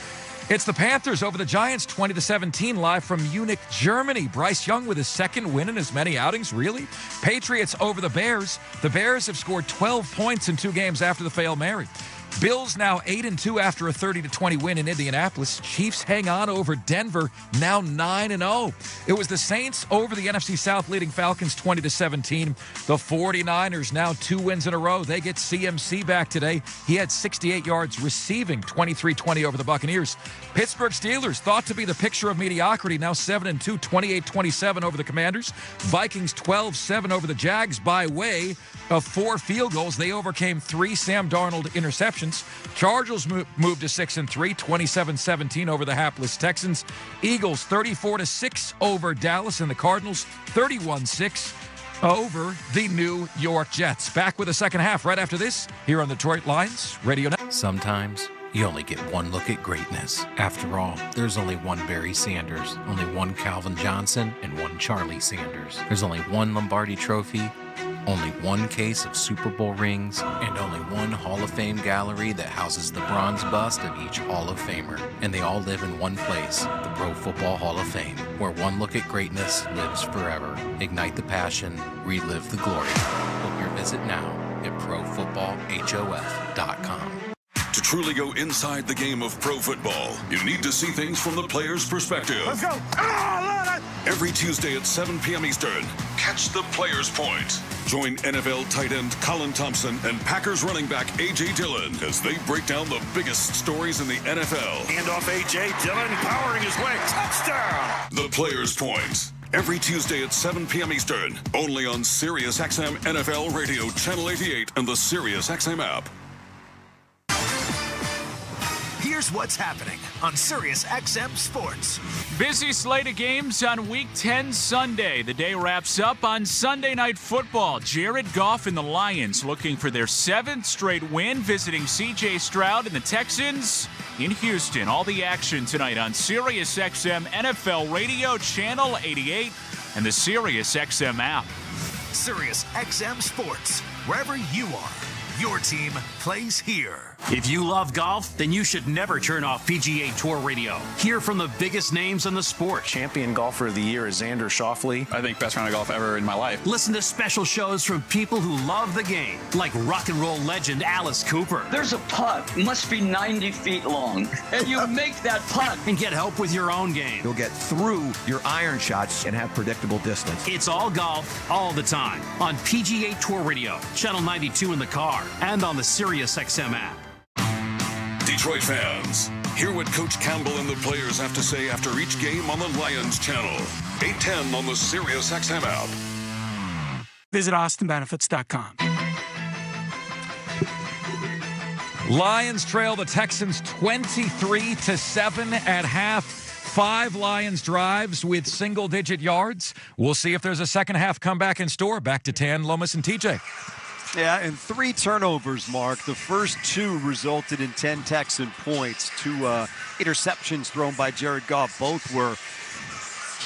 S4: It's the Panthers over the Giants, 20-17, live from Munich, Germany. Bryce Young with his second win in as many outings, really? Patriots over the Bears. The Bears have scored 12 points in 2 games after the Hail Mary. Bills now 8-2 after a 30-20 win in Indianapolis. Chiefs hang on over Denver, now 9-0. It was the Saints over the NFC South leading Falcons 20-17. The 49ers now 2 wins in a row. They get CMC back today. He had 68 yards receiving, 23-20 over the Buccaneers. Pittsburgh Steelers thought to be the picture of mediocrity, now 7-2, 28-27 over the Commanders. Vikings 12-7 over the Jags by way of 4 field goals. They overcame 3 Sam Darnold interceptions. Chargers moved to 6-3, 27-17 over the hapless Texans. Eagles 34-6 over Dallas, and the Cardinals 31-6 over the New York Jets. Back with the second half right after this here on the Detroit Lions Radio Network.
S13: Sometimes you only get one look at greatness. After all, there's only one Barry Sanders, only one Calvin Johnson, and one Charlie Sanders. There's only one Lombardi Trophy, only one case of Super Bowl rings, and only one Hall of Fame gallery that houses the bronze bust of each Hall of Famer. And they all live in one place, the Pro Football Hall of Fame, where one look at greatness lives forever. Ignite the passion, relive the glory. Book your visit now at ProFootballHOF.com.
S18: To truly go inside the game of pro football, you need to see things from the player's perspective.
S10: Let's go.
S18: Every Tuesday at 7 p.m. Eastern, catch the Player's Point. Join NFL tight end Colin Thompson and Packers running back A.J. Dillon as they break down the biggest stories in the NFL.
S10: Hand off A.J. Dillon, powering his way. Touchdown!
S18: The Player's Point. Every Tuesday at 7 p.m. Eastern, only on SiriusXM NFL Radio, Channel 88, and the SiriusXM app.
S19: Here's what's happening on SiriusXM Sports.
S31: Busy slate of games on Week 10 Sunday. The day wraps up on Sunday Night Football. Jared Goff and the Lions looking for their 7th straight win, visiting C.J. Stroud and the Texans in Houston. All the action tonight on SiriusXM NFL Radio, Channel 88, and the SiriusXM app.
S19: SiriusXM Sports, wherever you are. Your team plays here.
S31: If you love golf, then you should never turn off PGA Tour Radio. Hear from the biggest names in the sport.
S21: Champion golfer of the year is Xander Schauffele. I think best round of golf ever in my life.
S31: Listen to special shows from people who love the game, like rock and roll legend Alice Cooper.
S22: There's a putt, must be 90 feet long, and you make that putt.
S31: And get help with your own game.
S23: You'll get through your iron shots and have predictable distance.
S31: It's all golf, all the time, on PGA Tour Radio, Channel 92 in the car, and on the SiriusXM app.
S18: Detroit fans, hear what Coach Campbell and the players have to say after each game on the Lions channel. 8:10 on the SiriusXM app.
S31: Visit AustinBenefits.com.
S4: Lions trail the Texans 23-7 at half. 5 Lions drives with single-digit yards. We'll see if there's a second half comeback in store. Back to Tan, Lomas, and TJ.
S3: Yeah, and 3 turnovers, Mark. The first 2 resulted in 10 Texan points. 2 interceptions thrown by Jared Goff. Both were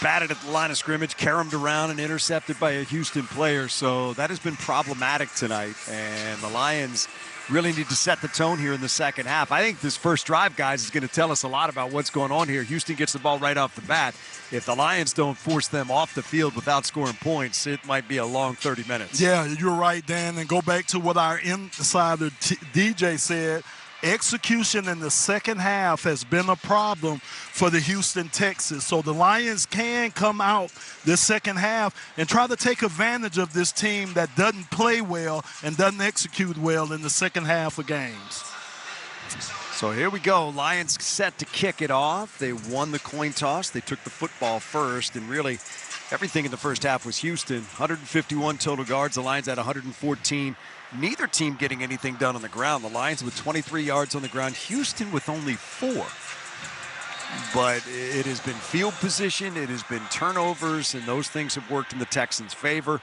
S3: batted at the line of scrimmage, caromed around, and intercepted by a Houston player. So that has been problematic tonight. And the Lions really need to set the tone here in the second half. I think this first drive, guys, is going to tell us a lot about what's going on here. Houston gets the ball right off the bat. If the Lions don't force them off the field without scoring points, it might be a long 30 minutes.
S1: Yeah, you're right, Dan. And go back to what our insider DJ said. Execution in the second half has been a problem for the Houston Texans. So the Lions can come out this second half and try to take advantage of this team that doesn't play well and doesn't execute well in the second half of games.
S3: So here we go. Lions set to kick it off. They won the coin toss. They took the football first, and really everything in the first half was Houston. 151 total yards. The Lions had 114. Neither team getting anything done on the ground. The Lions with 23 yards on the ground. Houston with only 4. But it has been field position. It has been turnovers, and those things have worked in the Texans' favor.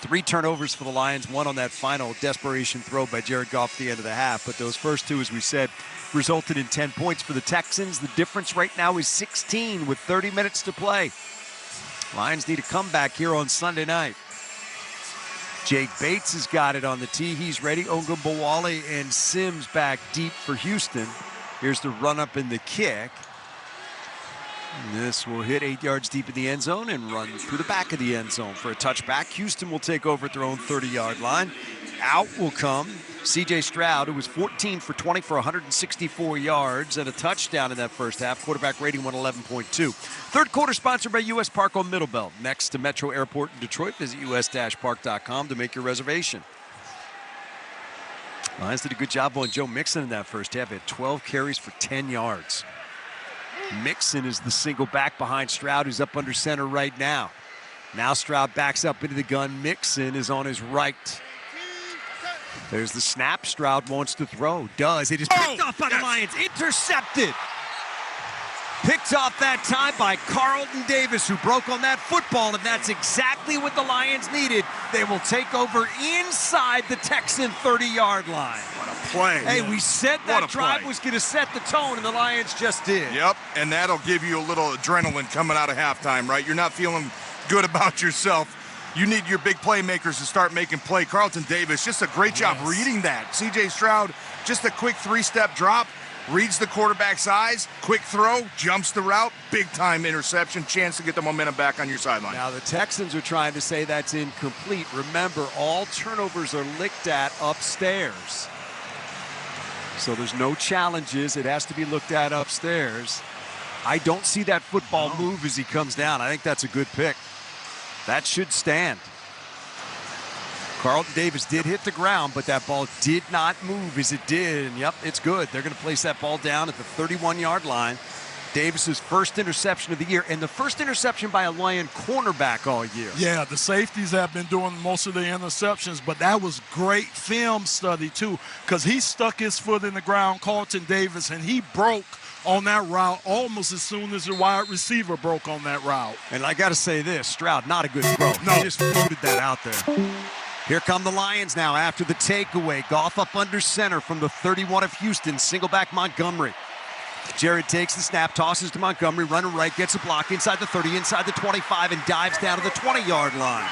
S3: 3 turnovers for the Lions, 1 on that final desperation throw by Jared Goff at the end of the half. But those first 2, as we said, resulted in 10 points for the Texans. The difference right now is 16 with 30 minutes to play. Lions need a comeback here on Sunday night. Jake Bates has got it on the tee. He's ready. Ogunbowale and Sims back deep for Houston. Here's the run up in the kick. This will hit 8 yards deep in the end zone and run through the back of the end zone for a touchback. Houston will take over at their own 30-yard line. Out will come C.J. Stroud, who was 14 for 20 for 164 yards and a touchdown in that first half. Quarterback rating 111.2. Third quarter sponsored by U.S. Park on Middlebelt. Next to Metro Airport in Detroit, visit us-park.com to make your reservation. Lions did a good job on Joe Mixon in that first half. He had 12 carries for 10 yards. Mixon is the single back behind Stroud, who's up under center right now. Now Stroud backs up into the gun. Mixon is on his right. There's the snap. Stroud wants to throw. Does. It is picked off by the Lions. Intercepted. Picked off that time by Carlton Davis, who broke on that football, and that's exactly what the Lions needed. They will take over inside the Texan 30-yard line.
S6: What a play.
S3: Hey, we said that drive was going to set the tone, and the Lions just did.
S6: Yep, and that'll give you a little adrenaline coming out of halftime, right? You're not feeling good about yourself. You need your big playmakers to start making play. Carlton Davis, just a great job reading that. C.J. Stroud, just a quick 3-step drop. Reads the quarterback's eyes, quick throw, jumps the route, big-time interception, chance to get the momentum back on your sideline.
S3: Now, the Texans are trying to say that's incomplete. Remember, all turnovers are looked at upstairs. So there's no challenges. It has to be looked at upstairs. I don't see that football move as he comes down. I think that's a good pick. That should stand. Carlton Davis did hit the ground, but that ball did not move as it did. And, yep, it's good. They're going to place that ball down at the 31-yard line. Davis's first interception of the year, and the first interception by a Lion cornerback all year.
S1: Yeah, the safeties have been doing most of the interceptions, but that was great film study, too, because he stuck his foot in the ground, Carlton Davis, and he broke on that route almost as soon as the wide receiver broke on that route.
S3: And I got to say this, Stroud, not a good throw. No. He just floated that out there. Here come the Lions now after the takeaway. Goff up under center from the 31 of Houston. Single back Montgomery. Jared takes the snap, tosses to Montgomery, running right, gets a block inside the 30, inside the 25, and dives down to the 20-yard line.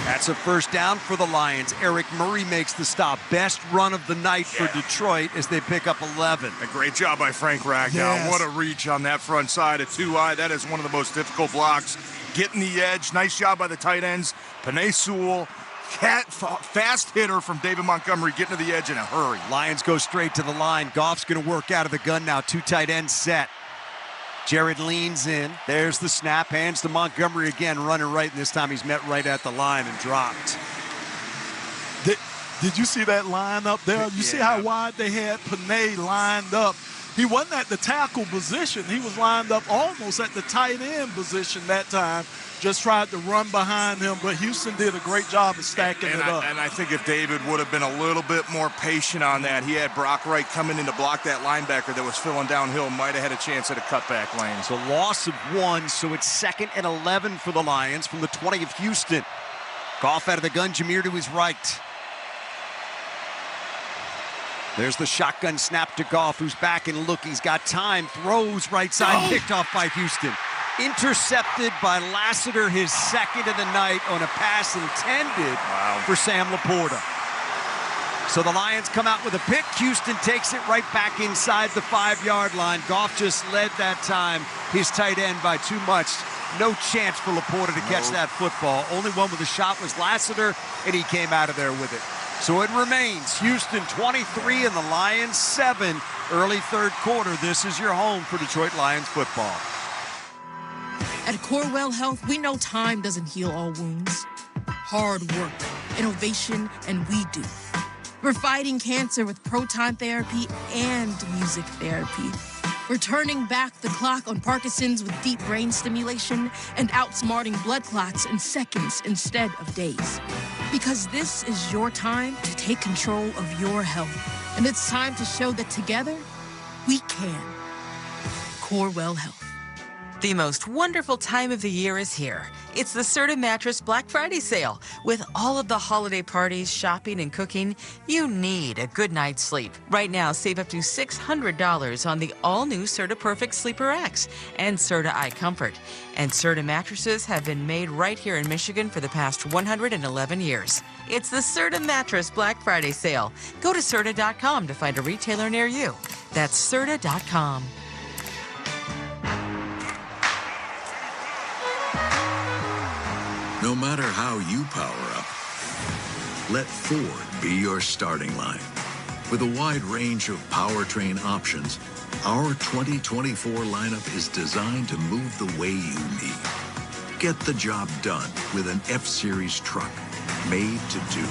S3: That's a first down for the Lions. Eric Murray makes the stop. Best run of the night for Detroit as they pick up 11.
S6: A great job by Frank Ragnow. Yes. What a reach on that front side at 2-eye. That is one of the most difficult blocks. Getting the edge. Nice job by the tight ends. Penei Sewell. Fast hitter from David Montgomery getting to the edge in a hurry.
S3: Lions go straight to the line. Goff's going to work out of the gun now. 2 tight ends set. Jared leans in. There's the snap. Hands to Montgomery again. Running right. And this time he's met right at the line and dropped.
S1: Did you see that line up there? You see how wide they had Penei lined up? He wasn't at the tackle position. He was lined up almost at the tight end position that time. Just tried to run behind him, but Houston did a great job of stacking it up.
S6: And I think if David would have been a little bit more patient on that, he had Brock Wright coming in to block that linebacker that was filling downhill, might have had a chance at a cutback lane.
S3: So loss of 1, so it's 2nd and 11 for the Lions from the 20 of Houston. Goff out of the gun, Jameer to his right. There's the shotgun snap to Goff, who's back and look. He's got time, throws right side, picked off by Houston. Intercepted by Lassiter, his second of the night on a pass intended for Sam Laporta. So the Lions come out with a pick. Houston takes it right back inside the 5-yard line. Goff just led that time his tight end by too much. No chance for Laporta to catch that football. Only one with a shot was Lassiter, and he came out of there with it. So it remains Houston 23 and the Lions 7. Early third quarter. This is your home for Detroit Lions football.
S2: At Corewell Health, we know time doesn't heal all wounds. Hard work, innovation, and we do. We're fighting cancer with proton therapy and music therapy. We're turning back the clock on Parkinson's with deep brain stimulation and outsmarting blood clots in seconds instead of days. Because this is your time to take control of your health. And it's time to show that together, we can. Corewell Health.
S8: The most wonderful time of the year is here. It's the Serta Mattress Black Friday sale. With all of the holiday parties, shopping, and cooking, you need a good night's sleep. Right now, save up to $600 on the all-new Serta Perfect Sleeper X and Serta iComfort. And Serta mattresses have been made right here in Michigan for the past 111 years. It's the Serta Mattress Black Friday sale. Go to Serta.com to find a retailer near you. That's Serta.com.
S14: No matter how you power up, let Ford be your starting line. With a wide range of powertrain options, our 2024 lineup is designed to move the way you need. Get the job done with an F-Series truck made to do.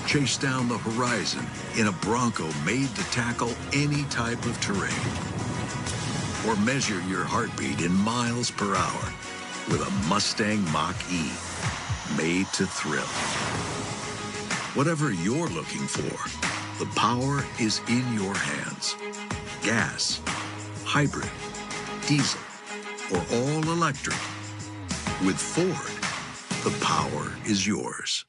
S14: Chase down the horizon in a Bronco made to tackle any type of terrain. Or measure your heartbeat in miles per hour with a Mustang Mach-E, made to thrill. Whatever you're looking for, the power is in your hands. Gas, hybrid, diesel, or all electric. With Ford, the power is yours.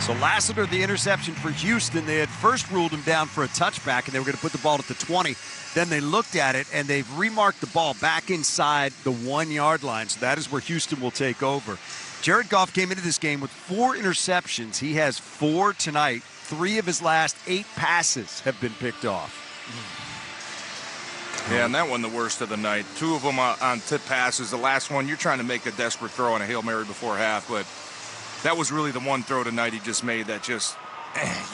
S3: So Lassiter, the interception for Houston. They had first ruled him down for a touchback, and they were going to put the ball at the 20. Then they looked at it, and they've remarked the ball back inside the 1-yard line. So that is where Houston will take over. Jared Goff came into this game with 4 interceptions. He has 4 tonight. 3 of his last 8 passes have been picked off.
S6: Yeah, and that one the worst of the night. 2 of them on tip passes. The last one, you're trying to make a desperate throw on a Hail Mary before half, but that was really the one throw tonight he just made that just,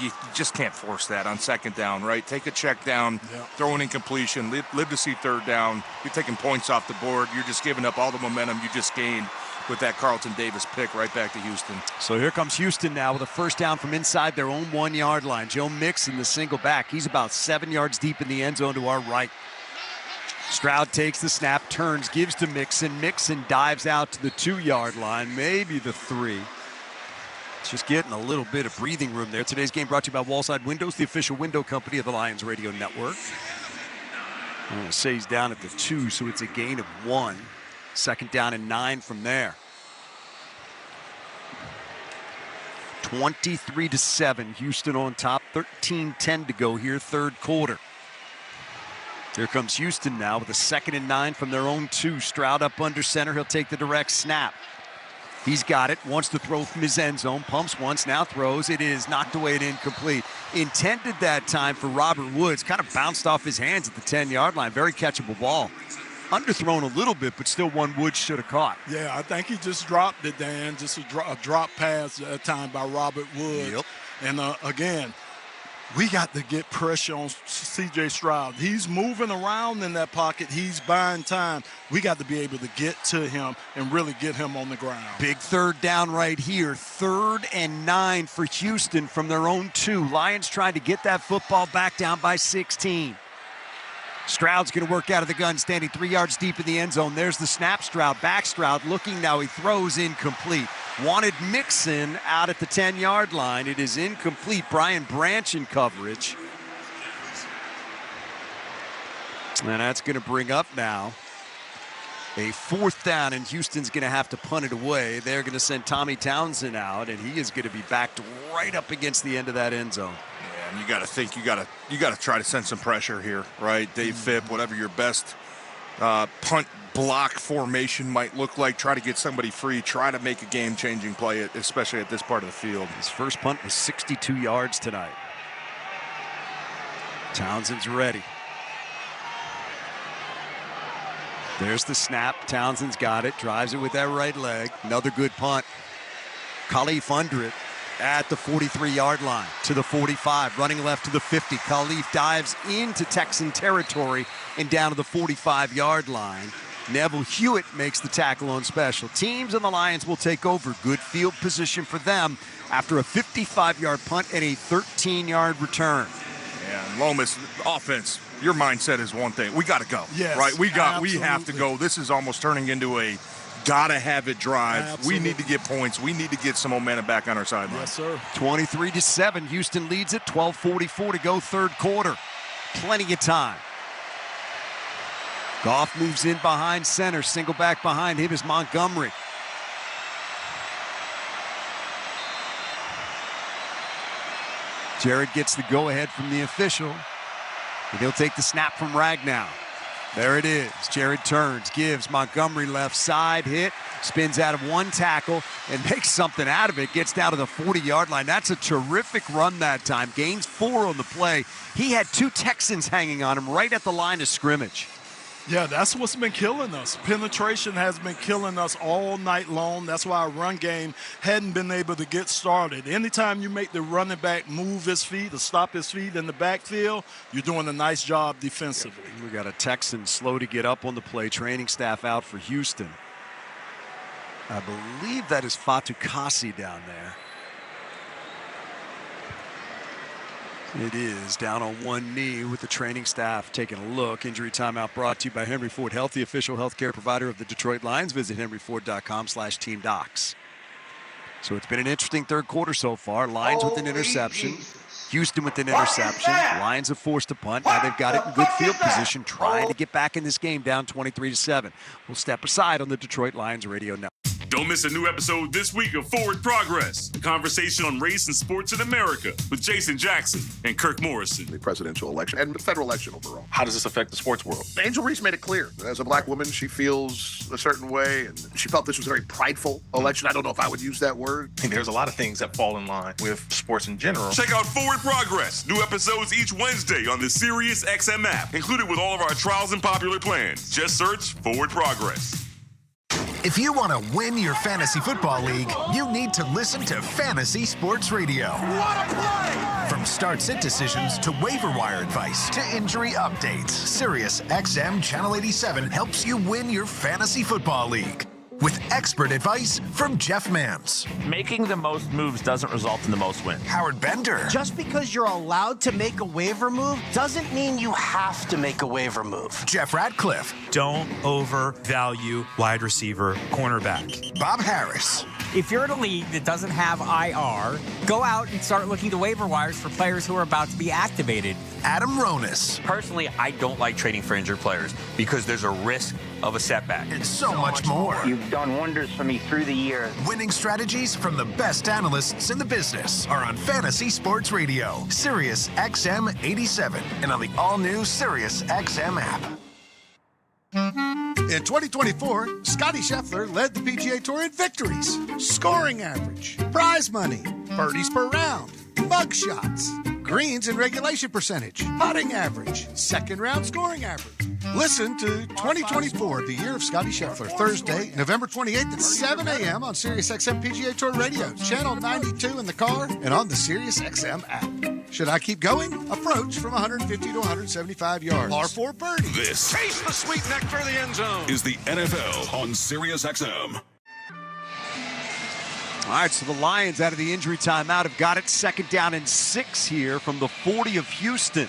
S6: you just can't force that on second down, right? Take a check down, throw an incompletion, live to see third down. You're taking points off the board. You're just giving up all the momentum you just gained with that Carlton Davis pick right back to Houston.
S3: So here comes Houston now with a first down from inside their own 1-yard line. Joe Mixon, the single back. He's about 7 yards deep in the end zone to our right. Stroud takes the snap, turns, gives to Mixon. Mixon dives out to the 2-yard line, maybe the 3. Just getting a little bit of breathing room there. Today's game brought to you by Wallside Windows, the official window company of the Lions Radio Network. I'm going to say he's down at the 2, so it's a gain of 1. Second down and 9 from there. 23-7. Houston on top. 13-10 to go here, third quarter. Here comes Houston now with a 2nd and 9 from their own 2. Stroud up under center. He'll take the direct snap. He's got it, wants to throw from his end zone, pumps once, now throws. It is knocked away and incomplete. Intended that time for Robert Woods, kind of bounced off his hands at the 10-yard line. Very catchable ball. Underthrown a little bit, but still one Woods should have caught.
S1: Yeah, I think he just dropped it, Dan. Just a drop pass at time by Robert Woods.
S3: Yep.
S1: And again, we got to get pressure on C.J. Stroud. He's moving around in that pocket. He's buying time. We got to be able to get to him and really get him on the ground.
S3: Big third down right here. 3rd and 9 for Houston from their own 2. Lions trying to get that football back down by 16. Stroud's going to work out of the gun, standing 3 yards deep in the end zone. There's the snap. Stroud, back Stroud, looking now. He throws incomplete. Wanted Mixon out at the 10-yard line. It is incomplete. Brian Branch in coverage. And that's going to bring up now a 4th down, and Houston's going to have to punt it away. They're going to send Tommy Townsend out, and he is going to be backed right up against the end of that end zone.
S6: Yeah, and you got to think you got to try to send some pressure here, right? Dave Phipp, whatever your best punt block formation might look like. Try to get somebody free. Try to make a game-changing play, especially at this part of the field.
S3: His first punt was 62 yards tonight. Townsend's ready. There's the snap. Townsend's got it. Drives it with that right leg. Another good punt. Khalif under it at the 43-yard line to the 45. Running left to the 50. Khalif dives into Texan territory and down to the 45-yard line. Neville Hewitt makes the tackle on special teams, and the Lions will take over. Good field position for them after a 55-yard punt and a 13-yard return.
S6: Yeah, and Lomas, offense, your mindset is one thing. We got to go.
S1: Yes,
S6: right? We
S1: absolutely.
S6: have to go. This is almost turning into a gotta-have-it drive.
S1: Absolutely.
S6: We need to get points. We need to get some momentum back on our sideline.
S1: Yes, sir.
S3: 23-7. Houston leads it. 12:44 to go, third quarter. Plenty of time. Goff moves in behind center. Single back behind him is Montgomery. Jared gets the go-ahead from the official. And he'll take the snap from Ragnow. There it is. Jared turns, gives Montgomery left side hit, spins out of one tackle and makes something out of it. Gets down to the 40-yard line. That's a terrific run that time. Gains 4 on the play. He had 2 Texans hanging on him right at the line of scrimmage.
S1: Yeah, that's what's been killing us. Penetration has been killing us all night long. That's why our run game hadn't been able to get started. Anytime you make the running back move his feet or stop his feet in the backfield, you're doing a nice job defensively.
S3: We got a Texan slow to get up on the play. Training staff out for Houston. I believe that is Fatukasi down there. It is down on one knee with the training staff taking a look. Injury timeout brought to you by Henry Ford Health, the official healthcare provider of the Detroit Lions. Visit henryford.com/teamdocs. So it's been an interesting third quarter so far. Lions with an interception. Houston with an interception. Lions have forced a punt. Now they've got it in good field position, trying to get back in this game down 23-7. We'll step aside on the Detroit Lions radio network.
S9: Don't miss a new episode this week of Forward Progress, a conversation on race and sports in America with Jason Jackson and Kirk Morrison.
S11: The presidential election and the federal election overall.
S21: How does this affect the sports world?
S11: Angel Reese made it clear. As a black woman, she feels a certain way, and she felt this was a very prideful election. I don't know if I would use that word.
S21: There's a lot of things that fall in line with sports in general.
S9: Check out Forward Progress. New episodes each Wednesday on the Sirius XM app, included with all of our trials and popular plans. Just search Forward Progress.
S19: If you want to win your fantasy football league, you need to listen to Fantasy Sports Radio.
S15: What a play!
S19: From start-sit decisions to waiver wire advice to injury updates, Sirius XM Channel 87 helps you win your fantasy football league. With expert advice from Jeff Mans.
S16: Making the most moves doesn't result in the most wins.
S19: Howard Bender.
S17: Just because you're allowed to make a waiver move doesn't mean you have to make a waiver move.
S19: Jeff Ratcliffe.
S24: Don't overvalue wide receiver cornerback.
S19: Bob Harris.
S25: If you're in a league that doesn't have IR, go out and start looking to waiver wires for players who are about to be activated.
S19: Adam Ronis.
S16: Personally, I don't like trading for injured players because there's a risk of a setback.
S19: And so much more.
S17: You've done wonders for me through the years.
S19: Winning strategies from the best analysts in the business are on Fantasy Sports Radio, Sirius XM 87, and on the all-new Sirius XM app.
S26: In 2024, Scotty Scheffler led the PGA Tour in victories, scoring average, prize money, birdies per round, mug shots, greens and regulation percentage, putting average, second round scoring average. Listen to 2024, the year of Scotty Scheffler, Thursday, November 28th at 7 a.m. on Sirius XM PGA Tour Radio, channel 92 in the car, and on the Sirius XM app. Should I keep going? Approach from 150 to 175 yards. Par 4 birdie.
S18: This
S26: Chase the sweet nectar of the end zone.
S18: is the NFL on Sirius XM.
S3: All right, so the Lions out of the injury timeout have got it second down and 6 here from the 40 of Houston.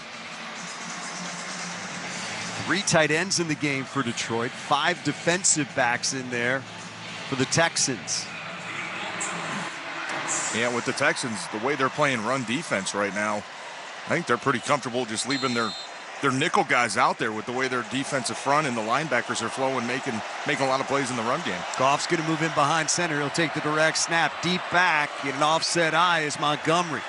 S3: 3 tight ends in the game for Detroit, 5 defensive backs in there for the Texans.
S6: Yeah, with the Texans, the way they're playing run defense right now, I think they're pretty comfortable just leaving their nickel guys out there with the way their defensive front and the linebackers are flowing, making a lot of plays in the run game.
S3: Goff's going to move in behind center. He'll take the direct snap deep back. Get an offset eye is Montgomery.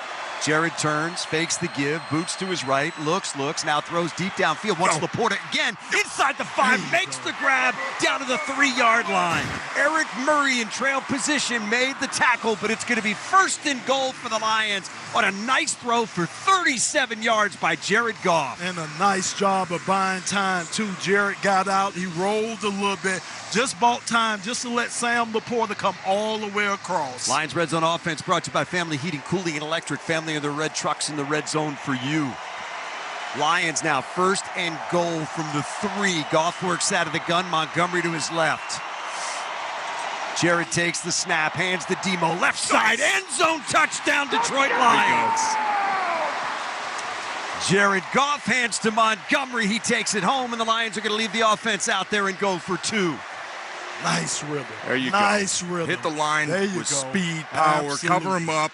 S3: Jared turns, fakes the give, boots to his right, looks, now throws deep downfield. Wants Laporta again, inside the 5, makes the grab down to the 3-yard line. Eric Murray in trail position made the tackle, but it's going to be first and goal for the Lions on a nice throw for 37 yards by Jared Goff.
S1: And a nice job of buying time, too. Jared got out, he rolled a little bit, just bought time just to let Sam Laporta come all the way across.
S3: Lions Red Zone offense brought to you by Family Heating, Cooling, and Electric. Family of the red trucks in the red zone for you. Lions now first and goal from the 3. Goff works out of the gun. Montgomery to his left. Jared takes the snap, hands the Demo. Left side, end zone touchdown, Detroit Lions. Jared Goff hands to Montgomery. He takes it home, and the Lions are going to leave the offense out there and go for 2.
S1: Nice rhythm.
S6: There you go.
S1: Nice rhythm.
S6: Hit the line with speed, power, cover him up.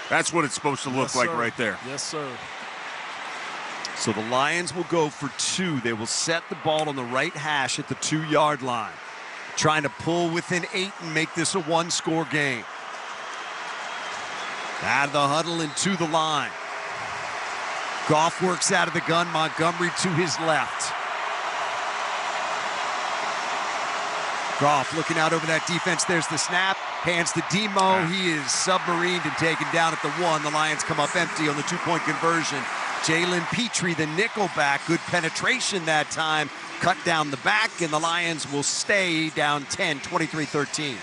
S6: That's what it's supposed to look like right there.
S1: Yes, sir.
S3: So the Lions will go for 2. They will set the ball on the right hash at the 2-yard line, trying to pull within 8 and make this a 1-score game. Out of the huddle and to the line. Goff works out of the gun. Montgomery to his left. Goff looking out over that defense. There's the snap. Hands to Demo. He is submarined and taken down at the 1. The Lions come up empty on the 2-point conversion. Jalen Petrie, the nickelback. Good penetration that time. Cut down the back, and the Lions will stay down 10, 23-13.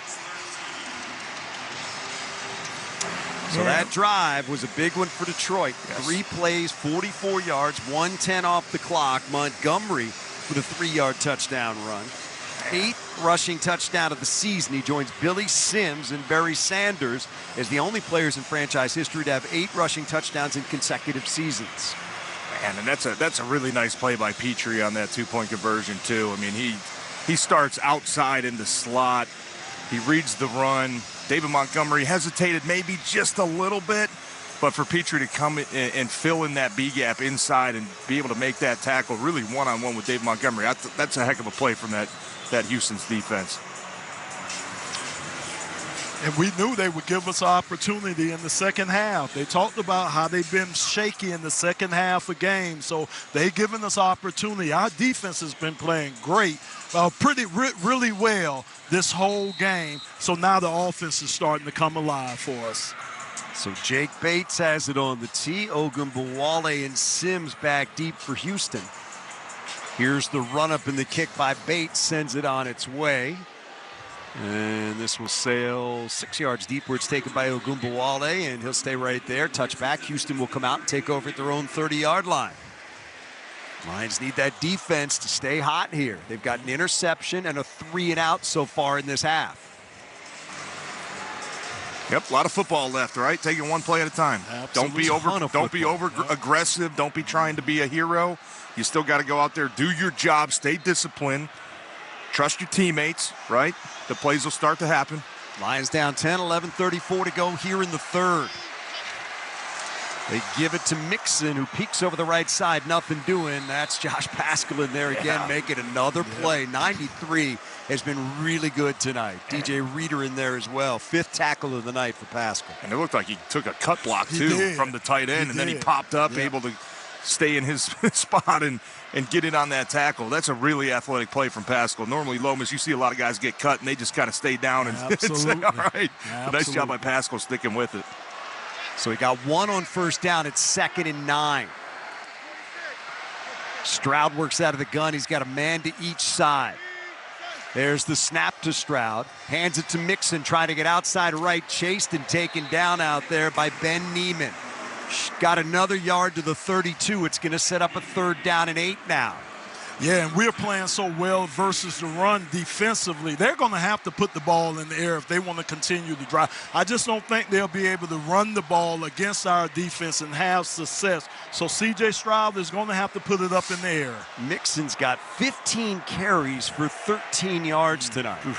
S3: So that drive was a big one for Detroit. 3 plays, 44 yards, 1:10 off the clock. Montgomery with a 3-yard touchdown run. 8th rushing touchdown of the season. He joins Billy Sims and Barry Sanders as the only players in franchise history to have 8 rushing touchdowns in consecutive seasons.
S6: Man, and that's a really nice play by Petrie on that 2-point conversion too. I mean, he starts outside in the slot. He reads the run. David Montgomery hesitated maybe just a little bit, but for Petrie to come in and fill in that B gap inside and be able to make that tackle really one-on-one with David Montgomery, that's a heck of a play from that Houston's defense.
S1: And we knew they would give us an opportunity in the second half. They talked about how they've been shaky in the second half of games, so they've given us opportunity. Our defense has been playing great, really well this whole game. So now the offense is starting to come alive for us.
S3: So Jake Bates has it on the tee. Ogunbowale and Sims back deep for Houston. Here's the run-up and the kick by Bates, sends it on its way. And this will sail 6 yards deep where it's taken by Ogunbowale, and he'll stay right there. Touchback. Houston will come out and take over at their own 30-yard line. Lions need that defense to stay hot here. They've got an interception and a 3-and-out so far in this half.
S6: Yep, a lot of football left, right? Taking one play at a time.
S1: Absolutely.
S6: Don't be over aggressive. Don't be trying to be a hero. You still got to go out there, do your job, stay disciplined, trust your teammates, right? The plays will start to happen.
S3: Lions down 10, 11:34 to go here in the 3rd. They give it to Mixon, who peeks over the right side. Nothing doing. That's Josh Paschal in there again, making another play. 93 has been really good tonight. DJ Reader in there as well. 5th tackle of the night for Paschal.
S6: And it looked like he took a cut block, too, from the tight end, and then he popped up, able to stay in his spot and get in on that tackle. That's a really athletic play from Paschal. Normally, Lomas, you see a lot of guys get cut, and they just kind of stay down and say, all right. Nice job by Paschal sticking with it.
S3: So he got 1 on first down. It's 2nd and 9. Stroud works out of the gun. He's got a man to each side. There's the snap to Stroud. Hands it to Mixon, trying to get outside right. Chased and taken down out there by Ben Neiman. Got another yard to the 32. It's going to set up a 3rd down and 8 now.
S1: Yeah, and we're playing so well versus the run defensively. They're going to have to put the ball in the air if they want to continue to drive. I just don't think they'll be able to run the ball against our defense and have success. So C.J. Stroud is going to have to put it up in the air.
S3: Mixon's got 15 carries for 13 yards tonight. Wow.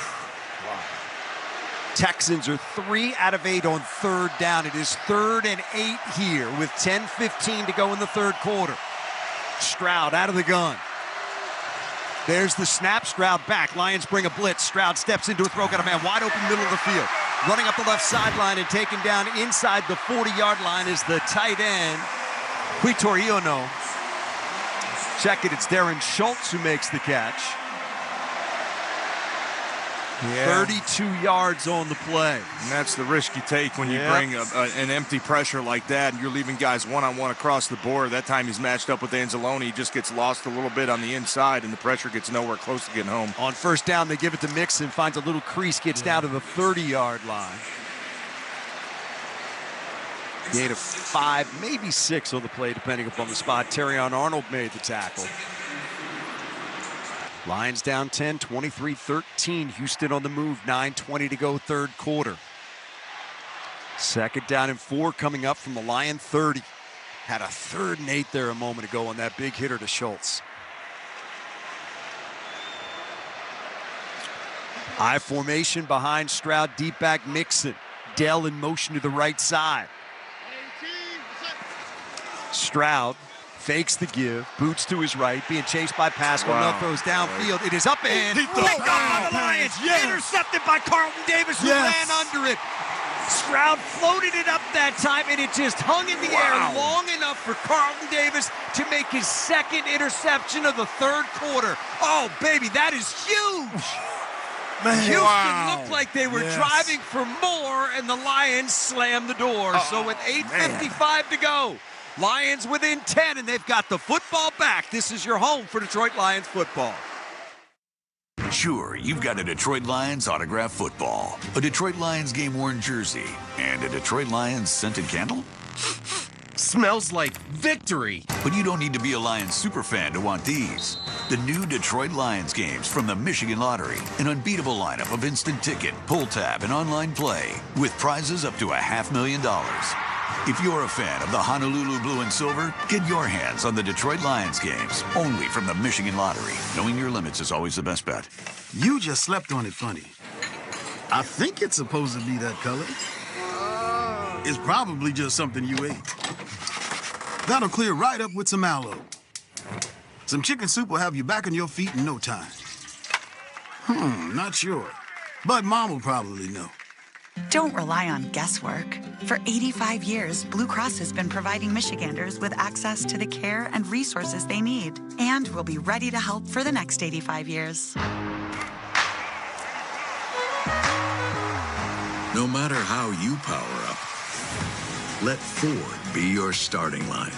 S3: Texans are 3 out of 8 on 3rd down. It is 3rd and 8 here with 10:15 to go in the 3rd quarter. Stroud out of the gun. There's the snap. Stroud back. Lions bring a blitz. Stroud steps into a throw. Got a man wide open middle of the field. Running up the left sideline and taken down inside the 40-yard line is the tight end, Quitoriono. Check it, it's Darren Schultz who makes the catch. 32 yards on the play.
S6: And that's the risk you take when you bring an empty pressure like that, and you're leaving guys one-on-one across the board. That time he's matched up with Anzalone. He just gets lost a little bit on the inside, and the pressure gets nowhere close to getting home.
S3: On first down, they give it to Mixon, finds a little crease, gets down to the 30-yard line. Gain of 5, maybe 6 on the play, depending upon the spot. Terrion Arnold made the tackle. Lions down 10, 23-13. Houston on the move, 9:20 to go, third quarter. Second down and 4 coming up from the Lion 30. Had a 3rd and 8 there a moment ago on that big hitter to Schultz. I formation behind Stroud, deep back Mixon. Dell in motion to the right side. Stroud fakes the give, boots to his right, being chased by Pascal. Now throws downfield. It is up and picked up by the Lions. Intercepted by Carlton Davis, who ran under it. Stroud floated it up that time, and it just hung in the air long enough for Carlton Davis to make his 2nd interception of the 3rd quarter. Oh, baby, that is huge. Houston looked like they were driving for more, and the Lions slammed the door. So with 8:55 to go, Lions within 10, and they've got the football back. This is your home for Detroit Lions football.
S14: Sure, you've got a Detroit Lions autographed football, a Detroit Lions game-worn jersey, and a Detroit Lions scented candle?
S5: Smells like victory.
S14: But you don't need to be a Lions superfan to want these. The new Detroit Lions games from the Michigan Lottery. An unbeatable lineup of instant ticket, pull tab, and online play with prizes up to $500,000. If you're a fan of the Honolulu Blue and Silver, get your hands on the Detroit Lions games, only from the Michigan Lottery. Knowing your limits is always the best bet.
S7: You just slept on it funny. I think it's supposed to be that color. It's probably just something you ate. That'll clear right up with some aloe. Some chicken soup will have you back on your feet in no time. Not sure. But Mom will probably know.
S10: Don't rely on guesswork. For 85 years, Blue Cross has been providing Michiganders with access to the care and resources they need, and will be ready to help for the next 85 years.
S14: No matter how you power up, let Ford be your starting line.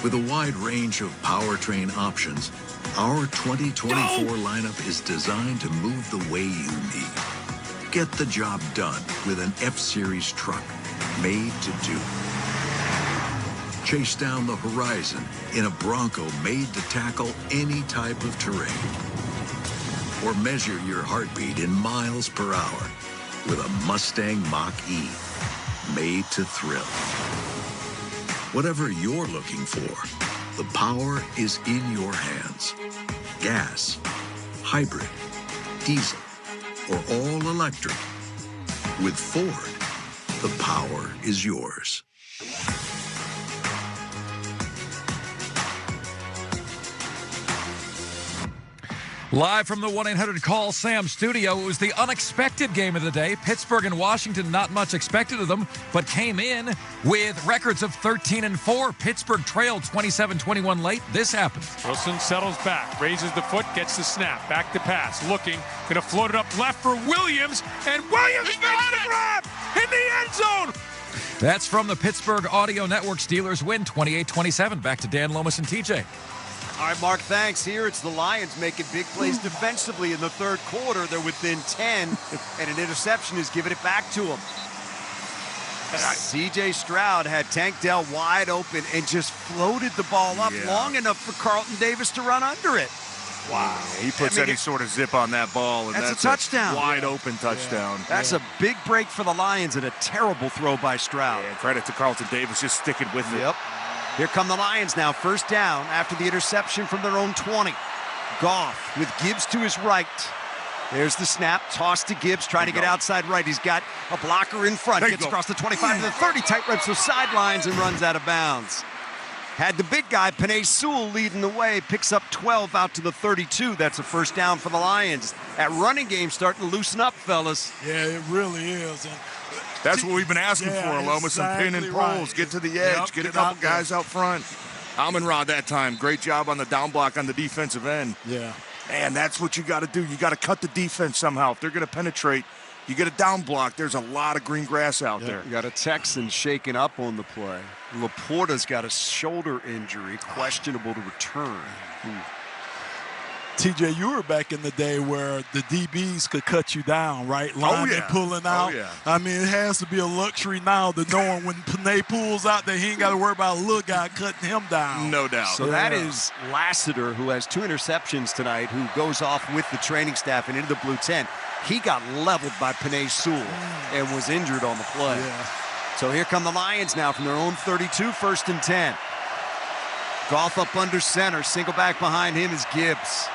S14: With a wide range of powertrain options, our 2024 lineup is designed to move the way you need. Get the job done with an F-Series truck made to do. Chase down the horizon in a Bronco made to tackle any type of terrain. Or measure your heartbeat in miles per hour with a Mustang Mach-E made to thrill. Whatever you're looking for, the power is in your hands. Gas, hybrid, diesel, or all electric. With Ford, the power is yours.
S4: Live from the 1-800-CALL-SAM studio, it was the unexpected game of the day. Pittsburgh and Washington, not much expected of them, but came in with records of 13-4. Pittsburgh trailed 27-21 late. This happened.
S12: Wilson settles back, raises the foot, gets the snap. Back to pass, looking, going to float it up left for Williams, and Williams makes the grab in the end zone.
S4: That's from the Pittsburgh Audio Network. Steelers win 28-27. Back to Dan Lomas and TJ.
S3: All right, Mark, thanks. Here it's the Lions making big plays defensively in the 3rd quarter. They're within 10, and an interception is giving it back to them. C.J. Stroud had Tank Dell wide open and just floated the ball up long enough for Carlton Davis to run under it.
S6: Wow. He puts any sort of zip on that ball, and that's
S3: a touchdown.
S6: Wide open touchdown.
S3: That's a big break for the Lions and a terrible throw by Stroud.
S6: And credit to Carlton Davis just sticking with it.
S3: Yep. Here come the Lions now, first down after the interception from their own 20. Goff with Gibbs to his right. There's the snap, toss to Gibbs, trying to get outside right. He's got a blocker in front, gets across the 25 to the 30, tight reps those sidelines and runs out of bounds. Had the big guy, Penei Sewell, leading the way, picks up 12 out to the 32. That's a first down for the Lions. That running game starting to loosen up, fellas.
S1: Yeah, it really is. And
S6: That's what we've been asking for, Loma. Some pin and pulls. Get to the edge. Get a couple guys out front. Amon-Ra that time. Great job on the down block on the defensive end.
S1: Yeah.
S6: And that's what you got to do. You got to cut the defense somehow. If they're going to penetrate, you get a down block. There's a lot of green grass out there.
S3: You got a Texan shaking up on the play. Laporta's got a shoulder injury, questionable to return.
S1: TJ, you were back in the day where the DBs could cut you down, right? Linemen pulling out.
S6: Oh, yeah.
S1: I mean, it has to be a luxury now to knowing when Panay pulls out that he ain't got to worry about a little guy cutting him down.
S6: No doubt.
S3: So that is Lassiter, who has 2 interceptions tonight, who goes off with the training staff and into the blue tent. He got leveled by Panay Sewell and was injured on the play.
S1: Yeah.
S3: So here come the Lions now from their own 32, 1st and 10. Goff up under center. Single back behind him is Gibbs.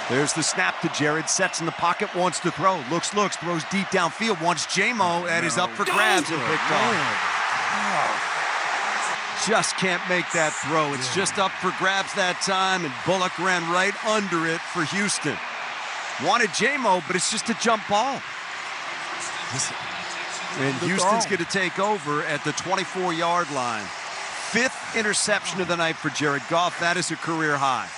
S3: There's the snap to Jared. Sets in the pocket, wants to throw. Looks, throws deep downfield. Wants J-Mo. That is up for grabs and picked off. Just can't make that throw. It's just up for grabs that time, and Bullock ran right under it for Houston. Wanted J-Mo, but it's just a jump ball. And Houston's going to take over at the 24-yard line. 5th interception of the night for Jared Goff. That is a career high.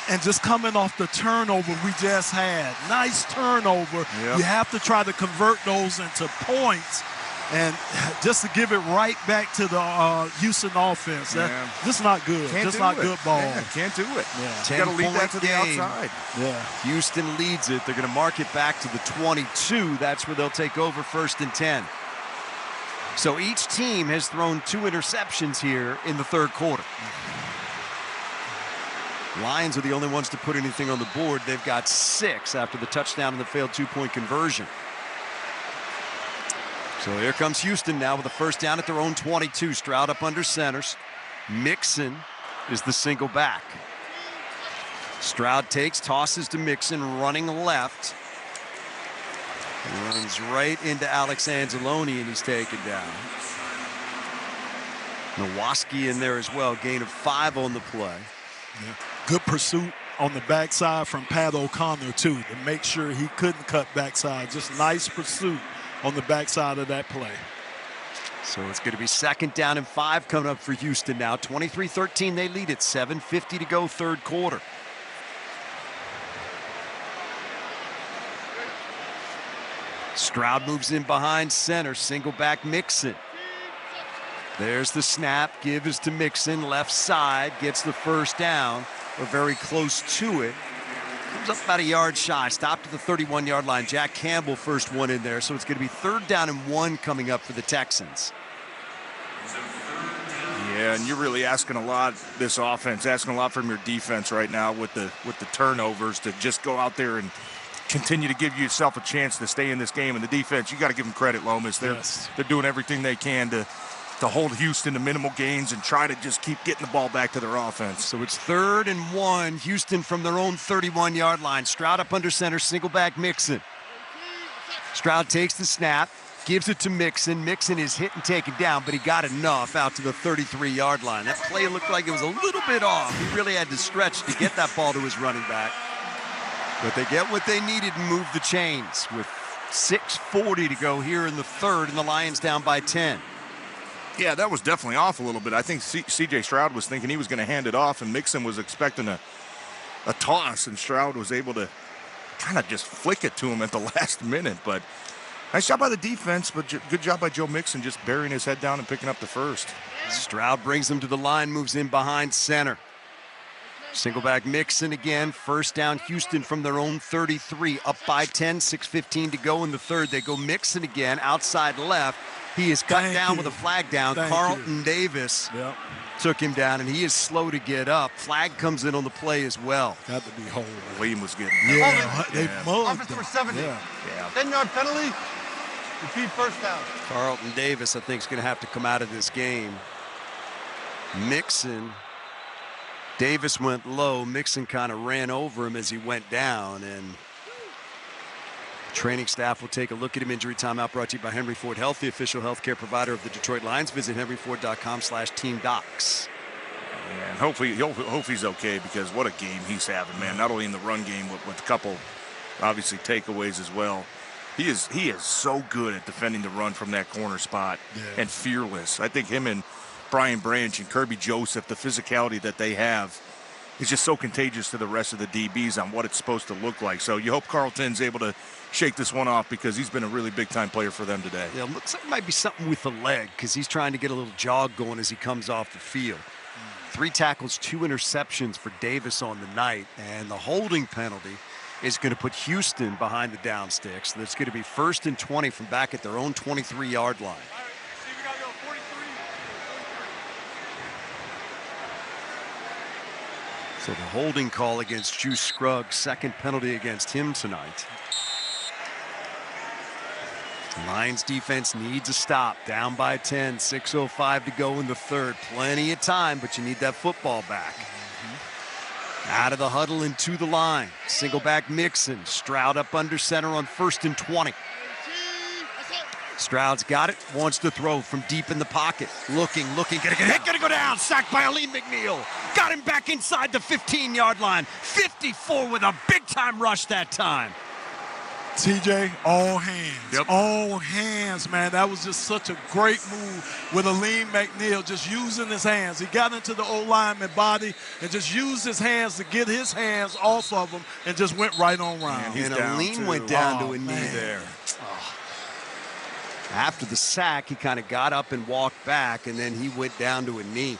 S1: And just coming off the turnover we just had. Nice turnover. Yep. You have to try to convert those into points. And just to give it right back to the Houston offense. Just not good. Just not good ball.
S6: Yeah, can't do it.
S1: Yeah.
S6: You got to lead that to the outside.
S1: Yeah.
S3: Houston leads it. They're going to mark it back to the 22. That's where they'll take over 1st and 10. So each team has thrown 2 interceptions here in the 3rd quarter. Lions are the only ones to put anything on the board. They've got 6 after the touchdown and the failed 2-point conversion. So here comes Houston now with a 1st down at their own 22. Stroud up under centers. Mixon is the single back. Stroud takes, tosses to Mixon, running left. He runs right into Alex Anzalone, and he's taken down. Nowaski in there as well. Gain of 5 on the play.
S1: Yeah. Good pursuit on the backside from Pat O'Connor, too, to make sure he couldn't cut backside. Just nice pursuit on the backside of that play.
S3: So it's going to be 2nd down and 5 coming up for Houston now. 23-13, they lead it. 7:50 to go, 3rd quarter. Stroud moves in behind center. Single back Mixon. There's the snap. Give is to Mixon. Left side. Gets the 1st down. Or very close to it. Comes up about a yard shy. Stopped at the 31-yard line. Jack Campbell first one in there. So it's going to be 3rd down and 1 coming up for the Texans.
S6: Yeah, and you're really asking a lot, this offense, asking a lot from your defense right now with the turnovers to just go out there and continue to give yourself a chance to stay in this game. And the defense, you got to give them credit, Lomas. They're doing everything they can to hold Houston to minimal gains and try to just keep getting the ball back to their offense.
S3: So it's 3rd and 1. Houston from their own 31-yard line. Stroud up under center, single back Mixon. Stroud takes the snap, gives it to Mixon. Mixon is hit and taken down, but he got enough out to the 33-yard line. That play looked like it was a little bit off. He really had to stretch to get that ball to his running back. But they get what they needed and move the chains with 6:40 to go here in the 3rd, and the Lions down by 10.
S6: Yeah, that was definitely off a little bit. I think C.J. Stroud was thinking he was going to hand it off, and Mixon was expecting a toss, and Stroud was able to kind of just flick it to him at the last minute. But nice job by the defense, but good job by Joe Mixon just burying his head down and picking up the 1st.
S3: Stroud brings them to the line, moves in behind center. Single back Mixon again. 1st down Houston from their own 33. Up by 10, 6:15 to go in the 3rd. They go Mixon again, outside left. He is cut down with a flag down. Carlton Davis took him down, and he is slow to get up. Flag comes in on the play as well.
S1: Got to be holding.
S6: William was getting
S1: they mugged
S2: Offense number 70.
S1: Yeah.
S2: 10-yard penalty. Repeat 1st down.
S3: Carlton Davis, I think, is going to have to come out of this game. Mixon. Davis went low. Mixon kind of ran over him as he went down, and training staff will take a look at him. Injury timeout brought to you by Henry Ford Health, the official healthcare provider of the Detroit Lions. Visit henryford.com/teamdocs.
S6: And hopefully he's okay, because what a game he's having, man. Not only in the run game, but with a couple, obviously, takeaways as well. He is so good at defending the run from that corner spot and fearless. I think him and Brian Branch and Kirby Joseph, the physicality that they have is just so contagious to the rest of the DBs on what it's supposed to look like. So you hope Carlton's able to shake this one off because he's been a really big-time player for them today.
S3: Yeah, looks like it might be something with the leg because he's trying to get a little jog going as he comes off the field. 3 tackles, 2 interceptions for Davis on the night, and the holding penalty is going to put Houston behind the down sticks. So that's going to be 1st and 20 from back at their own 23-yard line. So the holding call against Juice Scruggs, 2nd penalty against him tonight. The Lions defense needs a stop. Down by 10, 6:05 to go in the 3rd. Plenty of time, but you need that football back. Out of the huddle and to the line. Single back Mixon. Stroud up under center on 1st and 20. Stroud's got it, wants to throw from deep in the pocket. Looking, gonna go down. Sacked by Aleem McNeil. Got him back inside the 15-yard line. 54 with a big-time rush that time.
S1: TJ, all hands. All hands, man. That was just such a great move with Aleem McNeil just using his hands. He got into the O-lineman body and just used his hands to get his hands off of him and just went right on round.
S3: And Aleem went down to a knee there. After the sack, he kind of got up and walked back, and then he went down to a knee.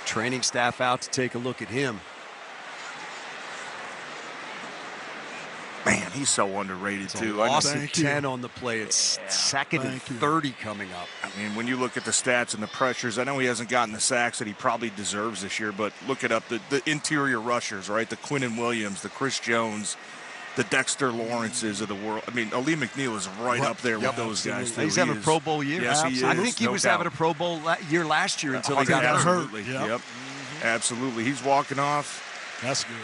S3: Training staff out to take a look at him.
S6: Man, he's so underrated, too.
S3: Loss of 10 on the play. It's 2nd and 30 coming up.
S6: I mean, when you look at the stats and the pressures, I know he hasn't gotten the sacks that he probably deserves this year, but look it up. The interior rushers, right? The Quinnen Williams, the Chris Jones, the Dexter Lawrences of the world. I mean, Aleem McNeil is right up there with those guys, too.
S3: He's having a Pro Bowl year.
S6: Yes, he is.
S3: I think he was having a Pro Bowl year last year until he got hurt.
S6: Yep. Absolutely. He's walking off.
S1: That's good.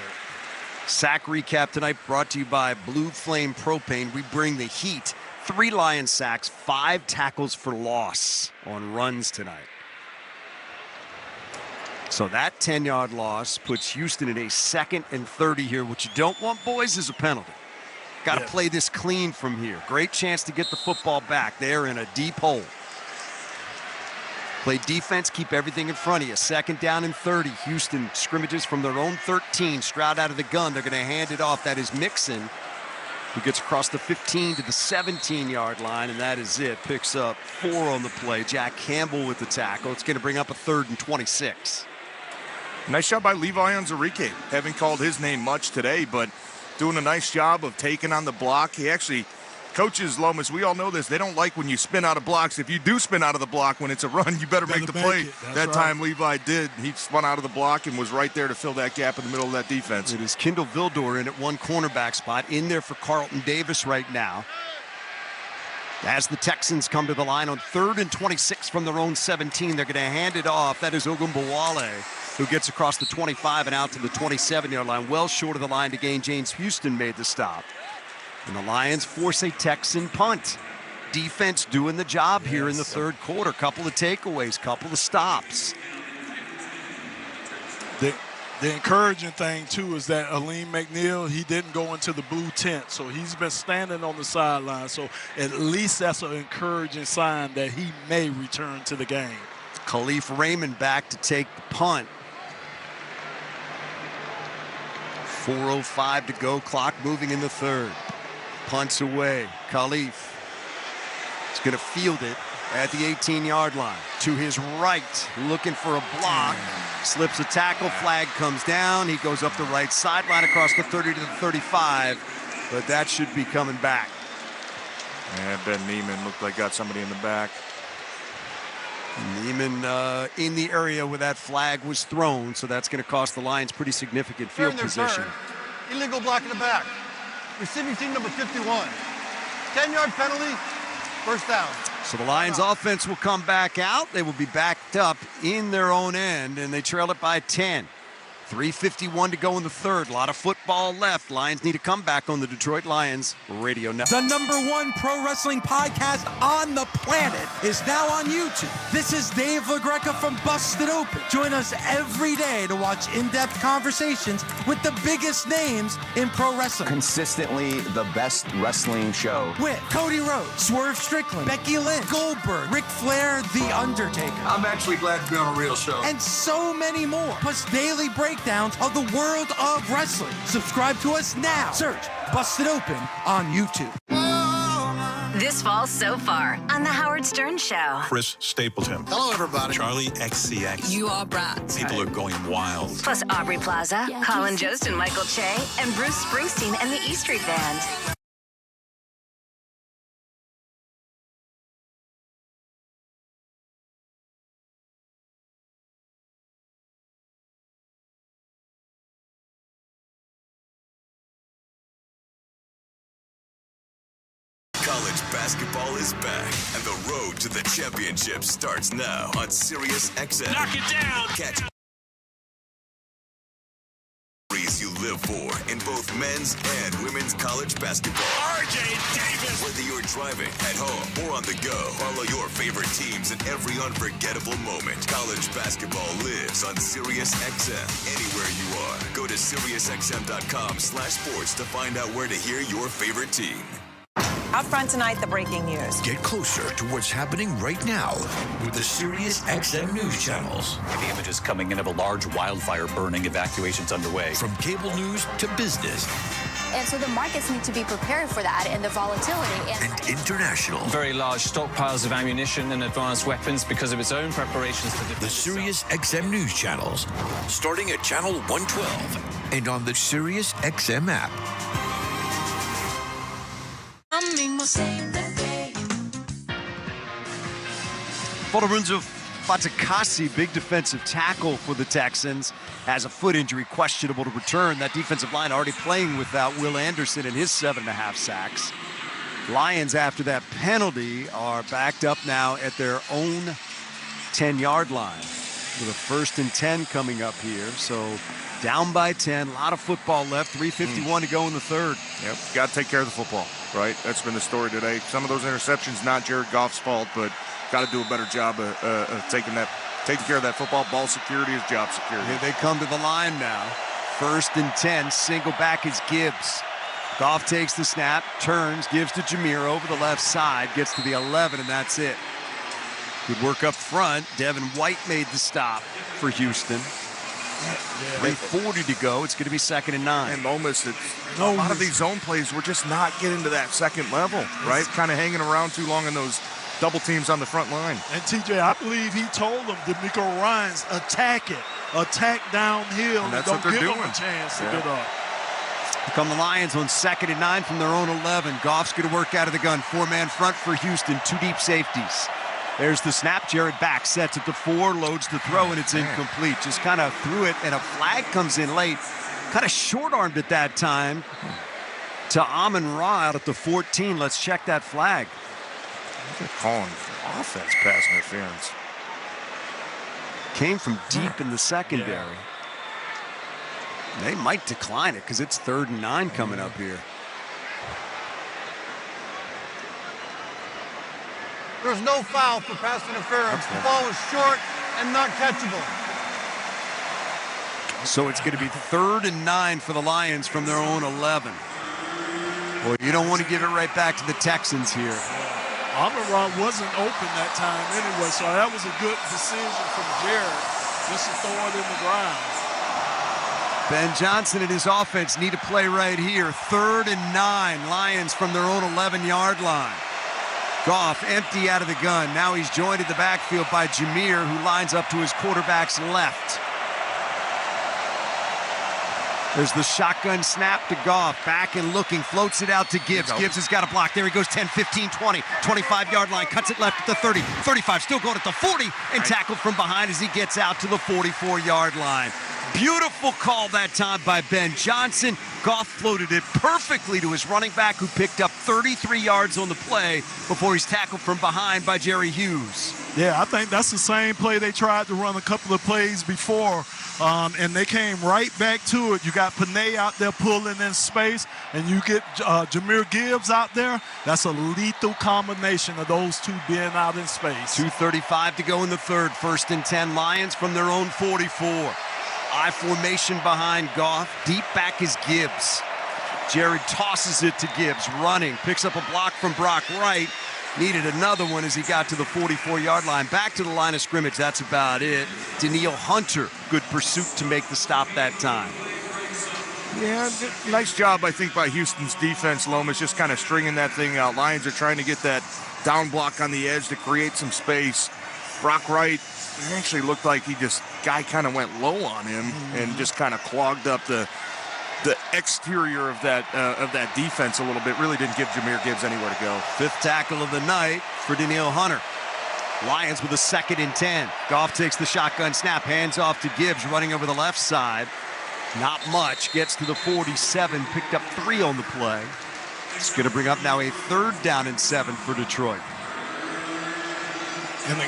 S3: Sack recap tonight brought to you by Blue Flame Propane. We bring the heat. 3 Lion sacks, 5 tackles for loss on runs tonight. So that 10-yard loss puts Houston in a 2nd and 30 here. What you don't want, boys, is a penalty. Got to play this clean from here. Great chance to get the football back. They're in a deep hole. Play defense, keep everything in front of you. 2nd down and 30. Houston scrimmages from their own 13. Stroud out of the gun. They're going to hand it off. That is Mixon, who gets across the 15 to the 17-yard line, and that is it. Picks up 4 on the play. Jack Campbell with the tackle. It's going to bring up a 3rd and 26.
S6: Nice job by Levi Onwuzurike. Haven't called his name much today, but doing a nice job of taking on the block. He actually, coaches, Lomas, we all know this. They don't like when you spin out of blocks. If you do spin out of the block when it's a run, you better make the play. That time Levi did. He spun out of the block and was right there to fill that gap in the middle of that defense.
S3: It is Kendall Vildor in at one cornerback spot. In there for Carlton Davis right now. As the Texans come to the line on 3rd and 26 from their own 17, they're going to hand it off. That is Ogunbowale, who gets across the 25 and out to the 27-yard line. Well short of the line to gain. James Houston made the stop. And the Lions force a Texan punt. Defense doing the job here in the 3rd quarter. Couple of takeaways, couple of stops.
S1: The encouraging thing, too, is that Aleem McNeil, he didn't go into the blue tent, so he's been standing on the sideline. So at least that's an encouraging sign that he may return to the game.
S3: Khalif Raymond back to take the punt. 4:05 to go, clock moving in the 3rd. Punts away. Khalif is going to field it at the 18-yard line. To his right, looking for a block. Slips a tackle, flag comes down. He goes up the right sideline across the 30 to the 35, but that should be coming back.
S6: Yeah, Ben Neiman looked like got somebody in the back.
S3: Neiman in the area where that flag was thrown, so that's going to cost the Lions pretty significant field position.
S2: Illegal block in the back. Receiving team number 51. 10-yard penalty, 1st down.
S3: So the Lions offense will come back out. They will be backed up in their own end, and they trail it by 10. 3:51 to go in the third. A lot of football left. Lions need a comeback on the Detroit Lions Radio Network.
S8: The #1 pro wrestling podcast on the planet is now on YouTube. This is Dave LaGreca from Busted Open. Join us every day to watch in-depth conversations with the biggest names in pro wrestling.
S13: Consistently the best wrestling show.
S8: With Cody Rhodes, Swerve Strickland, Becky Lynch, Goldberg, Ric Flair, The Undertaker.
S13: I'm actually glad to be on a real show.
S8: And so many more. Plus daily breakdowns of the world of wrestling. Subscribe to us now. Search Busted Open on YouTube.
S15: This fall so far on The Howard Stern Show.
S20: Chris Stapleton.
S26: Hello, everybody.
S20: Charlie XCX.
S15: You are Brad.
S20: People are going wild.
S15: Plus Aubrey Plaza, Colin Jost and Michael Che, and Bruce Springsteen and the E Street Band.
S22: College basketball is back, and the road to the championship starts now on Sirius XM.
S12: Knock it down!
S22: Catch you live for in both men's and women's college basketball.
S12: RJ Davis!
S22: Whether you're driving, at home, or on the go, follow your favorite teams in every unforgettable moment. College basketball lives on Sirius XM. Anywhere you are, go to SiriusXM.com/sports to find out where to hear your favorite team.
S23: Up front tonight, the breaking news.
S19: Get closer to what's happening right now with the Sirius XM news channels.
S16: The images coming in of a large wildfire burning, evacuations underway.
S19: From cable news to business.
S27: And so the markets need to be prepared for that and the volatility.
S19: And international.
S28: Very large stockpiles of ammunition and advanced weapons because of its own preparations to defend
S19: the Sirius XM news channels, starting at channel 112 and on the Sirius XM app.
S3: Fotorunzo Fatakasi, big defensive tackle for the Texans, has a foot injury, questionable to return. That defensive line already playing without Will Anderson and his 7.5 sacks. Lions, after that penalty, are backed up now at their own 10-yard line with a 1st and 10 coming up here. So down by 10, a lot of football left, 3:51 to go in the third.
S6: Yep, got to take care of the football, right? That's been the story today. Some of those interceptions, not Jared Goff's fault, but got to do a better job of taking care of that football. Ball security is job security.
S3: Here they come to the line now. 1st and 10, single back is Gibbs. Goff takes the snap, turns, gives to Jameer over the left side, gets to the 11, and that's it. Good work up front. Devin White made the stop for Houston. 3:40 to go. It's going to be 2nd and 9.
S6: And almost a lot of these zone plays, we're just not getting to that second level, right? Kind of hanging around too long in those double teams on the front line.
S1: And TJ, I believe he told them, D'Amico Ryans, attack it, attack downhill, and
S6: that's
S1: don't
S6: what they're
S1: give
S6: doing.
S1: them a chance to get up.
S3: Here come the Lions on 2nd and 9 from their own 11. Goff's going to work out of the gun. 4-man front for Houston. 2 deep safeties. There's the snap. Jared back sets at the 4, loads the throw, and it's incomplete. Just kind of threw it, and a flag comes in late. Kind of short-armed at that time to Amon-Ra out at the 14. Let's check that flag.
S6: They're calling for offense pass interference.
S3: Came from deep in the secondary. They might decline it because it's 3rd and 9 coming up here.
S2: There's no foul for pass interference. The ball is short and not catchable.
S3: So it's going to be 3rd and 9 for the Lions from their own 11. Well, you don't want to give it right back to the Texans here.
S1: Amon-Ra wasn't open that time anyway, so that was a good decision from Jared just to throw it in the ground.
S3: Ben Johnson and his offense need to play right here. 3rd and 9, Lions from their own 11-yard line. Goff empty out of the gun. Now he's joined in the backfield by Jameer, who lines up to his quarterback's left. There's the shotgun snap to Goff. Back and looking, floats it out to Gibbs. Gibbs has got a block. There he goes, 10, 15, 20, 25-yard line. Cuts it left at the 30, 35, still going at the 40, and tackled from behind as he gets out to the 44-yard line. Beautiful call that time by Ben Johnson. Goff floated it perfectly to his running back, who picked up 33 yards on the play before he's tackled from behind by Jerry Hughes.
S1: Yeah, I think that's the same play they tried to run a couple of plays before, and they came right back to it. You got Panay out there pulling in space, and you get Jahmyr Gibbs out there. That's a lethal combination of those two being out in space.
S3: 2:35 to go in the third. 1st and 10 Lions from their own 44. I formation behind Goff. Deep back is Gibbs. Jared tosses it to Gibbs, running. Picks up a block from Brock Wright. Needed another one as he got to the 44-yard line. Back to the line of scrimmage. That's about it. Daniil Hunter, good pursuit to make the stop that time.
S6: Yeah, nice job, I think, by Houston's defense, Lomas, just kind of stringing that thing out. Lions are trying to get that down block on the edge to create some space. Brock Wright actually looked like guy kind of went low on him and just kind of clogged up the exterior of that defense a little bit. Really didn't give Jahmyr Gibbs anywhere to go.
S3: 5th tackle of the night for Daniil Hunter. Lions with a 2nd and 10. Goff takes the shotgun snap, hands off to Gibbs, running over the left side. Not much. Gets to the 47, picked up 3 on the play. It's going to bring up now a 3rd down and 7 for Detroit.
S1: And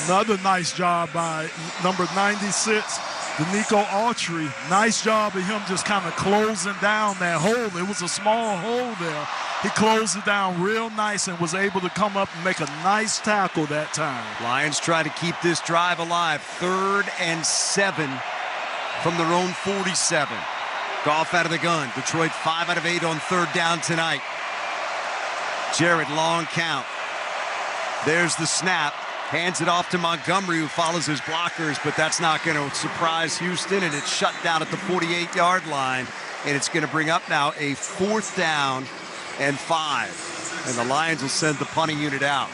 S1: another nice job by number 96, Danico Autry. Nice job of him just kind of closing down that hole. It was a small hole there. He closed it down real nice and was able to come up and make a nice tackle that time.
S3: Lions try to keep this drive alive. 3rd and 7 from their own 47. Goff out of the gun. Detroit 5 out of 8 on 3rd down tonight. Jared, long count. There's the snap. Hands it off to Montgomery, who follows his blockers, but that's not going to surprise Houston, and it's shut down at the 48-yard line, and it's going to bring up now a 4th down and 5, and the Lions will send the punting unit out.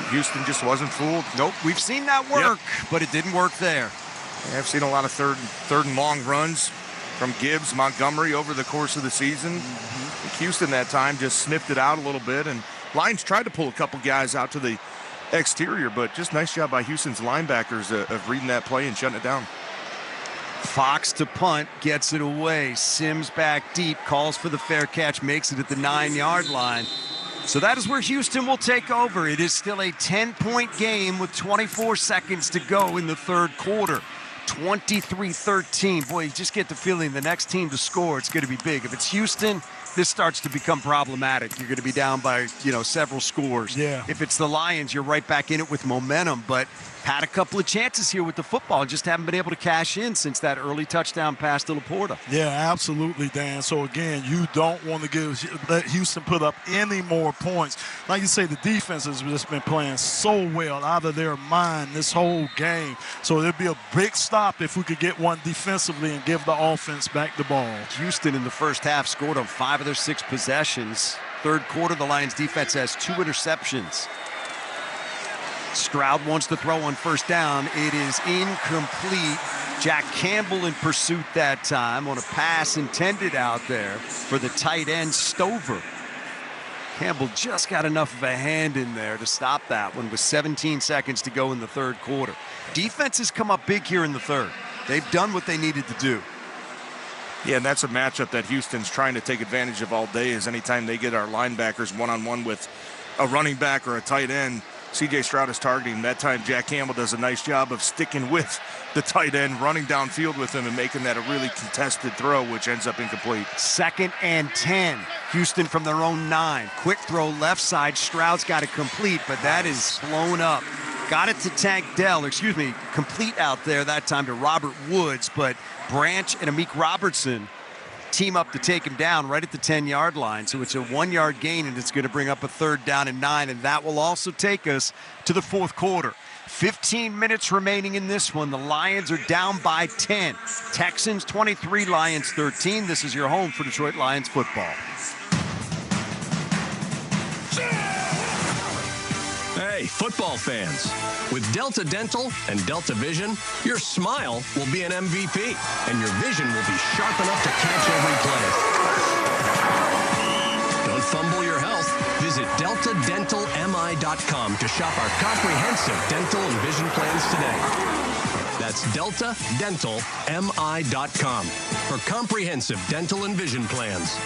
S6: Houston just wasn't fooled.
S3: Nope, we've seen that work, but it didn't work there.
S6: Yeah, I've seen a lot of third and long runs from Gibbs, Montgomery over the course of the season. Houston that time just sniffed it out a little bit, and Lions tried to pull a couple guys out to the exterior, but just nice job by Houston's linebackers of reading that play and shutting it down.
S3: Fox to punt, gets it away. Sims back deep, calls for the fair catch, makes it at the 9-yard line. So that is where Houston will take over. It is still a 10-point game with 24 seconds to go in the 3rd quarter. 23-13. Boy, you just get the feeling the next team to score, it's going to be big. If it's Houston, this starts to become problematic. You're going to be down by, several scores.
S1: Yeah.
S3: If it's the Lions, you're right back in it with momentum, but had a couple of chances here with the football and just haven't been able to cash in since that early touchdown pass to Laporta.
S1: Yeah, absolutely, Dan. So, again, you don't want to let Houston put up any more points. Like you say, the defense has just been playing so well out of their mind this whole game. So it'd be a big stop if we could get one defensively and give the offense back the ball.
S3: Houston in the first half scored on 5 of their 6 possessions. 3rd quarter, the Lions defense has 2 interceptions. Stroud wants to throw on 1st down. It is incomplete. Jack Campbell in pursuit that time on a pass intended out there for the tight end Stover. Campbell just got enough of a hand in there to stop that one with 17 seconds to go in the 3rd quarter. Defense has come up big here in the 3rd. They've done what they needed to do.
S6: Yeah, and that's a matchup that Houston's trying to take advantage of all day, is anytime they get our linebackers one-on-one with a running back or a tight end, C.J. Stroud is targeting. That time, Jack Campbell does a nice job of sticking with the tight end, running downfield with him and making that a really contested throw, which ends up incomplete.
S3: 2nd and 10. Houston from their own 9. Quick throw left side. Stroud's got it complete, but that is blown up. Got it to Tank Dell, complete out there that time to Robert Woods, but Branch and Amik Robertson team up to take him down right at the 10-yard line. So it's a 1-yard gain, and it's going to bring up a 3rd down and 9, and that will also take us to the 4th quarter. 15 minutes remaining in this one. The Lions are down by 10. Texans 23, Lions 13. This is your home for Detroit Lions football.
S5: Hey, football fans. With Delta Dental and Delta Vision, your smile will be an MVP, and your vision will be sharp enough to catch every play. Don't fumble your health. Visit DeltaDentalMI.com to shop our comprehensive dental and vision plans today. That's DeltaDentalMI.com for comprehensive dental and vision plans.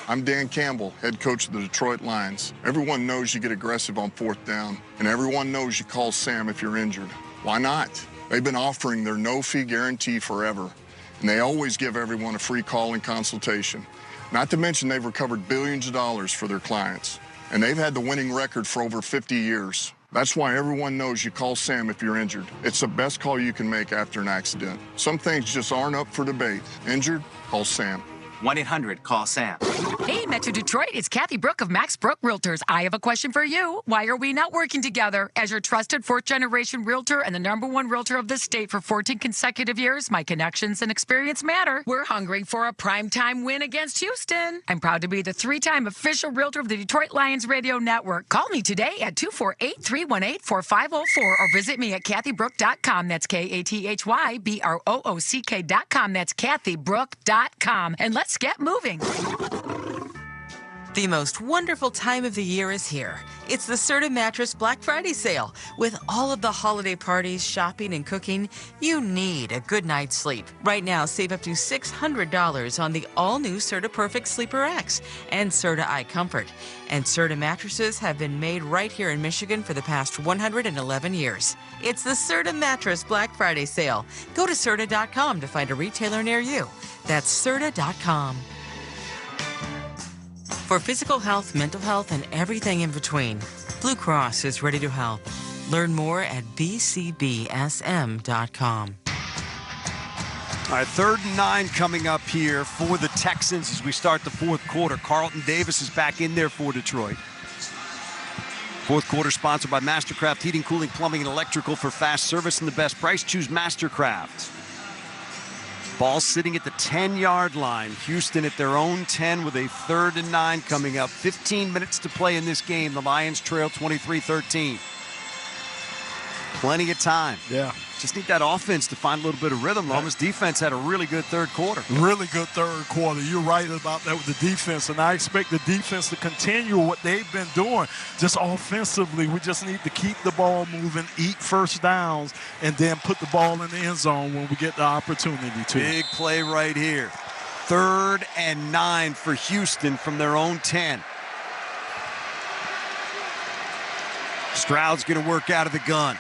S7: I'm Dan Campbell, head coach of the Detroit Lions. Everyone knows you get aggressive on 4th down, and everyone knows you call Sam if you're injured. Why not? They've been offering their no-fee guarantee forever, and they always give everyone a free call and consultation. Not to mention they've recovered billions of dollars for their clients, and they've had the winning record for over 50 years. That's why everyone knows you call Sam if you're injured. It's the best call you can make after an accident. Some things just aren't up for debate. Injured? Call Sam.
S9: 1-800-CALL-SAM.
S11: Hey, Metro Detroit, it's Kathy Brooke of Max Brook Realtors. I have a question for you. Why are we not working together? As your trusted 4th-generation realtor and the #1 realtor of the state for 14 consecutive years, my connections and experience matter. We're hungering for a primetime win against Houston. I'm proud to be the 3-time official realtor of the Detroit Lions Radio Network. Call me today at 248-318-4504 or visit me at kathybrook.com. That's KATHYBROOCK.com. That's kathybrook.com. And let's get moving.
S17: The most wonderful time of the year is here. It's the Serta Mattress Black Friday sale. With all of the holiday parties, shopping, and cooking, you need a good night's sleep. Right now, save up to $600 on the all-new Serta Perfect Sleeper X and Serta iComfort. And Serta mattresses have been made right here in Michigan for the past 111 years. It's the Serta Mattress Black Friday sale. Go to Serta.com to find a retailer near you. That's Serta.com. For physical health, mental health, and everything in between, Blue Cross is ready to help. Learn more at bcbsm.com.
S3: All right, 3rd and 9 coming up here for the Texans as we start the 4th quarter. Carlton Davis is back in there for Detroit. 4th quarter sponsored by Mastercraft Heating, Cooling, Plumbing, and Electrical. For fast service and the best price, choose Mastercraft. Ball sitting at the 10-yard line. Houston at their own 10 with a 3rd and 9 coming up. 15 minutes to play in this game. The Lions trail 23-13. Plenty of time.
S1: Yeah.
S3: Just need that offense to find a little bit of rhythm. Lomas defense had a really good 3rd quarter.
S1: Really good 3rd quarter. You're right about that with the defense, and I expect the defense to continue what they've been doing. Just offensively, we just need to keep the ball moving, eat first downs, and then put the ball in the end zone when we get the opportunity to.
S3: Big play right here. 3rd and 9 for Houston from their own 10. Stroud's going to work out of the gun.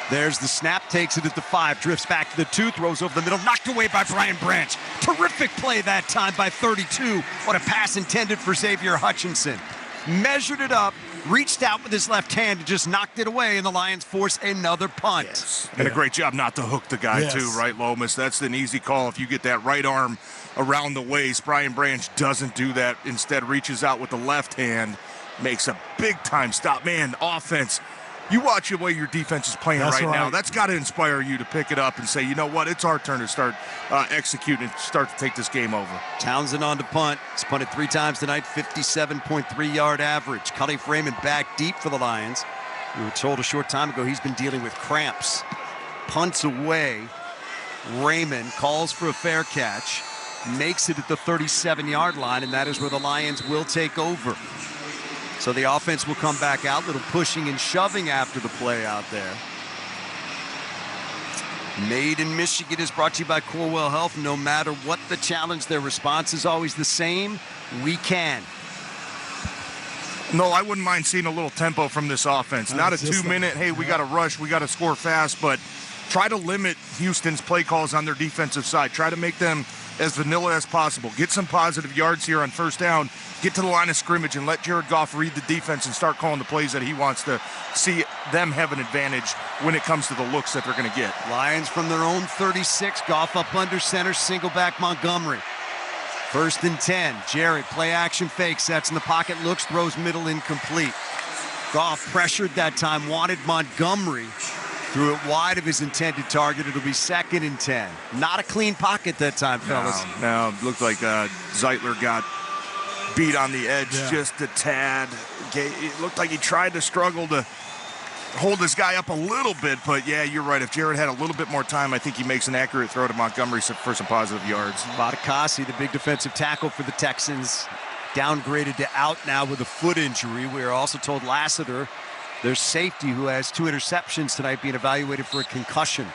S3: There's the snap, takes it at the 5, drifts back to the 2, throws over the middle, knocked away by Brian Branch. Terrific play that time by 32. What a pass intended for Xavier Hutchinson. Measured it up, reached out with his left hand and just knocked it away, and the Lions force another punt.
S6: Yes. And a great job not to hook the guy too, right, Lomas? That's an easy call if you get that right arm around the waist. Brian Branch doesn't do that. Instead reaches out with the left hand, makes a big-time stop. Man, offense. You watch the way your defense is playing right now. That's got to inspire you to pick it up and say, you know what, it's our turn to start executing and start to take this game over.
S3: Townsend on to punt. He's punted 3 times tonight, 57.3-yard average. Khalif Raymond back deep for the Lions. We were told a short time ago he's been dealing with cramps. Punts away. Raymond calls for a fair catch, makes it at the 37-yard line, and that is where the Lions will take over. So the offense will come back out, little pushing and shoving after the play out there. Made in Michigan is brought to you by Corewell Health. No matter what the challenge, their response is always the same. We can.
S6: No, I wouldn't mind seeing a little tempo from this offense. Not a 2-minute, hey, we got to rush, we got to score fast, but try to limit Houston's play calls on their defensive side. Try to make them as vanilla as possible. Get some positive yards here on first down. Get to the line of scrimmage and let Jared Goff read the defense and start calling the plays that he wants to see them have an advantage when it comes to the looks that they're going to get.
S3: Lions from their own 36. Goff up under center, single back Montgomery. 1st and 10. Jared, play action fake, sets in the pocket, looks, throws middle, incomplete. Goff pressured that time, wanted Montgomery. Threw it wide of his intended target. It'll be 2nd and 10. Not a clean pocket that time, fellas.
S6: No, it looked like Zeitler got beat on the edge just a tad. It looked like he tried to struggle to hold this guy up a little bit, but yeah, you're right. If Jared had a little bit more time, I think he makes an accurate throw to Montgomery for some positive yards.
S3: Badakasi, the big defensive tackle for the Texans, downgraded to out now with a foot injury. We are also told Lassiter their safety, who has 2 interceptions tonight, being evaluated for a concussion.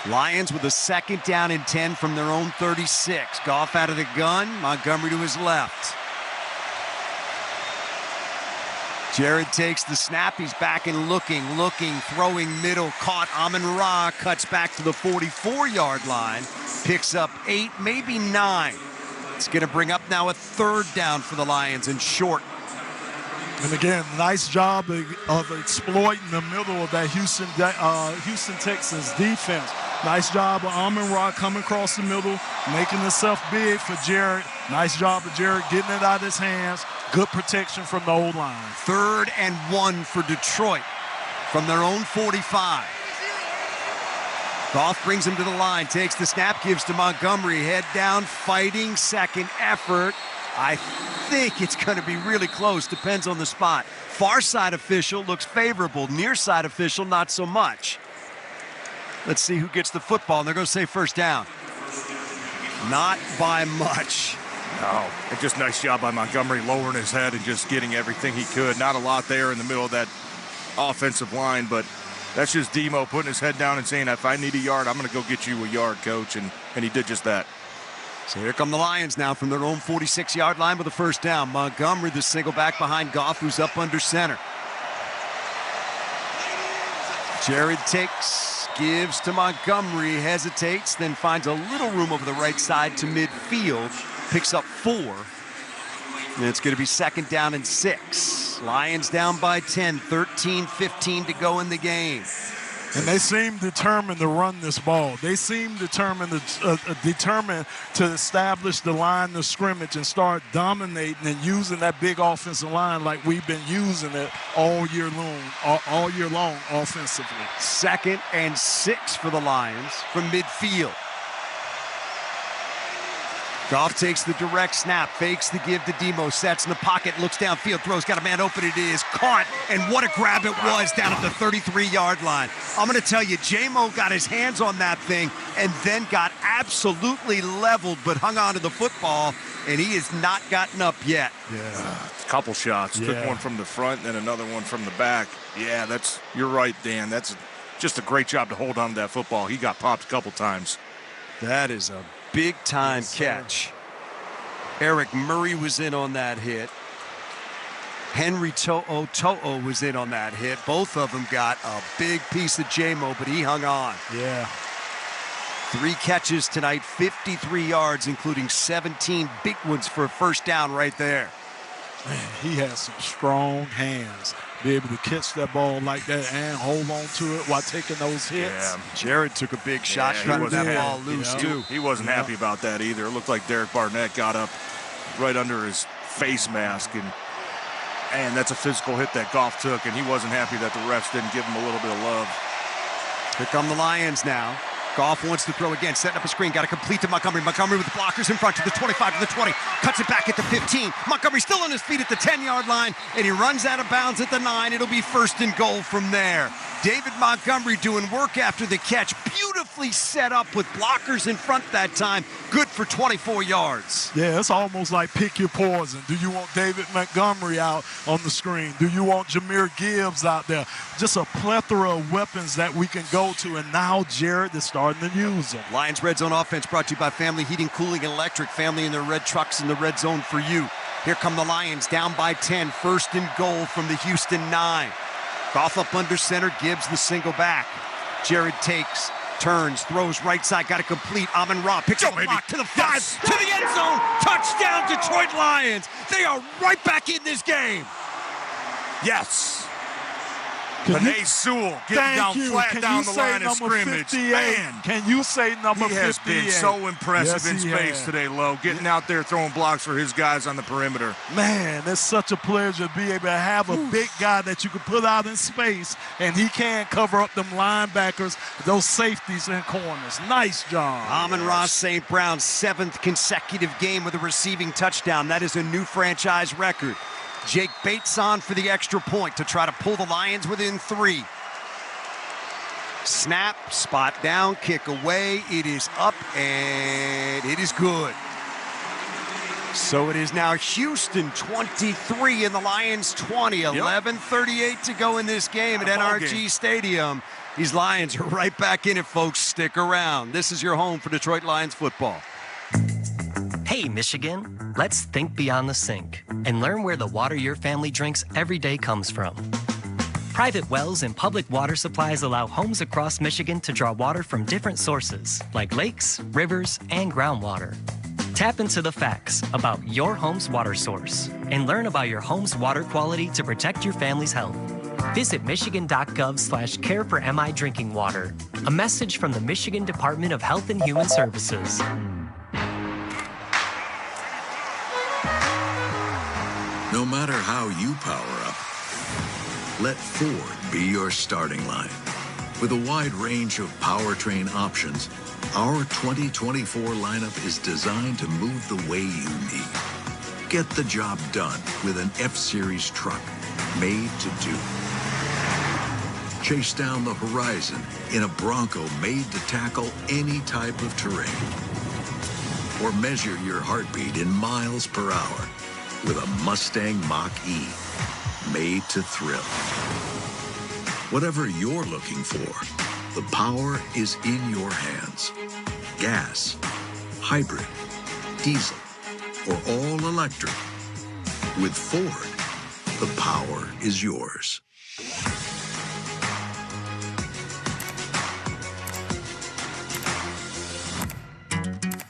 S3: Lions with a 2nd down and 10 from their own 36. Goff out of the gun, Montgomery to his left. Jared takes the snap. He's back and looking, throwing middle, caught. Amon-Ra cuts back to the 44-yard line, picks up 8, maybe 9. It's going to bring up now a 3rd down for the Lions and short.
S1: And again, nice job of exploiting the middle of that Houston Texans defense. Nice job of Amon-Ra coming across the middle, making himself big for Jared. Nice job of Jared getting it out of his hands. Good protection from the old line.
S3: 3rd and 1 for Detroit from their own 45. Goff brings him to the line, takes the snap, gives to Montgomery. Head down, fighting, second effort. I think it's going to be really close, depends on the spot. Far side official looks favorable. Near side official, not so much. Let's see who gets the football, and they're going to say 1st down. Not by much.
S6: No, and just nice job by Montgomery lowering his head and just getting everything he could. Not a lot there in the middle of that offensive line, but that's just Demo putting his head down and saying, if I need a yard, I'm going to go get you a yard, coach, and he did just that.
S3: So here come the Lions now from their own 46-yard line with a 1st down. Montgomery, the single back behind Goff, who's up under center. Jared takes, gives to Montgomery, hesitates, then finds a little room over the right side to midfield. Picks up 4. And it's going to be 2nd down and 6. Lions down by 10, 13-15 to go in the game.
S1: And they seem determined to run this ball. They seem determined to establish the line of scrimmage and start dominating and using that big offensive line like we've been using it all year long offensively.
S3: 2nd and 6 for the Lions from midfield. Goff takes the direct snap, fakes the give to Demo, sets in the pocket, looks downfield, throws, got a man open, it is caught, and what a grab it was down at the 33-yard line. I'm going to tell you, J-Mo got his hands on that thing and then got absolutely leveled, but hung on to the football, and he has not gotten up yet.
S6: Yeah, a couple shots.
S1: Yeah.
S6: Took one from the front, then another one from the back. Yeah, you're right, Dan. That's just a great job to hold on to that football. He got popped a couple times.
S3: That is a big-time catch. Eric Murray was in on that hit. Henry To'o was in on that hit. Both of them got a big piece of J-Mo, but he hung on.
S1: Yeah.
S3: 3 catches tonight, 53 yards, including 17 big ones for a 1st down right there.
S1: Man, he has some strong hands. Be able to catch that ball like that and hold on to it while taking those hits.
S6: Yeah.
S3: Jared took a big shot trying to get that ball loose, too.
S6: He wasn't happy about that either. It looked like Derek Barnett got up right under his face mask, and that's a physical hit that Goff took, and he wasn't happy that the refs didn't give him a little bit of love.
S3: Here come the Lions now. Goff wants to throw again, setting up a screen, got to complete to Montgomery. Montgomery with the blockers in front to the 25 to the 20, cuts it back at the 15. Montgomery still on his feet at the 10-yard line, and he runs out of bounds at the 9. It'll be 1st and goal from there. David Montgomery doing work after the catch, beautifully set up with blockers in front that time. Good for 24 yards.
S1: Yeah, it's almost like pick your poison. Do you want David Montgomery out on the screen? Do you want Jahmyr Gibbs out there? Just a plethora of weapons that we can go to, and now Jared is starting to use them.
S3: Lions Red Zone offense brought to you by Family Heating, Cooling, and Electric. Family in their red trucks in the red zone for you. Here come the Lions down by 10. 1st and goal from the Houston 9. Goff up under center, Gibbs the single back. Jared takes, turns, throws right side, got it complete. Amon-Ra picks up a block to the 5, to the end zone. Touchdown, Detroit Lions. They are right back in this game.
S6: Yes. Panay Sewell getting down flat down the line of scrimmage. Man,
S1: can you say number 58?
S6: He has been so impressive in space today, Lo. Getting out there throwing blocks for his guys on the perimeter.
S1: Man, it's such a pleasure to be able to have a big guy that you can put out in space, and he can cover up them linebackers, those safeties and corners. Nice job.
S3: Amon-Ra St. Brown's 7th consecutive game with a receiving touchdown. That is a new franchise record. Jake Bates on for the extra point to try to pull the Lions within 3. Snap, spot down, kick away. It is up, and it is good. So it is now Houston 23 and the Lions 20. 11:38 to go in this game at NRG Stadium. These Lions are right back in it, folks. Stick around. This is your home for Detroit Lions football.
S4: Hey, Michigan, let's think beyond the sink and learn where the water your family drinks every day comes from. Private wells and public water supplies allow homes across Michigan to draw water from different sources, like lakes, rivers, and groundwater. Tap into the facts about your home's water source and learn about your home's water quality to protect your family's health. Visit michigan.gov/care for MI drinking water. A message from the Michigan Department of Health and Human Services.
S10: No matter how you power up, let Ford be your starting line. With a wide range of powertrain options, our 2024 lineup is designed to move the way you need. Get the job done with an F-Series truck made to do. Chase down the horizon in a Bronco made to tackle any type of terrain. Or measure your heartbeat in miles per hour with a Mustang Mach-E made to thrill. Whatever you're looking for, the power is in your hands. Gas, hybrid, diesel, or all electric. With Ford, the power is yours.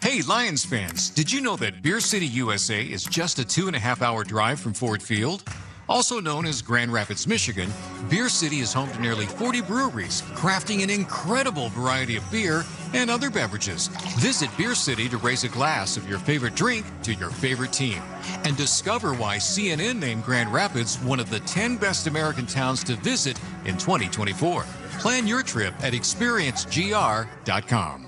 S13: Hey, Lions fans, did you know that Beer City, USA is just a 2.5-hour drive from Ford Field? Also known as Grand Rapids, Michigan, Beer City is home to nearly 40 breweries, crafting an incredible variety of beer and other beverages. Visit Beer City to raise a glass of your favorite drink to your favorite team and discover why CNN named Grand Rapids one of the 10 best American towns to visit in 2024. Plan your trip at experiencegr.com.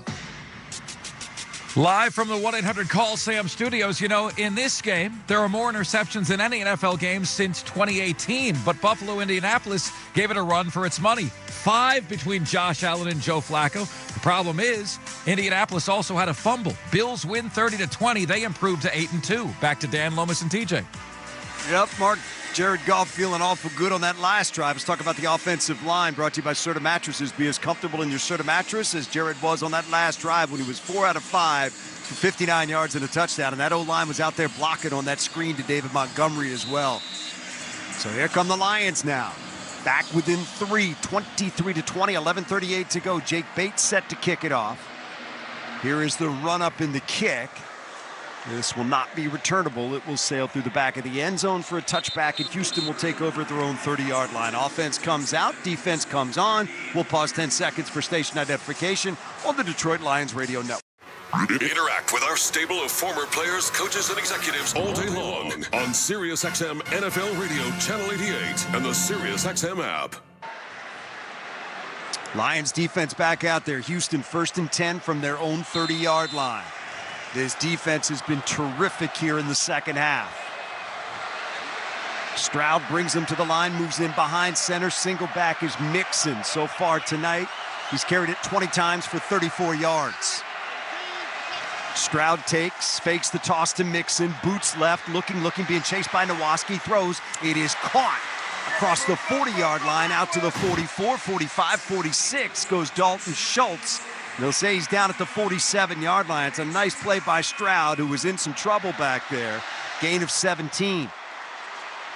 S14: Live from the 1-800-CALL-SAM studios, you know, in this game, there are more interceptions than any NFL game since 2018, but Buffalo, Indianapolis gave it a run for its money. 5 between Josh Allen and Joe Flacco. The problem is, Indianapolis also had a fumble. Bills win 30-20. They improved to 8-2. Back to Dan Lomas and TJ.
S3: Yep, Mark. Jared Goff feeling awful good on that last drive. Let's talk about the offensive line, brought to you by Serta Mattresses. Be as comfortable in your Serta mattress as Jared was on that last drive when he was 4 out of 5 for 59 yards and a touchdown. And that O-line was out there blocking on that screen to David Montgomery as well. So here come the Lions now. Back within 3, 23-20, 11:38 to go. Jake Bates set to kick it off. Here is the run-up in the kick. This will not be returnable. It will sail through the back of the end zone for a touchback, and Houston will take over at their own 30-yard line. Offense comes out, defense comes on. We'll pause 10 seconds for station identification on the Detroit Lions Radio Network.
S22: Interact with our stable of former players, coaches, and executives all day long on SiriusXM NFL Radio Channel 88 and the SiriusXM app.
S3: Lions defense back out there. Houston 1st and 10 from their own 30-yard line. This defense has been terrific here in the second half. Stroud brings him to the line, moves in behind center. Single back is Mixon. So far tonight, he's carried it 20 times for 34 yards. Stroud takes, fakes the toss to Mixon, boots left, looking, being chased by Nowaski, throws. It is caught across the 40-yard line, out to the 44, 45, 46 goes Dalton Schultz. They'll say he's down at the 47-yard line. It's a nice play by Stroud, who was in some trouble back there. Gain of 17.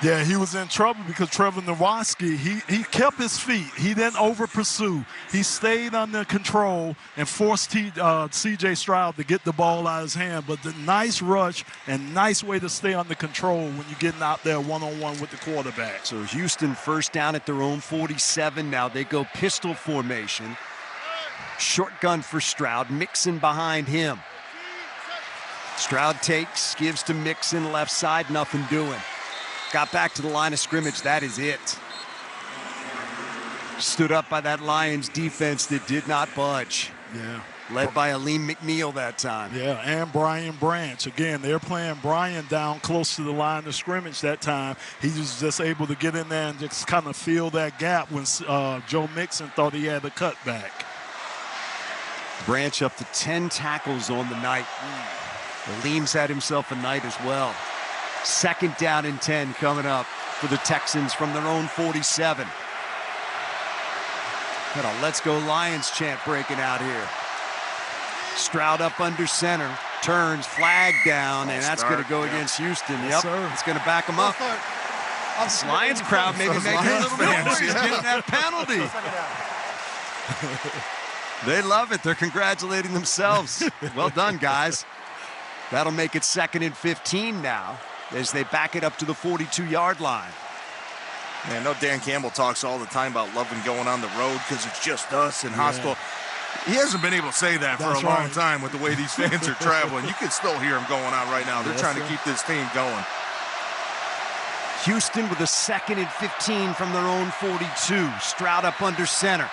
S1: Yeah, he was in trouble because Trevor Nowaski, he kept his feet. He didn't over-pursue. He stayed under control and forced C.J. Stroud to get the ball out of his hand. But the nice rush and nice way to stay under control when you're getting out there one-on-one with the quarterback.
S3: So Houston 1st down at their own 47 now. They go pistol formation. Shotgun for Stroud, Mixon behind him. Stroud takes, gives to Mixon, left side, nothing doing. Got back to the line of scrimmage, that is it. Stood up by that Lions defense that did not budge.
S1: Yeah.
S3: Led by Aleem McNeil that time.
S1: Yeah, and Brian Branch. Again, they're playing Brian down close to the line of scrimmage that time. He was just able to get in there and just kind of fill that gap when Joe Mixon thought he had a cutback.
S3: Branch up to 10 tackles on the night. Leem's had himself a night as well. 2nd down and 10 coming up for the Texans from their own 47. Got a "Let's Go Lions" chant breaking out here. Stroud up under center, turns, flag down, and that's going to go against Houston. Yep, it's going to back them up. This Lions crowd maybe making a little noise getting that penalty. They love it. They're congratulating themselves. Well done, guys. That'll make it 2nd and 15 now as they back it up to the 42-yard line.
S6: Man, I know Dan Campbell talks all the time about loving going on the road because it's just us and hostile. He hasn't been able to say that for a long time with the way these fans are traveling. You can still hear them going on right now. They're trying to keep this team going.
S3: Houston with a 2nd and 15 from their own 42. Stroud up under center.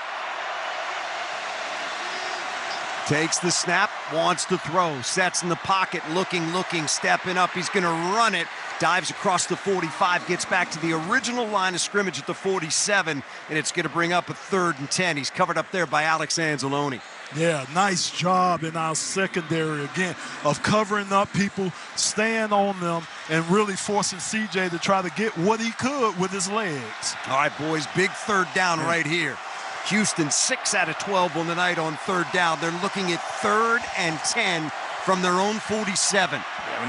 S3: Takes the snap, wants to throw, sets in the pocket, looking, stepping up. He's going to run it. Dives across the 45, gets back to the original line of scrimmage at the 47, and it's going to bring up a 3rd and 10. He's covered up there by Alex Anzalone.
S1: Yeah, nice job in our secondary again of covering up people, staying on them, and really forcing CJ to try to get what he could with his legs.
S3: All right, boys, big 3rd down right here. Houston 6 out of 12 on the night on 3rd down. They're looking at 3rd and 10 from their own 47.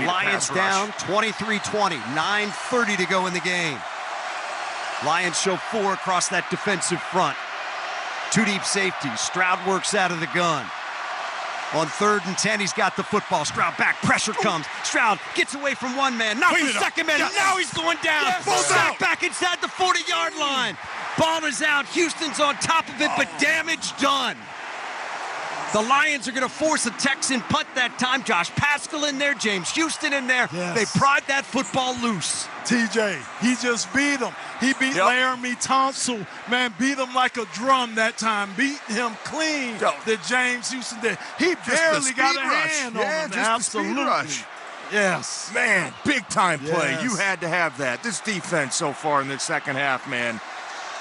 S3: Lions down 23-20, 9:30 to go in the game. Lions show 4 across that defensive front. 2 deep safeties. Stroud works out of the gun. On 3rd and 10, he's got the football. Stroud back, pressure comes. Stroud gets away from one man, knocks the second man, and now he's going down. Sack back inside the 40-yard line. Ball is out. Houston's on top of it, but damage done. The Lions are going to force a Texan punt that time. Josh Paschal in there, James Houston in there.
S1: Yes.
S3: They pried that football loose.
S1: TJ, he just beat him. He beat Laramie Thompson. Man, beat him like a drum that time. Beat him clean that James Houston did. He barely got a hand on him. Absolutely. Yes.
S6: Man, big time play. You had to have that. This defense so far in the second half, man.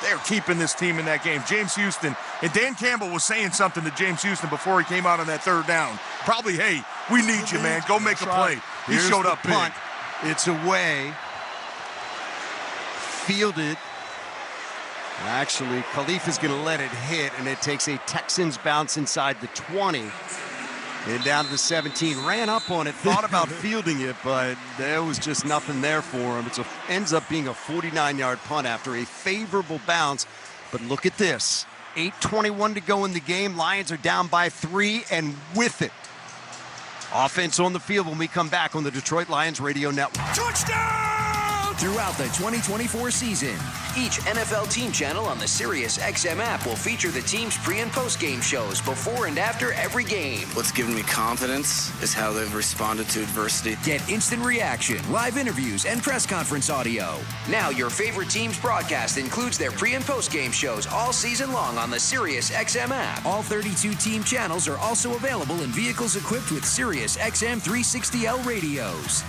S6: They're keeping this team in that game. James Houston, and Dan Campbell was saying something to James Houston before he came out on that 3rd down. Probably, hey, we need you, man. Go make a play. He showed up big.
S3: Punt. It's away. Fielded. Actually, Khalif is going to let it hit, and it takes a Texans bounce inside the 20. And down to the 17. Ran up on it, thought about fielding it, but there was just nothing there for him. It ends up being a 49-yard punt after a favorable bounce. But look at this. 8:21 to go in the game. Lions are down by 3 and with it. Offense on the field when we come back on the Detroit Lions Radio Network.
S8: Touchdown! Throughout the 2024 season, each NFL team channel on the SiriusXM app will feature the team's pre- and post-game shows before and after every game.
S15: What's given me confidence is how they've responded to adversity.
S8: Get instant reaction, live interviews, and press conference audio. Now your favorite team's broadcast includes their pre- and post-game shows all season long on the SiriusXM app. All 32 team channels are also available in vehicles equipped with SiriusXM 360L radios.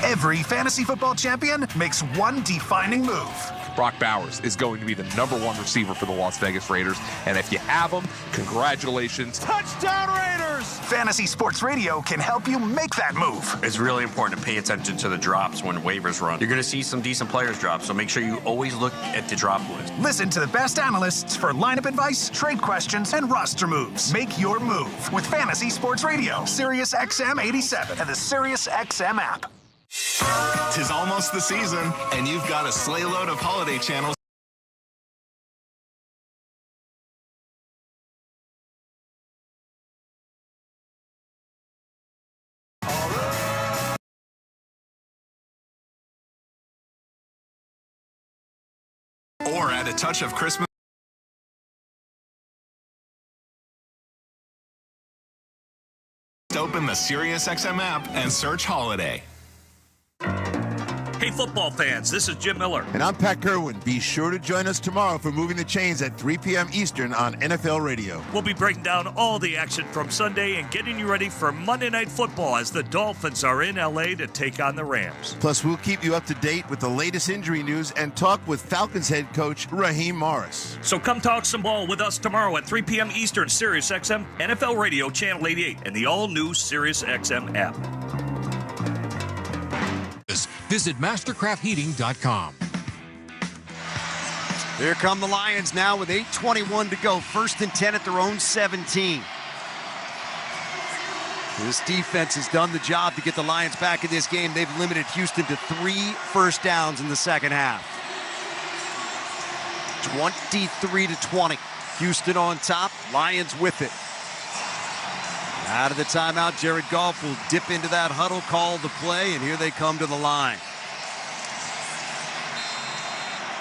S19: Every fantasy football champion makes one defining move.
S18: Brock Bowers is going to be the #1 receiver for the Las Vegas Raiders. And if you have him, congratulations.
S19: Touchdown Raiders! Fantasy Sports Radio can help you make that move.
S16: It's really important to pay attention to the drops when waivers run. You're going to see some decent players drop, so make sure you always look at the drop list.
S19: Listen to the best analysts for lineup advice, trade questions, and roster moves. Make your move with Fantasy Sports Radio, SiriusXM 87, and the SiriusXM app.
S20: 'Tis almost the season, and you've got a sleigh load of holiday channels. Or add a touch of Christmas. Open the SiriusXM app and search holiday.
S21: Hey, football fans, this is Jim Miller.
S24: And I'm Pat Kerwin. Be sure to join us tomorrow for Moving the Chains at 3 p.m. Eastern on NFL Radio.
S21: We'll be breaking down all the action from Sunday and getting you ready for Monday Night Football as the Dolphins are in L.A. to take on the Rams.
S24: Plus, we'll keep you up to date with the latest injury news and talk with Falcons head coach Raheem Morris.
S21: So come talk some ball with us tomorrow at 3 p.m. Eastern, SiriusXM, NFL Radio, Channel 88, and the all-new SiriusXM app.
S13: Visit mastercraftheating.com.
S3: Here come the Lions now with 8:21 to go. 1st and 10 at their own 17. This defense has done the job to get the Lions back in this game. They've limited Houston to 3 first downs in the second half. 23-20. Houston on top. Lions with it. Out of the timeout, Jared Goff will dip into that huddle, call the play, and here they come to the line.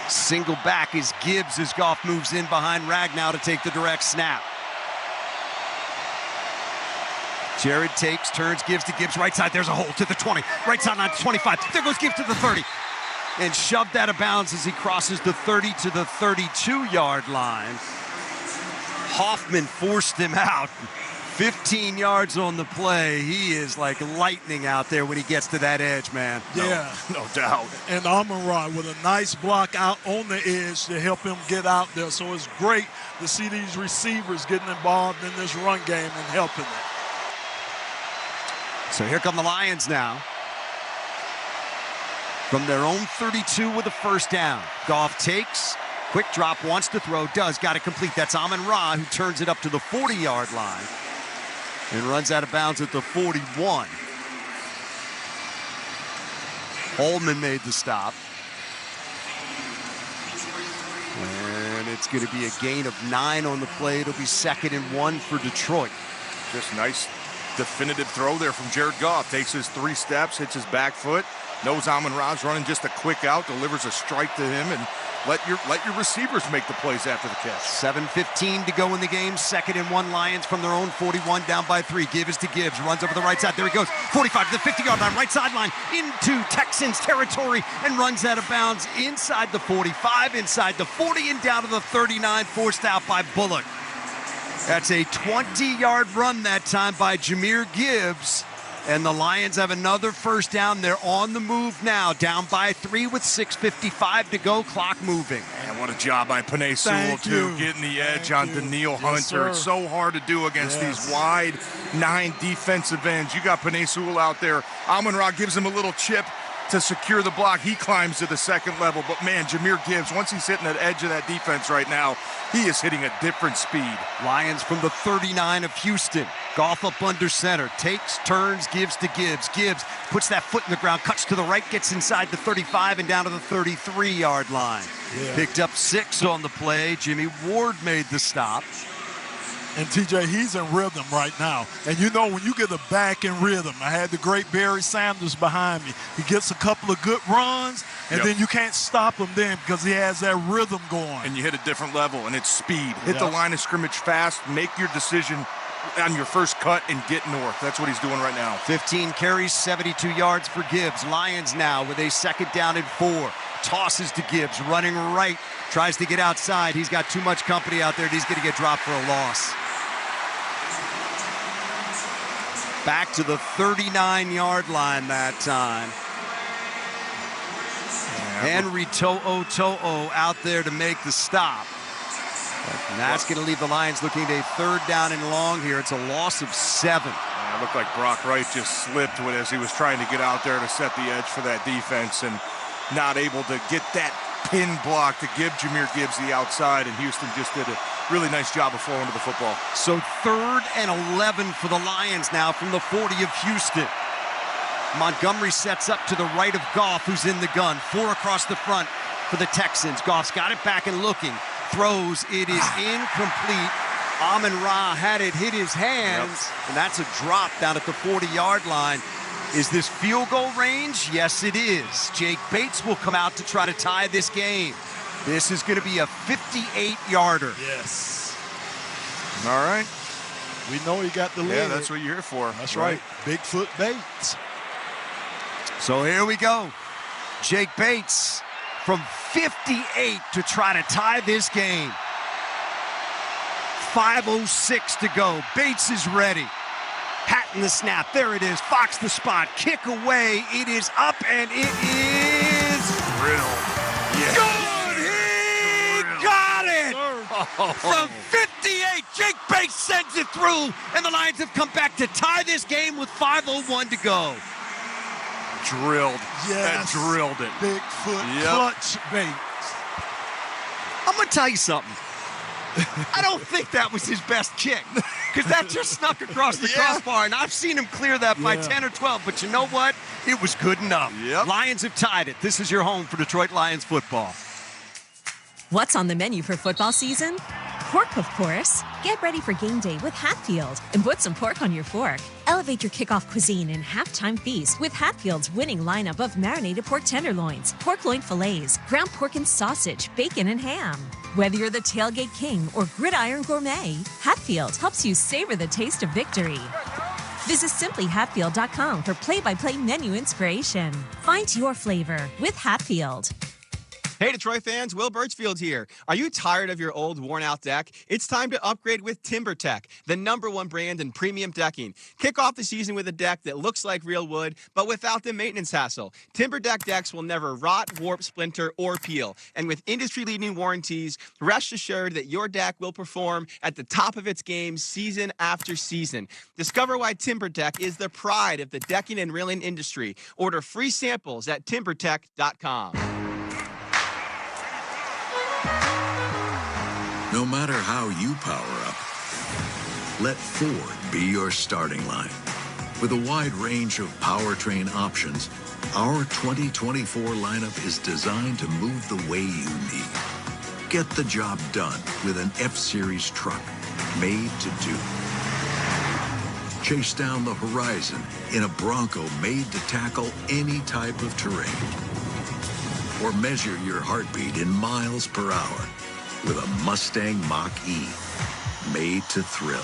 S3: Single back is Gibbs as Goff moves in behind Ragnow to take the direct snap. Jared takes, turns, gives to Gibbs. Right side, there's a hole to the 20. Right side line to 25. There goes Gibbs to the 30. And shoved out of bounds as he crosses the 30 to the 32-yard line. Hoffman forced him out. 15 yards on the play. He is like lightning out there when he gets to that edge, man.
S1: Yeah.
S6: No doubt.
S1: And Amon-Ra with a nice block out on the edge to help him get out there. So it's great to see these receivers getting involved in this run game and helping it.
S3: So here come the Lions now. From their own 32 with a first down. Goff takes, quick drop, wants to throw, does, got it complete. That's Amon-Ra who turns it up to the 40-yard line and runs out of bounds at the 41. Holman made the stop. And it's going to be a gain of 9 on the play. It'll be 2nd and 1 for Detroit.
S6: Just nice definitive throw there from Jared Goff. Takes his 3 steps, hits his back foot, knows Amon-Ra's running just a quick out, delivers a strike to him, and let your receivers make the plays after the catch.
S3: 7:15 to go in the game. 2nd and 1 Lions from their own 41, down by 3. Gibbs to Gibbs, runs over the right side. There he goes. 45 to the 50-yard line, right sideline into Texans territory and runs out of bounds inside the 45, inside the 40, and down to the 39, forced out by Bullock. That's a 20-yard run that time by Jahmyr Gibbs. And the Lions have another first down. They're on the move now, down by 3 with 6:55 to go, clock moving.
S6: Man, what a job by Penei Sewell, too, getting the edge on Danielle Hunter. It's so hard to do against these wide 9 defensive ends. You got Penei Sewell out there. Amon-Ra gives him a little chip to secure the block. He climbs to the 2nd level. But, man, Jahmyr Gibbs, once he's hitting that edge of that defense right now, he is hitting a different speed.
S3: Lions from the 39 of Houston. Goff up under center. Takes, turns, gives to Gibbs. Gibbs puts that foot in the ground, cuts to the right, gets inside the 35 and down to the 33-yard line. Picked up 6 on the play. Jimmy Ward made the stop.
S1: And, TJ, he's in rhythm right now. And, you know, when you get a back in rhythm, I had the great Barry Sanders behind me. He gets a couple of good runs, and then you can't stop him then because he has that rhythm going.
S6: And you hit a different level, and it's speed. Hit the line of scrimmage fast, make your decision on your first cut, and get north. That's what he's doing right now.
S3: 15 carries, 72 yards for Gibbs. Lions now with a 2nd down and 4. Tosses to Gibbs, running right. Tries to get outside. He's got too much company out there, and he's going to get dropped for a loss. Back to the 39-yard line that time. Henry To'o out there to make the stop. And that's going to leave the Lions looking at a 3rd down and long here. It's a loss of 7.
S6: It looked like Brock Wright just slipped as he was trying to get out there to set the edge for that defense and not able to get that pin block to give Jahmyr Gibbs the outside, and Houston just did a really nice job of flowing to the football.
S3: So 3rd and 11 for the Lions now from the 40 of Houston. Montgomery sets up to the right of Goff, who's in the gun. 4 across the front for the Texans. Goff's got it back and looking. Throws. It is incomplete. Amon-Ra had it hit his hands, and that's a drop down at the 40-yard line. Is this field goal range? Yes, it is. Jake Bates will come out to try to tie this game. This is going to be a 58-yarder.
S1: Yes.
S6: All right.
S1: We know he got the lead.
S6: Yeah, that's what you're here for.
S1: That's right. Bigfoot Bates.
S3: So here we go. Jake Bates from 58 to try to tie this game. 5:06 to go. Bates is ready. Hatton the snap. There it is. Fox the spot. Kick away. It is up, and it is good. He got it. From 58, Jake Bates sends it through, and the Lions have come back to tie this game with 5:01 to go.
S6: drilled.
S1: Yes.
S6: That drilled it.
S1: Bigfoot clutch bait.
S3: I'm going to tell you something. I don't think that was his best kick because that just snuck across the crossbar, and I've seen him clear that by 10 or 12. But you know what? It was good enough. Lions have tied it. This is your home for Detroit Lions football.
S2: What's on the menu for football season? Pork, of course. Get ready for game day with Hatfield and put some pork on your fork. Elevate your kickoff cuisine and halftime feast with Hatfield's winning lineup of marinated pork tenderloins, pork loin fillets, ground pork and sausage, bacon and ham. Whether you're the tailgate king or gridiron gourmet, Hatfield helps you savor the taste of victory. Visit simplyhatfield.com for play-by-play menu inspiration. Find your flavor with Hatfield.
S5: Hey, Detroit fans, Will Birchfield here. Are you tired of your old, worn-out deck? It's time to upgrade with TimberTech, the #1 brand in premium decking. Kick off the season with a deck that looks like real wood, but without the maintenance hassle. TimberTech decks will never rot, warp, splinter, or peel. And with industry-leading warranties, rest assured that your deck will perform at the top of its game season after season. Discover why TimberTech is the pride of the decking and railing industry. Order free samples at timbertech.com.
S10: No matter how you power up, let Ford be your starting line. With a wide range of powertrain options, our 2024 lineup is designed to move the way you need. Get the job done with an F-Series truck made to do. Chase down the horizon in a Bronco made to tackle any type of terrain. Or measure your heartbeat in miles per hour with a Mustang Mach-E, made to thrill.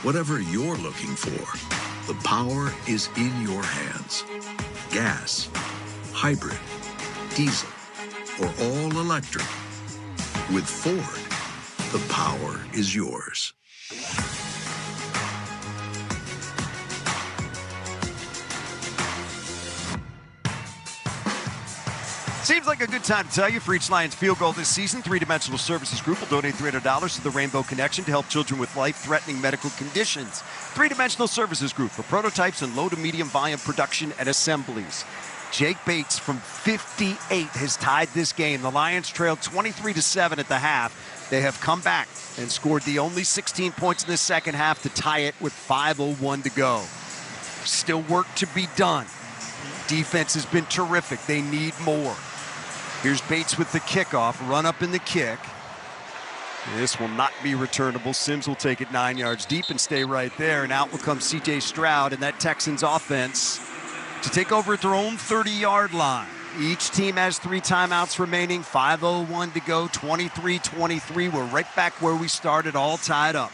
S10: Whatever you're looking for, the power is in your hands. Gas, hybrid, diesel, or all electric. With Ford, the power is yours.
S3: Seems like a good time to tell you for each Lions field goal this season, Three Dimensional Services Group will donate $300 to the Rainbow Connection to help children with life-threatening medical conditions. Three Dimensional Services Group for prototypes and low to medium volume production and assemblies. Jake Bates from 58 has tied this game. The Lions trailed 23-7 at the half. They have come back and scored the only 16 points in the second half to tie it with 5:01 to go. Still work to be done. Defense has been terrific. They need more. Here's Bates with the kickoff, run up in the kick. This will not be returnable. Sims will take it 9 yards deep and stay right there. And out will come C.J. Stroud and that Texans offense to take over at their own 30-yard line. Each team has 3 timeouts remaining. 5:01 to go, 23-23. We're right back where we started, all tied up.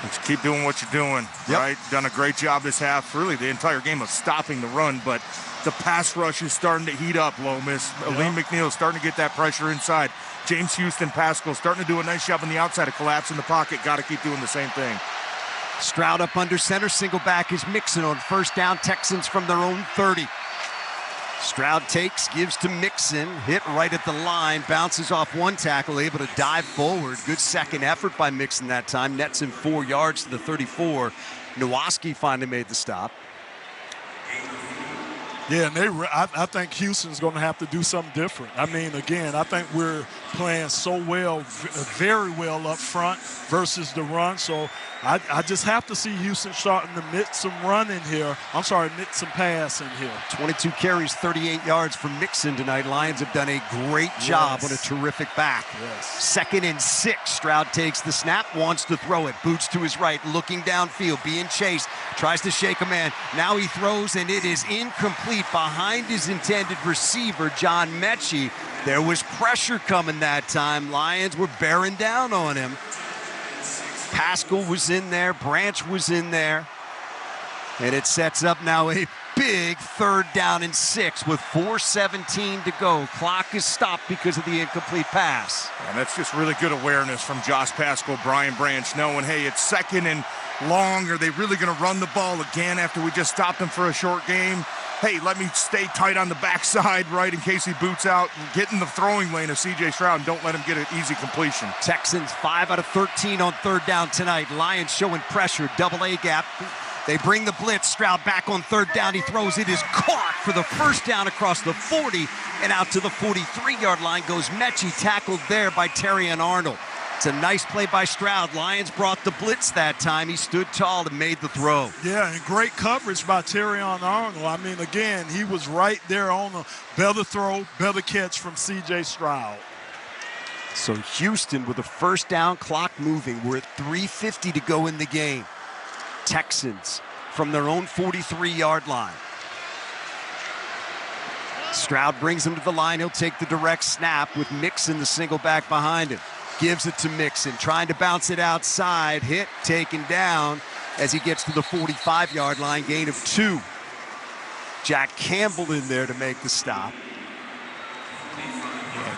S6: Just keep doing what you're doing, right? Done a great job this half, really the entire game, of stopping the run, but the pass rush is starting to heat up, Lomas. Aleem McNeil is starting to get that pressure inside. James Houston Pascal starting to do a nice job on the outside of collapsing the pocket. Got to keep doing the same thing.
S3: Stroud up under center. Single back is Mixon on first down. Texans from their own 30. Stroud takes, gives to Mixon. Hit right at the line. Bounces off one tackle, able to dive forward. Good second effort by Mixon that time. Nets him 4 yards to the 34. Nowoski finally made the stop.
S1: Yeah, and I think Houston's going to have to do something different. I mean, again, I think we're playing so well, very well up front versus the run. So I just have to see Houston starting to mix some run in here. Mix some pass in here.
S3: 22 carries, 38 yards from Mixon tonight. Lions have done a great job on a terrific back.
S1: Yes.
S3: 2nd and 6. Stroud takes the snap, wants to throw it. Boots to his right, looking downfield, being chased. Tries to shake a man. Now he throws, and it is incomplete behind his intended receiver, John Mechie. There was pressure coming that time. Lions were bearing down on him. Pascal was in there. Branch was in there. And it sets up now a big 3rd down and 6 with 4:17 to go. Clock is stopped because of the incomplete pass.
S6: And that's just really good awareness from Josh Pascal, Brian Branch, knowing, hey, it's 2nd and long. Are they really going to run the ball again after we just stopped them for a short game? Hey, let me stay tight on the backside, right, in case he boots out. Get in the throwing lane of C.J. Stroud and don't let him get an easy completion.
S3: Texans 5 out of 13 on 3rd down tonight. Lions showing pressure, double A gap. They bring the blitz. Stroud back on third down. He throws. It is caught for the first down across the 40 and out to the 43-yard line goes Mechie, tackled there by Terrion Arnold. It's a nice play by Stroud. Lions brought the blitz that time. He stood tall and made the throw.
S1: Yeah, and great coverage by Terrion Arnold. I mean, again, he was right there on the better throw, better catch from C.J. Stroud.
S3: So Houston with a first down, clock moving. We're at 3:50 to go in the game. Texans from their own 43-yard line. Stroud brings him to the line. He'll take the direct snap with Mixon, the single back behind him. Gives it to Mixon, trying to bounce it outside. Hit, taken down as he gets to the 45-yard line, gain of 2. Jack Campbell in there to make the stop.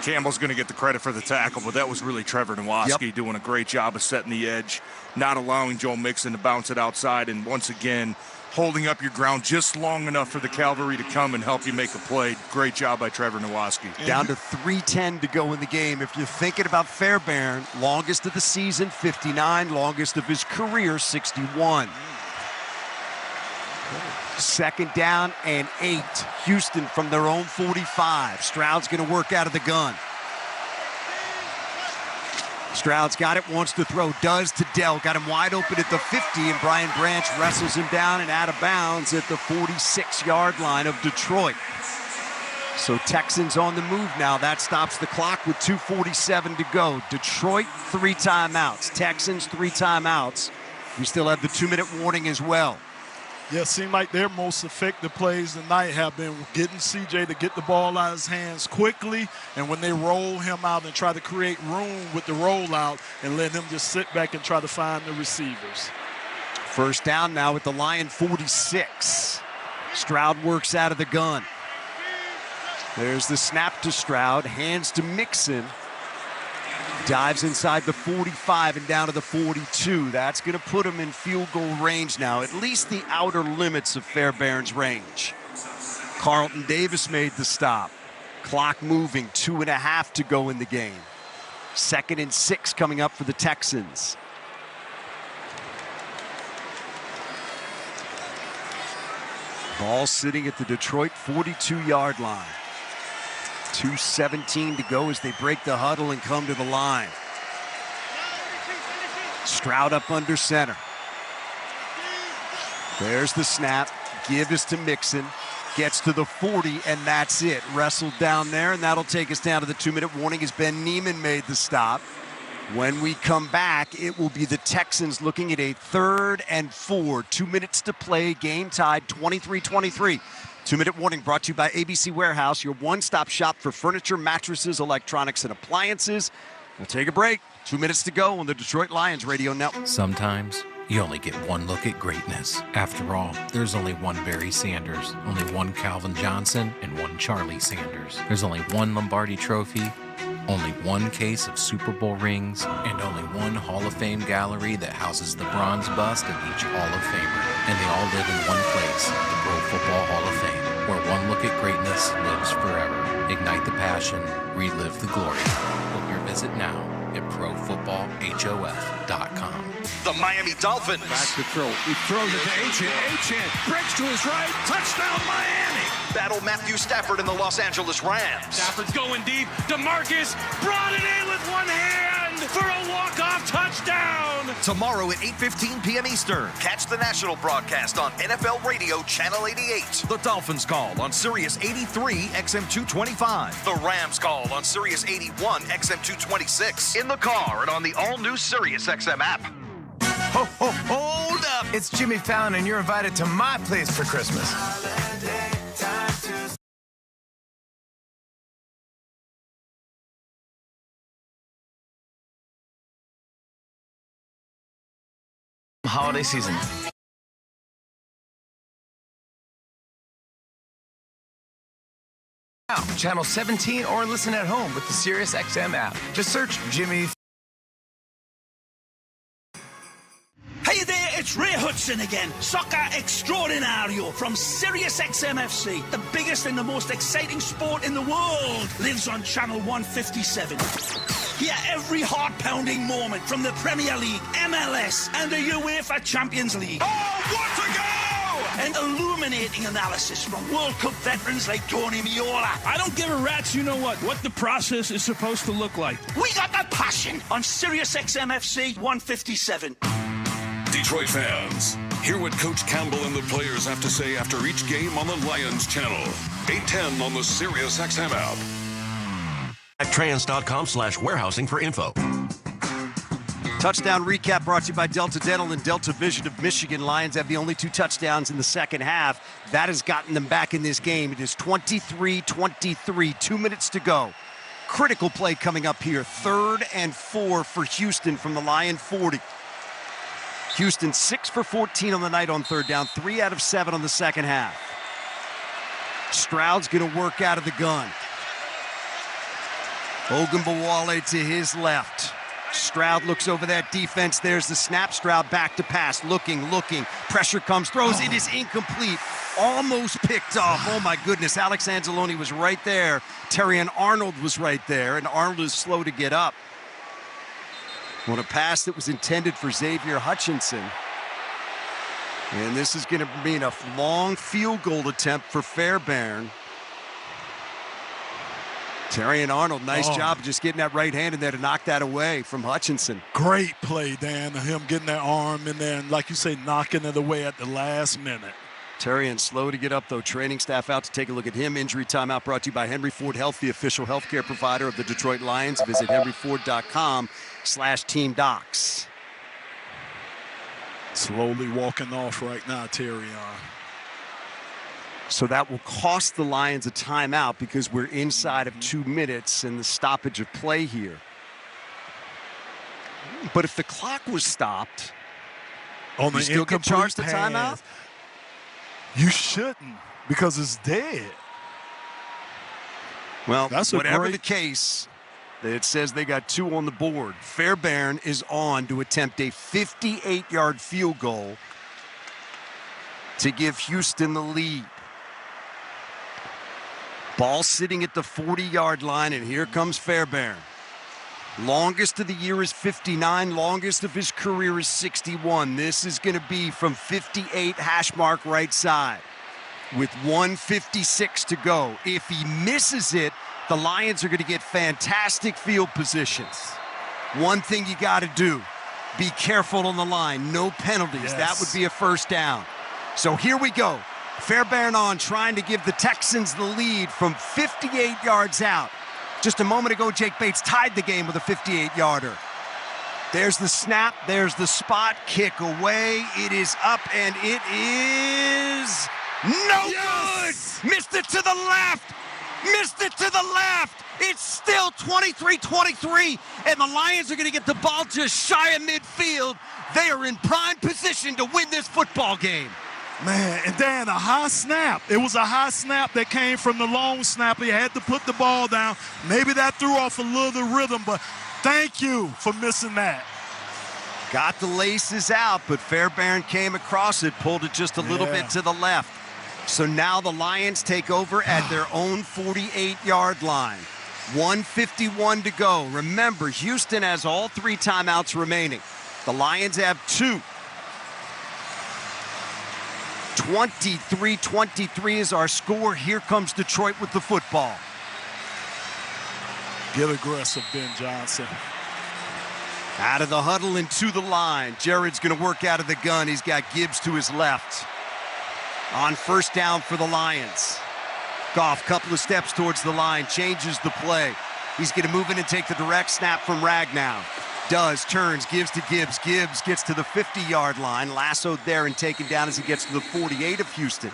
S6: Campbell's going to get the credit for the tackle, but that was really Trevor Nowoski doing a great job of setting the edge, not allowing Joe Mixon to bounce it outside, and once again, holding up your ground just long enough for the cavalry to come and help you make a play. Great job by Trevor Nowoski.
S3: Down to 3:10 to go in the game. If you're thinking about Fairbairn, longest of the season, 59, longest of his career, 61. Second down and 8. Houston from their own 45. Stroud's going to work out of the gun. Stroud's got it, wants to throw, does to Dell. Got him wide open at the 50, and Brian Branch wrestles him down and out of bounds at the 46-yard line of Detroit. So Texans on the move now. That stops the clock with 2:47 to go. Detroit, 3 timeouts. Texans, 3 timeouts. We still have the 2-minute warning as well.
S1: Yeah, it seemed like their most effective plays tonight have been getting CJ to get the ball out of his hands quickly, and when they roll him out and try to create room with the rollout and let him just sit back and try to find the receivers.
S3: First down now at the Lion 46. Stroud works out of the gun. There's the snap to Stroud, hands to Mixon. Dives inside the 45 and down to the 42. That's going to put him in field goal range now, at least the outer limits of Fairbairn's range. Carlton Davis made the stop. Clock moving, 2.5 to go in the game. 2nd and 6 coming up for the Texans. Ball sitting at the Detroit 42-yard line. 2:17 to go as they break the huddle and come to the line. Stroud up under center. There's the snap. Give is to Mixon. Gets to the 40, and that's it. Wrestled down there, and that'll take us down to the 2-minute warning as Ben Neiman made the stop. When we come back, it will be the Texans looking at a 3rd and 4. 2 minutes to play. Game tied 23-23. 2-minute warning brought to you by ABC Warehouse, your one-stop shop for furniture, mattresses, electronics, and appliances. We'll take a break. 2 minutes to go on the Detroit Lions Radio Network.
S7: Sometimes you only get one look at greatness. After all, there's only one Barry Sanders, only one Calvin Johnson, and one Charlie Sanders. There's only one Lombardi Trophy, only one case of Super Bowl rings, and only one Hall of Fame gallery that houses the bronze bust of each Hall of Famer. And they all live in one place, the Pro Football Hall of Fame, where one look at greatness lives forever. Ignite the passion, relive the glory. Book your visit now at ProFootballHof.com.
S9: The Miami Dolphins.
S12: Back to throw. He throws it to Achane. Achane breaks to his right. Touchdown, Miami.
S9: Battle Matthew Stafford and the Los Angeles Rams.
S12: Stafford's going deep. DeMarcus brought it in with one hand for a walk-off touchdown.
S9: Tomorrow at 8:15 p.m. Eastern. Catch the national broadcast on NFL Radio Channel 88. The Dolphins call on Sirius 83 XM 225. The Rams call on Sirius 81 XM 226. In the car and on the all-new Sirius XM app.
S23: Ho, ho, hold up! It's Jimmy Fallon, and you're invited to my place for Christmas. Holiday season. Now, channel 17 or listen at home with the Sirius XM app. Just search Jimmy.
S25: Hey there, it's Ray Hudson again, soccer extraordinario from Sirius XM FC. The biggest and the most exciting sport in the world lives on channel 157. Hear every heart-pounding moment from the Premier League, MLS, and the UEFA Champions League.
S12: Oh, what a game!
S25: and illuminating analysis from World Cup veterans like Tony Meola.
S12: I don't give a rat's what the process is supposed to look like.
S25: We got the passion on Sirius XM FC 157.
S4: Detroit fans, hear what Coach Campbell and the players have to say after each game on the Lions channel. 810 on the Sirius XM app.
S11: At trans.com/warehousing for info.
S3: Touchdown recap brought to you by Delta Dental and Delta Vision of Michigan. Lions have the only 2 touchdowns in the second half. That has gotten them back in this game. It is 23-23, 2 minutes to go. Critical play coming up here. 3rd and 4 for Houston from the Lion 40. Houston 6 for 14 on the night on 3rd down, 3 out of 7 on the second half. Stroud's going to work out of the gun. Ogunbowale to his left. Stroud looks over that defense. There's the snap. Stroud back to pass. Looking. Pressure comes, throws. It is incomplete. Almost picked off. Oh, my goodness. Alex Anzalone was right there. Terrion Arnold was right there, and Arnold is slow to get up. On a pass that was intended for Xavier Hutchinson. And this is going to mean a long field goal attempt for Fairbairn. Terrion Arnold, nice job just getting that right hand in there to knock that away from Hutchinson.
S1: Great play, Dan, him getting that arm in there and, like you say, knocking it away at the last minute.
S3: Terrion slow to get up, though. Training staff out to take a look at him. Injury timeout brought to you by Henry Ford Health, the official healthcare provider of the Detroit Lions. Visit henryford.com/team docs.
S1: Slowly walking off right now, Terrion.
S3: So that will cost the Lions a timeout because we're inside of 2 minutes and the stoppage of play here. But if the clock was stopped,
S1: on the
S3: you still get charged a timeout?
S1: You shouldn't, because it's dead.
S3: Well, whatever the case, it says they got 2 on the board. Fairbairn is on to attempt a 58-yard field goal to give Houston the lead. Ball sitting at the 40-yard line, and here comes Fairbairn. Longest of the year is 59. Longest of his career is 61. This is going to be from 58, hash mark right side, with 1:56 to go. If he misses it, the Lions are going to get fantastic field positions. One thing you got to do, be careful on the line. No penalties.
S1: Yes.
S3: That would be a first down. So here we go. Fairbairn on, trying to give the Texans the lead from 58 yards out. Just a moment ago, Jake Bates tied the game with a 58-yarder. There's the snap, there's the spot, kick away. It is up, and it is no good! Missed it to the left! Missed it to the left! It's still 23-23, and the Lions are going to get the ball just shy of midfield. They are in prime position to win this football game.
S1: Man, and Dan, a high snap. It was a high snap that came from the long snapper. He had to put the ball down. Maybe that threw off a little of the rhythm, but thank you for missing that.
S3: Got the laces out, but Fairbairn came across it, pulled it just a little bit to the left. So now the Lions take over at their own 48-yard line. 1:51 to go. Remember, Houston has all 3 timeouts remaining. The Lions have 2. 23-23 is our score. Here comes Detroit with the football.
S1: Get aggressive, Ben Johnson.
S3: Out of the huddle and to the line. Jared's going to work out of the gun. He's got Gibbs to his left. On first down for the Lions. Goff, couple of steps towards the line, changes the play. He's going to move in and take the direct snap from Ragnow. Does, turns, gives to Gibbs. Gibbs gets to the 50-yard line, lassoed there and taken down as he gets to the 48 of Houston.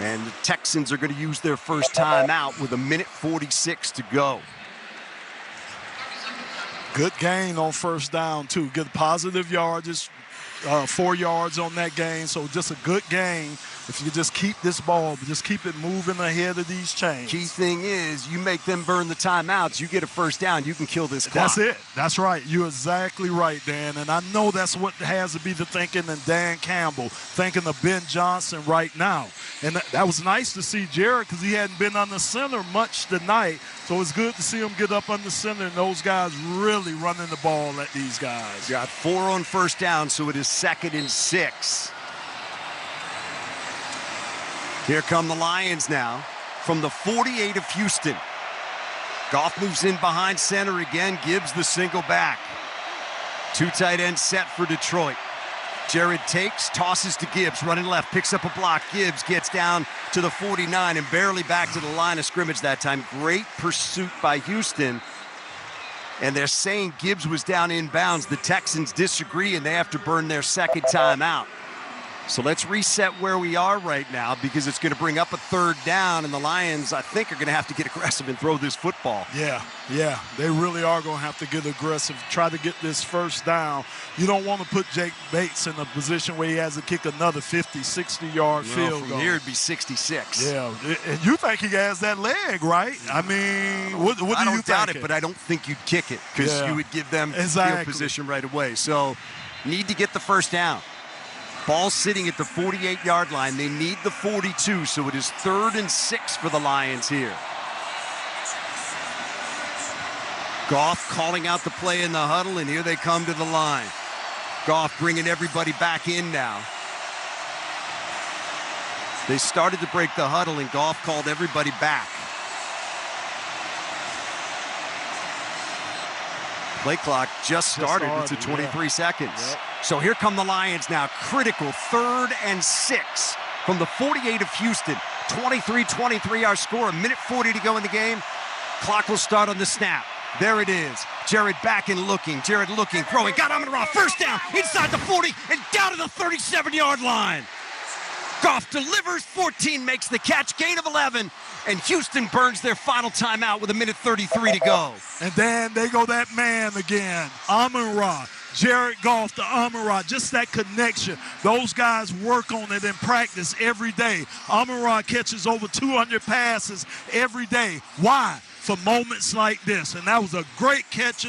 S3: And the Texans are going to use their first timeout with 1:46 to go.
S1: Good gain on first down, too. Good positive yardage, 4 yards on that gain. So just a good gain. If you just keep this ball, just keep it moving ahead of these chains.
S3: Key thing is you make them burn the timeouts. You get a first down, you can kill this clock.
S1: That's it. That's right. You're exactly right, Dan. And I know that's what has to be the thinking in Dan Campbell, thinking of Ben Johnson right now. And that was nice to see Jared because he hadn't been under center much tonight. So it's good to see him get up under center and those guys really running the ball at these guys.
S3: Got 4 on first down, so it is 2nd and 6. Here come the Lions now from the 48 of Houston. Goff moves in behind center again. Gibbs the single back. 2 tight ends set for Detroit. Jared takes, tosses to Gibbs, running left, picks up a block. Gibbs gets down to the 49 and barely back to the line of scrimmage that time. Great pursuit by Houston. And they're saying Gibbs was down inbounds. The Texans disagree, and they have to burn their second timeout. So let's reset where we are right now because it's going to bring up a 3rd down, and the Lions, I think, are going to have to get aggressive and throw this football.
S1: Yeah, they really are going to have to get aggressive, try to get this 1st down. You don't want to put Jake Bates in a position where he has to kick another 50, 60-yard field
S3: from
S1: goal.
S3: here it'd be 66.
S1: Yeah, and you think he has that leg, right? I mean, what do you think?
S3: I don't doubt it, but I don't think you'd kick it because you would give them field position right away. So need to get the 1st down. Ball sitting at the 48-yard line. They need the 42, so it is 3rd and 6 for the Lions here. Goff calling out the play in the huddle, and here they come to the line. Goff bringing everybody back in now. They started to break the huddle, and Goff called everybody back. Play clock just started. It's at 23 seconds.
S1: Yep.
S3: So here come the Lions now. Critical 3rd and 6 from the 48 of Houston. 23-23 our score. 1:40 to go in the game. Clock will start on the snap. There it is. Jared back and looking. Jared looking, throwing. Got Amon-Ra. 1st down inside the 40 and down to the 37-yard line. Goff delivers. 14 makes the catch. Gain of 11. And Houston burns their final timeout with 1:33 to go.
S1: And then they go that man again. Amon-Ra. Jared Goff to Amon-Ra. Just that connection. Those guys work on it in practice every day. Amon-Ra catches over 200 passes every day. Why? For moments like this. And that was a great catch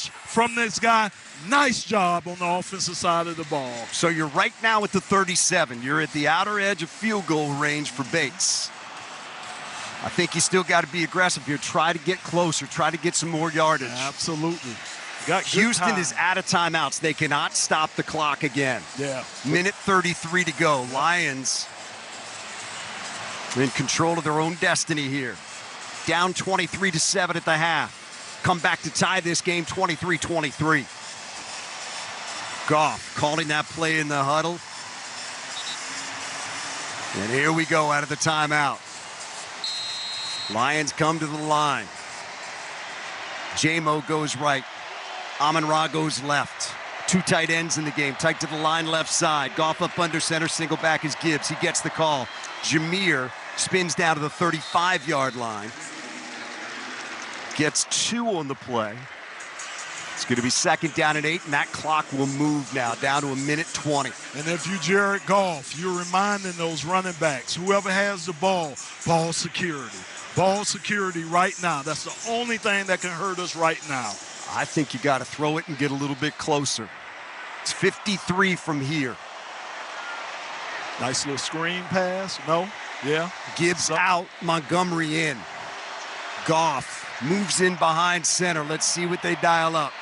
S1: from this guy. Nice job on the offensive side of the ball.
S3: So you're right now at the 37. You're at the outer edge of field goal range for Bates. I think you still got to be aggressive here. Try to get closer. Try to get some more yardage.
S1: Absolutely.
S3: Houston is out of timeouts. They cannot stop the clock again.
S1: Yeah.
S3: 1:33 to go. Lions in control of their own destiny here. Down 23-7 at the half. Come back to tie this game 23-23. Goff calling that play in the huddle. And here we go out of the timeout. Lions come to the line. J-Mo goes right. Amon-Ra goes left. 2 tight ends in the game. Tight to the line left side. Goff up under center. Single back is Gibbs. He gets the call. Jameer spins down to the 35-yard line. Gets 2 on the play. It's going to be 2nd down and 8, and that clock will move now down to 1:20.
S1: And if you Jared Goff, you're reminding those running backs, whoever has the ball security. Ball security right now. That's the only thing that can hurt us right now.
S3: I think you got to throw it and get a little bit closer. It's 53 from here.
S1: Nice little screen pass. No? Yeah.
S3: Gibbs out, Montgomery in. Goff moves in behind center. Let's see what they dial up.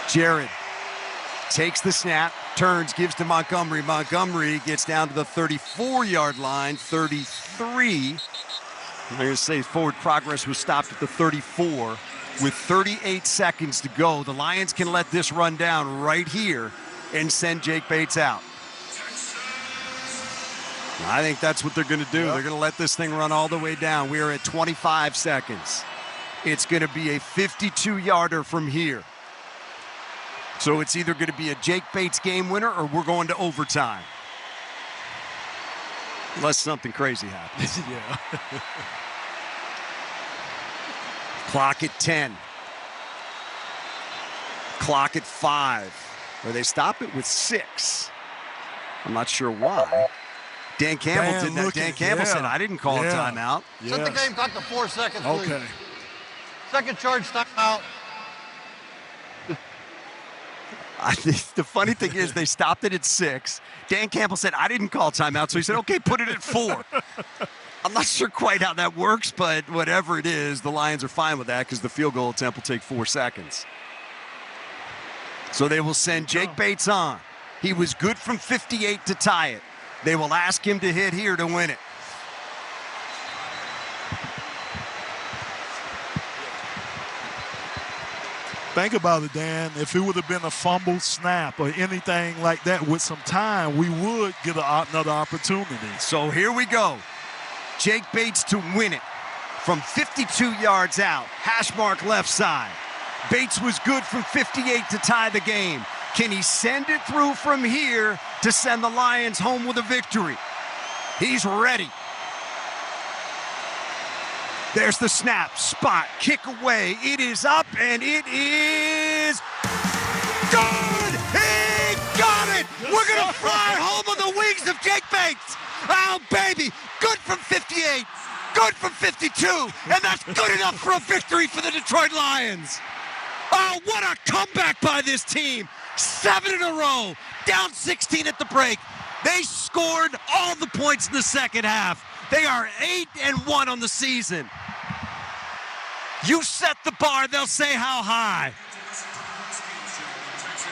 S3: Jared takes the snap, turns, gives to Montgomery. Montgomery gets down to the 34-yard line, 33. I'm going to say forward progress was stopped at the 34 with 38 seconds to go. The Lions can let this run down right here and send Jake Bates out. I think that's what they're going to do. Yep. They're going to let this thing run all the way down. We are at 25 seconds. It's going to be a 52-yarder from here. So it's either going to be a Jake Bates game winner or we're going to overtime. Unless something crazy happens.
S1: Yeah.
S3: Clock at 10. Clock at 5. Or they stop it with 6. I'm not sure why. Dan Campbell did that. Dan Campbell said, I didn't call a timeout.
S8: Set the game clock to 4 seconds, please.
S1: Okay.
S8: Second charge timeout.
S3: The funny thing is they stopped it at 6. Dan Campbell said, I didn't call timeout. So he said, okay, put it at 4. I'm not sure quite how that works, but whatever it is, the Lions are fine with that because the field goal attempt will take 4 seconds. So they will send Jake Bates on. He was good from 58 to tie it. They will ask him to hit here to win it.
S1: Think about it, Dan. If it would have been a fumble snap or anything like that with some time, we would get another opportunity.
S3: So here we go. Jake Bates to win it from 52 yards out. Hash mark left side. Bates was good from 58 to tie the game. Can he send it through from here to send the Lions home with a victory? He's ready. There's the snap, spot, kick away. It is up, and it is good! He got it! We're going to fly home on the wings of Jake Bates! Oh, baby! Good from 58, good from 52, and that's good enough for a victory for the Detroit Lions! Oh, what a comeback by this team! 7 in a row, down 16 at the break. They scored all the points in the second half. They are 8-1 on the season. You set the bar, they'll say how high.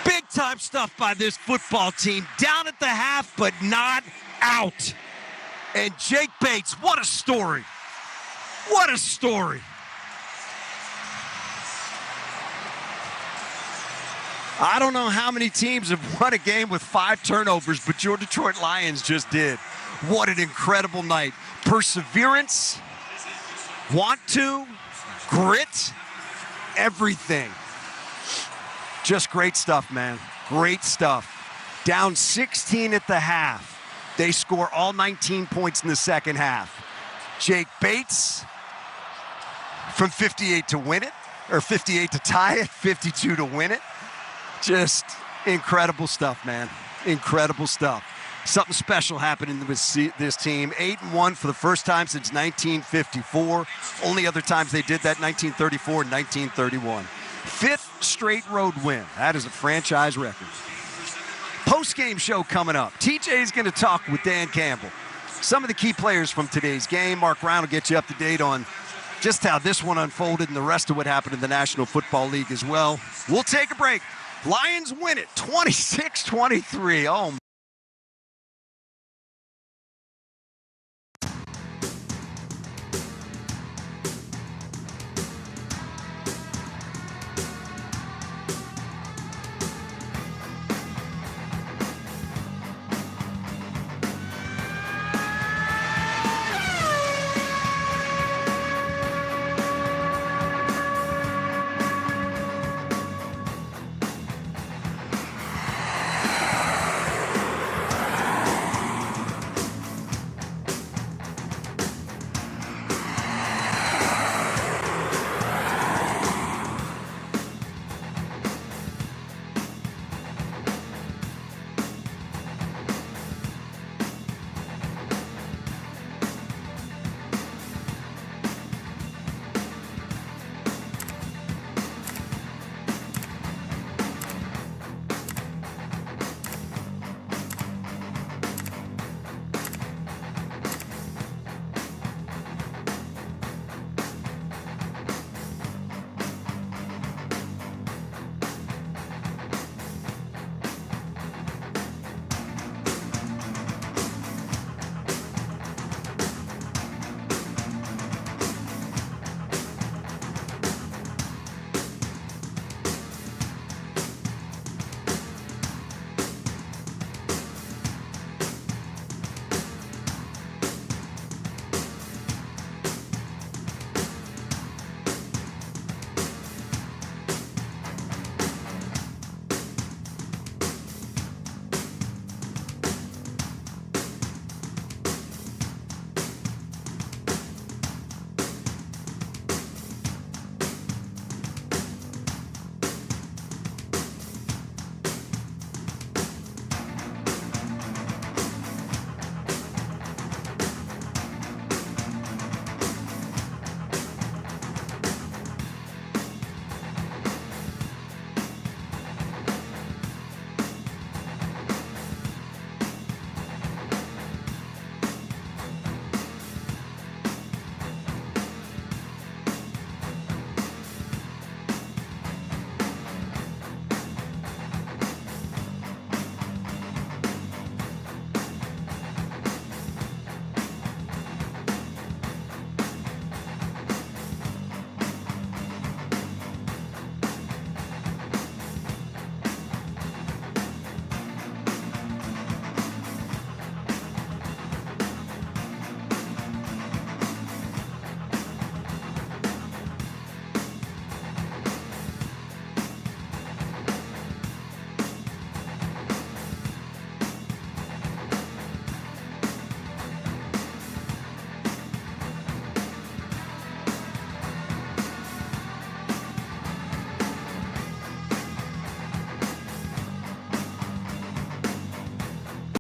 S3: Big time stuff by this football team. Down at the half, but not out. And Jake Bates, what a story. What a story. I don't know how many teams have won a game with 5 turnovers, but your Detroit Lions just did. What an incredible night. Perseverance, want to, grit, everything. Just great stuff, man. Great stuff. Down 16 at the half. They score all 19 points in the second half. Jake Bates from 58 to win it, or 58 to tie it, 52 to win it. Just incredible stuff, man. Incredible stuff. Something special happening with this team. 8-1 for the first time since 1954. Only other times they did that, 1934 and 1931. 5th straight road win. That is a franchise record. Post-game show coming up. TJ is going to talk with Dan Campbell. Some of the key players from today's game. Mark Brown will get you up to date on just how this one unfolded and the rest of what happened in the National Football League as well. We'll take a break. Lions win it 26-23. Oh,